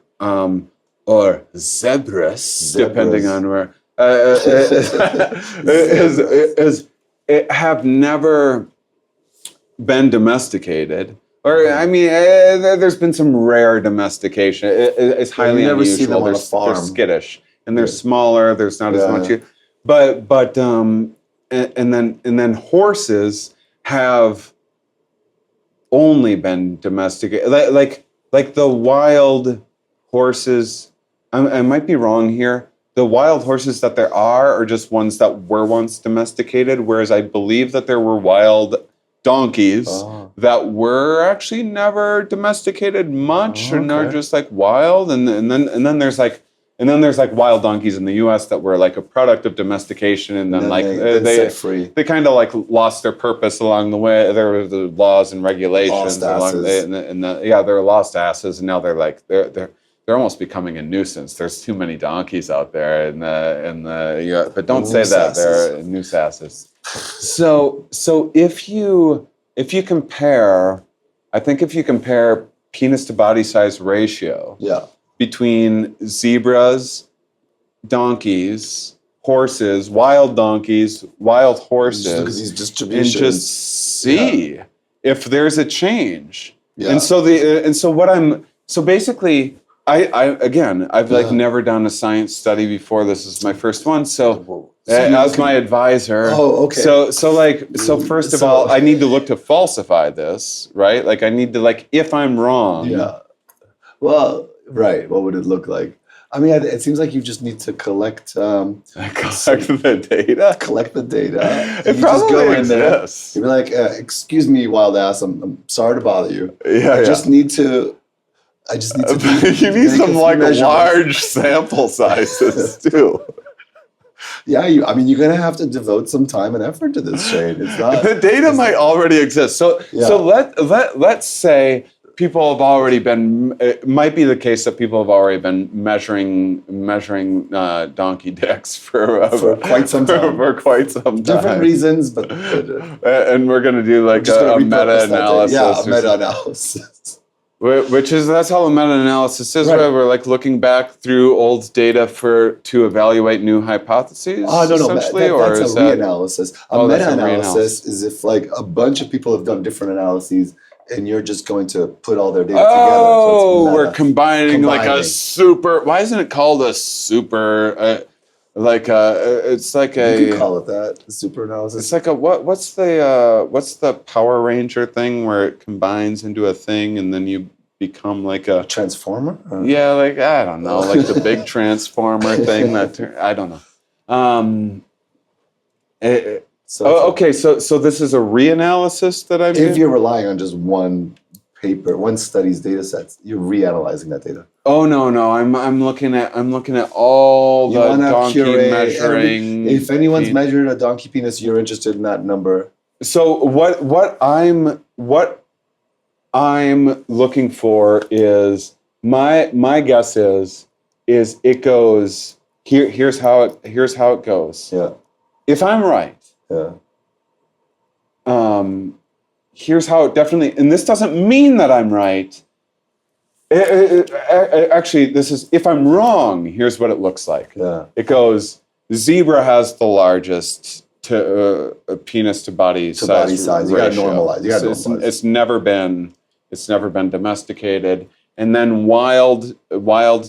Or zebras, depending on where, have never been domesticated, Or I mean, there's been some rare domestication. It's highly
you never
unusual.
see them on a
They're
farm.
skittish and they're smaller. There's not as much. And then horses have only been domesticated. Like the wild horses. I might be wrong here. The wild horses that there are just ones that were once domesticated, whereas I believe that there were wild donkeys that were actually never domesticated much, and are just like wild. And then there's like wild donkeys in the U.S. that were like a product of domestication, and then like they
set free.
They kind of like lost their purpose along the way. There were the laws and regulations
Lost asses.
They're lost asses, and now they're almost becoming a nuisance. There's too many donkeys out there, but don't say that. They're noose asses. So if you compare, I think if you compare penis to body size ratio between zebras, donkeys, horses, wild donkeys, wild horses,
just look at these distributions,
and just see if there's a change.
Yeah.
So basically, I've like never done a science study before. This is my first one. So as my advisor.
Oh, okay.
So first of all, I need to look to falsify this, right? Like I need to if I'm wrong.
Yeah. Well, right. What would it look like? I mean, it seems like you just need to collect
the data.
Collect the data.
It probably exists.
You'd be like, "Excuse me, wild ass. I'm sorry to bother you.
Yeah.
I just need to.
You need some large sample sizes too.
Yeah, you're gonna have to devote some time and effort to this, Shane. It's not.
The data might already exist. So let's say people have already been. It might be the case that people have already been measuring donkey dicks for
quite some time.
For quite some time.
Different reasons, but
and we're gonna do like a meta-analysis.
Yeah, a meta-analysis.
That's how a meta-analysis is, right? We're like looking back through old data to evaluate new hypotheses.
Oh, no,
that's
a reanalysis. A meta-analysis is if like a bunch of people have done different analyses, and you're just going to put all their data together.
Oh, we're combining like a super. Why isn't it called a super? It's like a.
You could call it that. A super analysis.
It's like a what's the Power Ranger thing where it combines into a thing and then you become like a
transformer?
Yeah, like I don't know, like the big transformer thing that I don't know. Okay, so this is a reanalysis that I'm.
If you're relying on just one paper, one study's data sets, you're reanalyzing that data.
Oh no, I'm looking at all the donkey measuring.
If anyone's measured a donkey penis, you're interested in that number.
So what I'm looking for is my guess is it goes here. Here's how it goes.
Yeah.
If I'm right.
Yeah.
Here's how it definitely, and this doesn't mean that I'm right. Actually, this is, if I'm wrong, here's what it looks like.
Yeah.
It goes, zebra has the largest penis to body size.
Body size. You gotta normalize.
It's never been domesticated. And then wild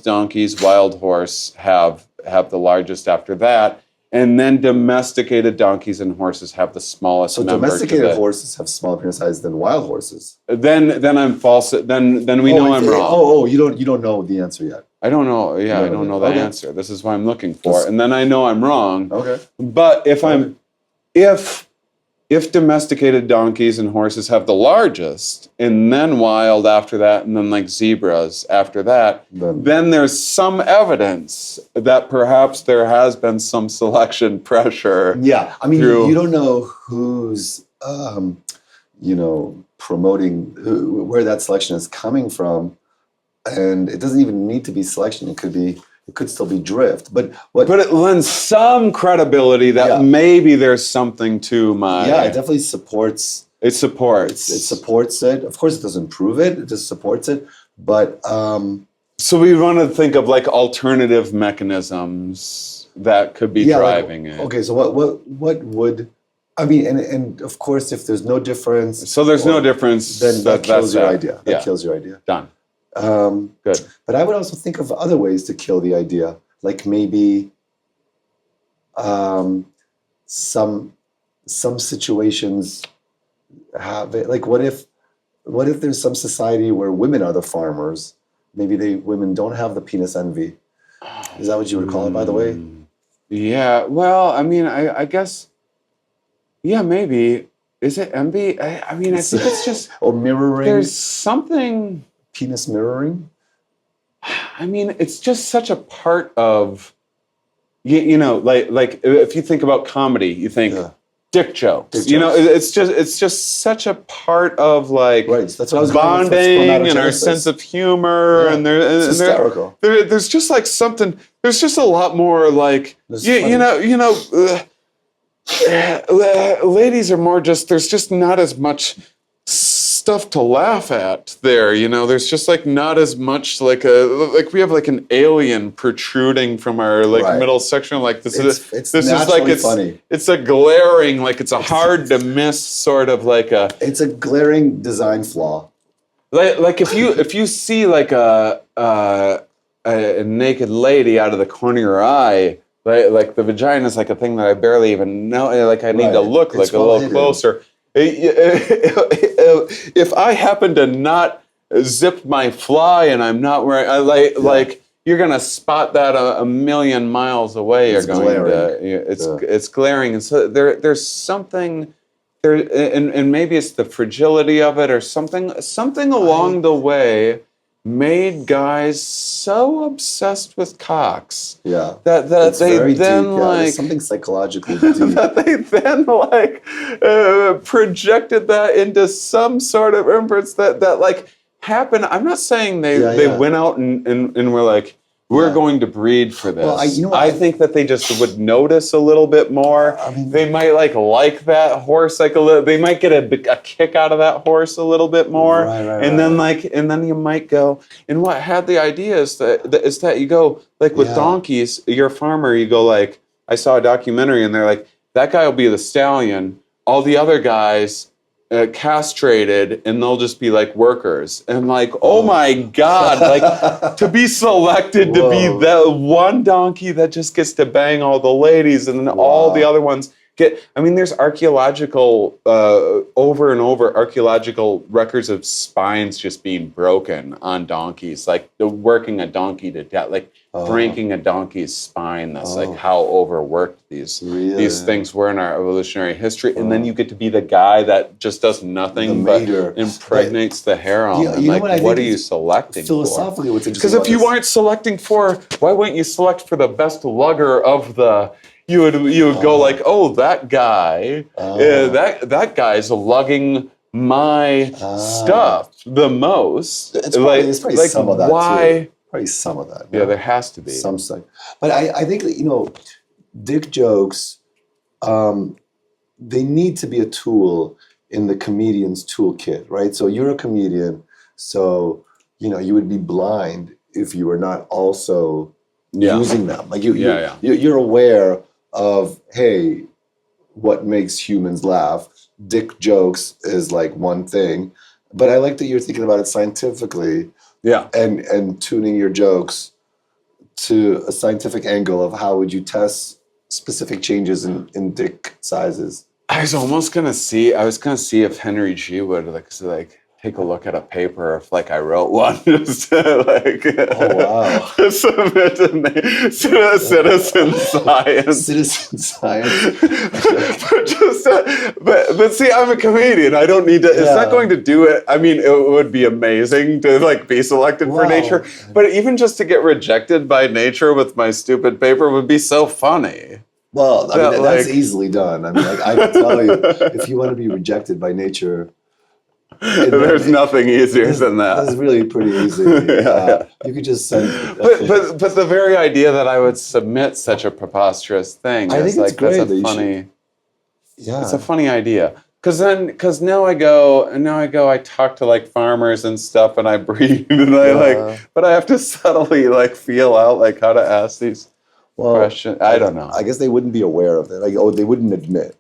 donkeys, wild horse have the largest after that. And then domesticated donkeys and horses have the smallest.
So domesticated horses have smaller penis size than wild horses.
Then I'm false. Then we know I'm wrong.
You don't know the answer yet.
I don't know. Yeah, I don't know the answer. This is what I'm looking for. And then I know I'm wrong.
Okay.
But if domesticated donkeys and horses have the largest, and then wild after that, and then like zebras after that, then there's some evidence that perhaps there has been some selection pressure.
Yeah, I mean, you don't know who's, promoting where that selection is coming from, and it doesn't even need to be selection. It could still be drift, but
it lends some credibility that maybe there's something to my.
Yeah, it definitely supports.
It supports.
It supports it. Of course, it doesn't prove it. It just supports it. But
so we want to think of like alternative mechanisms that could be driving it.
Okay, so what would I mean, and of course, if there's no difference,
so there's no difference,
then that kills your
that.
idea. That kills your idea.
Done. Good.
But I would also think of other ways to kill the idea, like maybe some situations have it. Like, what if there's some society where women are the farmers? Maybe women don't have the penis envy. Is that what you would call it, by the way?
Yeah. Well, I mean, I guess. Yeah, maybe. Is it envy? I mean, I think it's just
or mirroring.
There's something.
Penis mirroring.
I mean, it's just such a part of. You know, like if you think about comedy, you think. Yeah. Dick jokes. You know, it's just such a part of like
that's what I was
bonding and our sense of humor, and
it's hysterical.
There's just like something. There's just a lot more like you know. Ladies are more just. There's just not as much stuff to laugh at there. You know, there's just like not as much like we have like an alien protruding from our middle section. Like this is
funny.
It's a glaring, like it's a hard to miss sort of like a.
It's a glaring design flaw.
Like if you see like a naked lady out of the corner of your eye. Like the vagina is like a thing that I barely even know. Like I need to look like a little closer. If I happen to not zip my fly and I'm not wearing, like you're gonna spot that a million miles away. It's glaring, and so there's something there, and maybe it's the fragility of it or something along the way. Made guys so obsessed with cocks that they then deep, like
something psychologically deep.
that they then like projected that into some sort of inference that like happened. I'm not saying they went out and were like, we're going to breed for this. Well, I think that they just would notice a little bit more. I mean, they might like that horse like a little. They might get a kick out of that horse a little bit more, and then you might go. And what had the idea is that you go like with donkeys. You're a farmer. You go like, I saw a documentary, and they're like, that guy will be the stallion. All the other guys. Castrated, and they'll just be like workers, and like, oh my God, like to be selected to be that one donkey that just gets to bang all the ladies, and then all the other ones get. I mean, there's archaeological over and over archaeological records of spines just being broken on donkeys, like working a donkey to death, like breaking a donkey's spine. That's like how overworked these things were in our evolutionary history. And then you get to be the guy that just does nothing but impregnates the harem. And like, what are you selecting
philosophically, what's interesting?
Because if you weren't selecting for, why wouldn't you select for the best lugger of the? You would go like, oh, that guy, that guy's lugging my stuff the most.
It's probably like, some of that too. Probably some of that.
Yeah, there has to be.
Some stuff. But I think that, dick jokes, they need to be a tool in the comedian's toolkit, right? So you're a comedian, so, you would be blind if you were not also using them. Like you're aware of, hey, what makes humans laugh? Dick jokes is like one thing. But I like that you're thinking about it scientifically.
Yeah.
And tuning your jokes to a scientific angle of how would you test specific changes in dick sizes.
I was gonna see if Henry G would like take a look at a paper if like I wrote one just to like submit to citizen science.
Citizen science.
but see, I'm a comedian. I don't need to. It's not going to do it. I mean, it would be amazing to like be selected for Nature, but even just to get rejected by Nature with my stupid paper would be so funny.
Well, I mean, that's easily done. I mean, like, I can tell you, if you want to be rejected by Nature.
There's nothing easier than that.
That's really pretty easy. You could just send.
But the very idea that I would submit such a preposterous thing, I think it's like great. That's a funny. It's a funny idea. Because now I go, I talk to like farmers and stuff, and I breathe, and but I have to subtly like feel out like how to ask these questions. I don't know.
I guess they wouldn't be aware of it. Like, they wouldn't admit.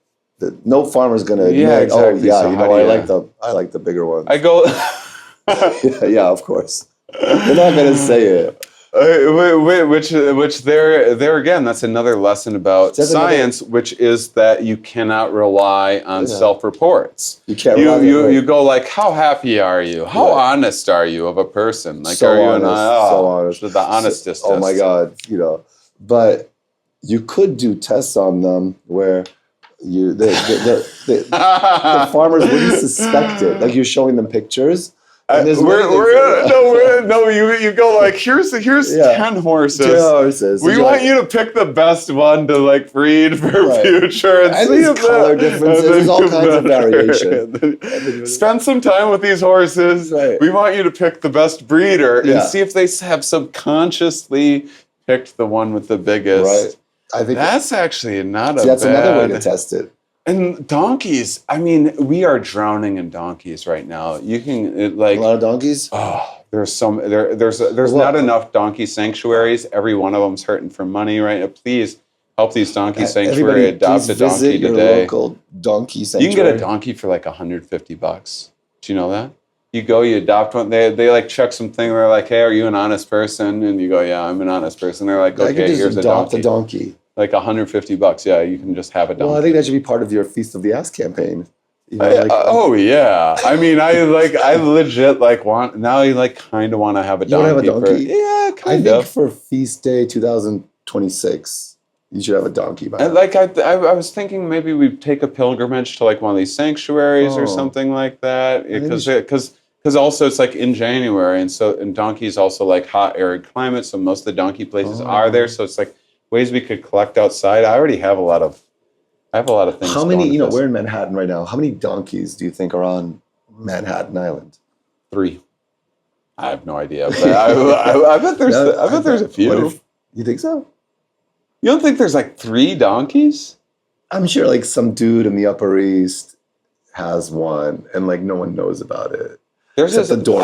no farmer's gonna admit,
exactly. So
I like the bigger ones.
I go.
yeah, of course. They're not gonna say it.
Which there again, that's another lesson about science, which is that you cannot rely on self-reports.
You can't.
You go like, how happy are you? How honest are you of a person? Like,
so
are you
honest, so honest,
the honestest?
Oh my God, But you could do tests on them where the farmers wouldn't suspect it. Like you're showing them pictures.
You go like, here's 10 horses.
10 horses.
We want you to pick the best one to like breed for future and see
if color differences. There's all kinds of variation.
Spend some time with these horses. Right. We want you to pick the best breeder and see if they have subconsciously picked the one with the biggest.
Right. I think
that's actually not
that's another way to test it.
And donkeys, I mean, we are drowning in donkeys right now. You can a
lot of donkeys.
Oh, there's not enough donkey sanctuaries. Every one of them's hurting for money right now. Please help these donkey sanctuary. Adopt a donkey today.
Local donkey sanctuary.
You can get a donkey for like $150. Do you know that? You go, you adopt one. They like check something. They're like, hey, are you an honest person? And you go, yeah, I'm an honest person. They're like, okay, here's a donkey. Like $150, yeah, you can just have a donkey.
Well, I think that should be part of your Feast of the Ass campaign.
Oh yeah, I mean, I legit want now. I kind of want to have a donkey.
You want to have a donkey?
Yeah, kind
of. I
think
for Feast Day 2026, you should have a donkey.
I was thinking maybe we take a pilgrimage to like one of these sanctuaries or something like that, because also it's like in January, and donkeys also like hot arid climate, so most of the donkey places are there. So it's like ways we could collect outside. I already have a lot of things.
How many, we're in Manhattan right now. How many donkeys do you think are on Manhattan Island?
3. I have no idea, but I bet there's a few.
You think so?
You don't think there's like 3 donkeys?
I'm sure like some dude in the Upper East has one and like no one knows about it.
I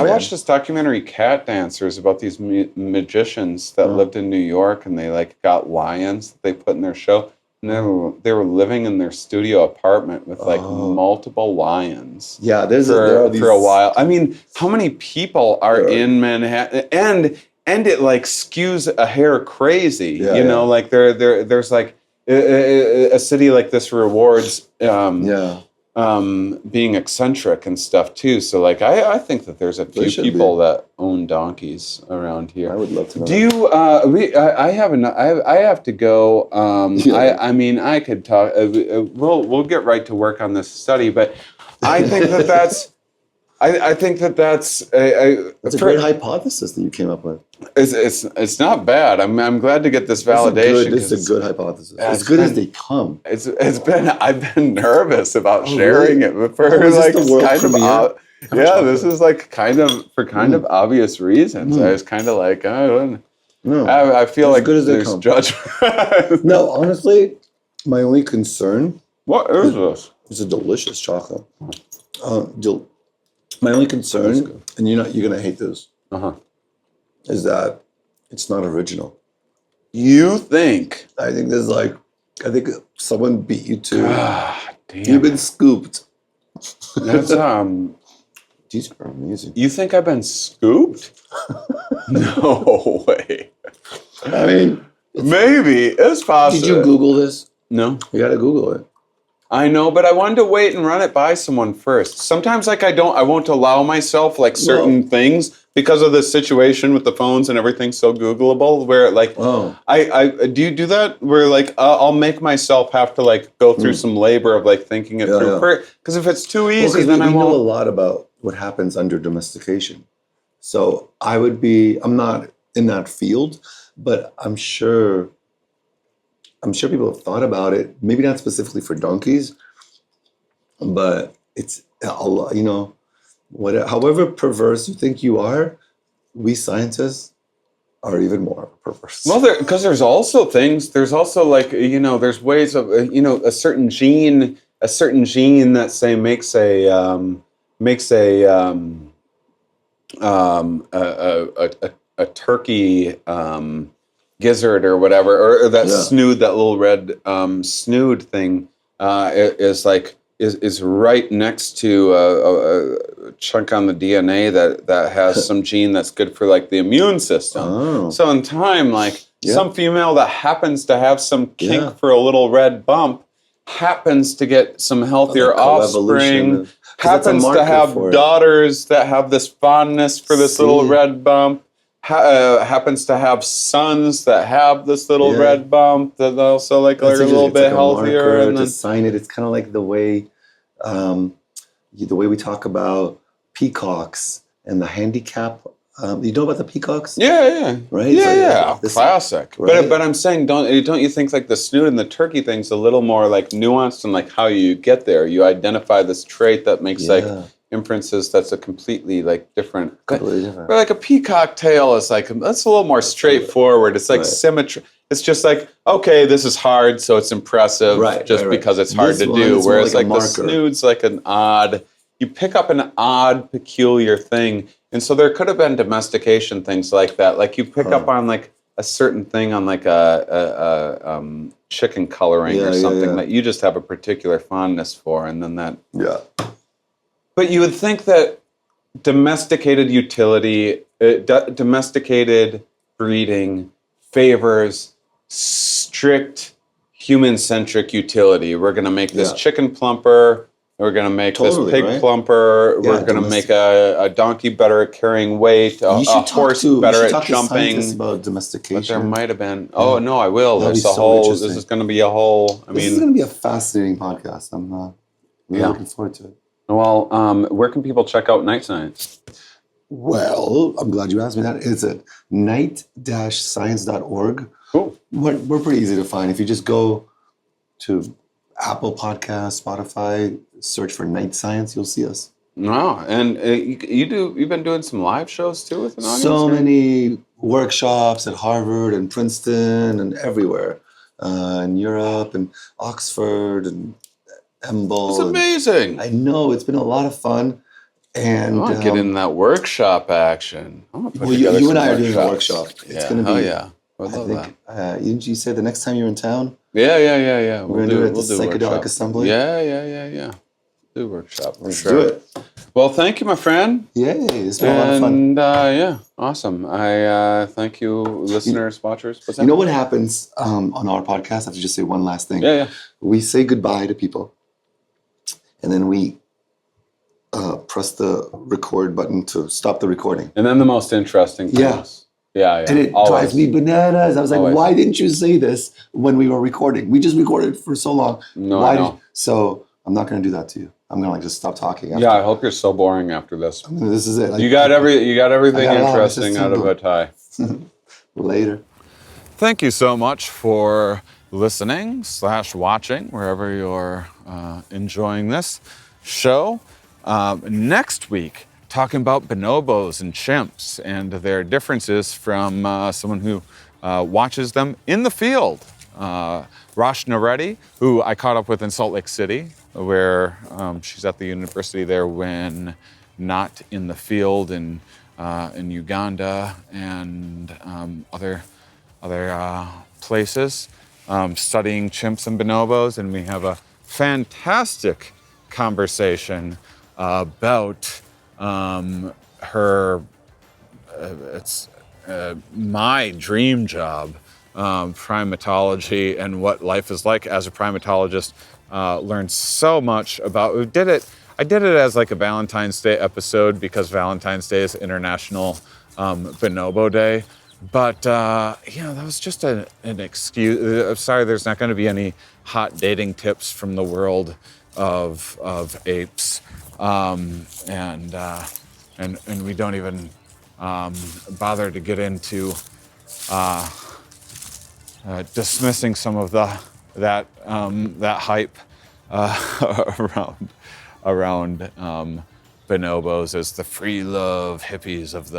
watched this documentary, Cat Dancers, about these magicians that lived in New York, and they like got lions that they put in their show, and they were living in their studio apartment with like multiple lions.
Yeah,
for a while. I mean, how many people are in Manhattan? And it like skews a hair crazy. Like there's like a city like this rewards. Being eccentric and stuff too. So like I think that there's a few people that own donkeys around here.
I would love to know.
Do you I have to go. I mean I could talk we'll get right to work on this study, but I think that's I think that's
a great hypothesis that you came up with.
It's not bad. I'm glad to get this validation.
This is a good hypothesis. As good as they come.
I've been nervous about sharing it, but for like this is like kind of obvious reasons. I was kind of like I feel like
good as
there's judgment.
No, honestly, my only concern.
What is this?
It's a delicious chocolate. My only concern, and you're gonna hate this, is that it's not original.
You think?
I think someone beat you to.
God damn.
You've been scooped.
That's
These are amazing.
You think I've been scooped? No way.
I mean,
maybe it's possible.
Did you Google this?
No.
You gotta Google it.
I know, but I wanted to wait and run it by someone first. Sometimes like I won't allow myself like certain things because of the situation with the phones and everything so Googleable where like I do you do that where like I'll make myself have to like go through some labor of like thinking it through because if it's too easy then I won't.
We know a lot about what happens under domestication. So I'm not in that field, but I'm sure people have thought about it, maybe not specifically for donkeys, but it's a lot, however perverse you think you are, we scientists are even more perverse.
Well, because there's also like, there's ways of, a certain gene that say makes a turkey, gizzard or whatever, or that snood, that little red snood thing, is right next to a chunk on the DNA that has some gene that's good for like the immune system.
Oh.
So in time, like some female that happens to have some kink for a little red bump happens to get some healthier offspring, happens to have daughters that have this fondness for this little red bump, happens to have sons that have this little red bump that also like are a little bit healthier.
And then to sign it, it's kind of like the way we talk about peacocks and the handicap. You know about the peacocks?
Yeah.
Right?
Yeah. Classic. Right? But I'm saying, don't you think like the snoot and the turkey thing's a little more like nuanced and like how you get there? You identify this trait that makes like inferences that's a completely like different. But like a peacock tail is like, that's a little more straightforward. It's like symmetry. It's just like, okay, this is hard, so it's impressive because it's hard to do. Whereas like the snoot's like an odd, you pick up an odd, peculiar thing. And so there could have been domestication things like that. Like you pick up on like a certain thing on like a chicken coloring or something that you just have a particular fondness for. And then that.
Yeah.
But you would think that domesticated utility, domesticated breeding favors strict human-centric utility. We're going to make this chicken plumper. We're going to make this pig plumper. We're going to make a donkey better at carrying weight, a horse better at jumping.
To about domestication.
But there might have been. Oh, no, I will. There's a whole, this is going to be a whole,
this is going to be a fascinating podcast. I'm really looking forward to it.
Well, where can people check out Night Science?
Well, I'm glad you asked me that. It's at night-science.org.
Cool.
We're pretty easy to find. If you just go to Apple Podcasts, Spotify, search for Night Science, you'll see us.
No, and you've been doing some live shows too with an audience?
So many workshops at Harvard and Princeton and everywhere. In Europe and Oxford and Embl.
It's amazing.
I know, it's been a lot of fun. And
I want to get in that workshop action.
Well, you and I are doing a workshop. It's going to be.
Oh, yeah. I love that.
Didn't you say the next time you're in town?
Yeah.
We're going to do it at the Psychedelic Assembly?
Yeah. Do workshop.
Let's do it.
Well, thank you, my friend.
Yay. It's been a lot of fun.
And awesome. I thank you, listeners, watchers.
You know what happens on our podcast? I have to just say one last thing.
Yeah.
We say goodbye to people, and then we press the record button to stop the recording.
And then the most interesting thing. Yeah.
And it drives me bananas. I was like, why didn't you say this when we were recording? We just recorded for so long. So I'm not going to do that to you. I'm going to just stop talking.
Yeah, I hope you're so boring after this.
This is it.
You got everything interesting out of Itai.
Later.
Thank you so much for listening / watching wherever you're enjoying this show. Next week, talking about bonobos and chimps and their differences from someone who watches them in the field. Rashna Reddy, who I caught up with in Salt Lake City, where she's at the university there when not in the field in Uganda and other places, studying chimps and bonobos, and we have a fantastic conversation about her, it's my dream job, primatology, and what life is like as a primatologist. Learned so much about, I did it as like a Valentine's Day episode because Valentine's Day is International Bonobo Day. But, that was just an excuse. Sorry, there's not going to be any hot dating tips from the world of apes. And we don't even bother to get into dismissing some of that hype around bonobos as the free love hippies of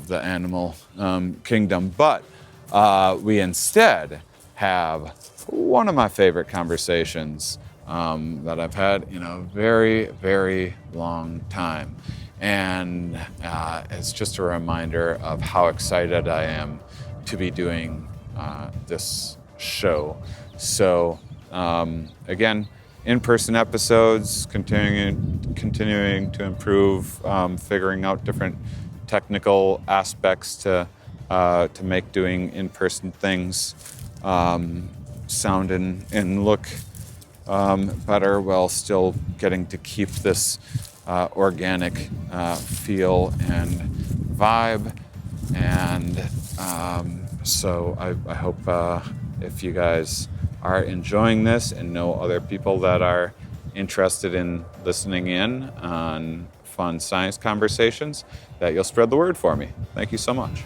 the animal kingdom. But we instead have one of my favorite conversations that I've had in a very, very long time. And it's just a reminder of how excited I am to be doing this show. So Again, in-person episodes, continuing to improve, figuring out different technical aspects to make doing in-person things sound and look better, while still getting to keep this organic feel and vibe. And so I hope if you guys are enjoying this and know other people that are interested in listening in on fun science conversations, that you'll spread the word for me. Thank you so much.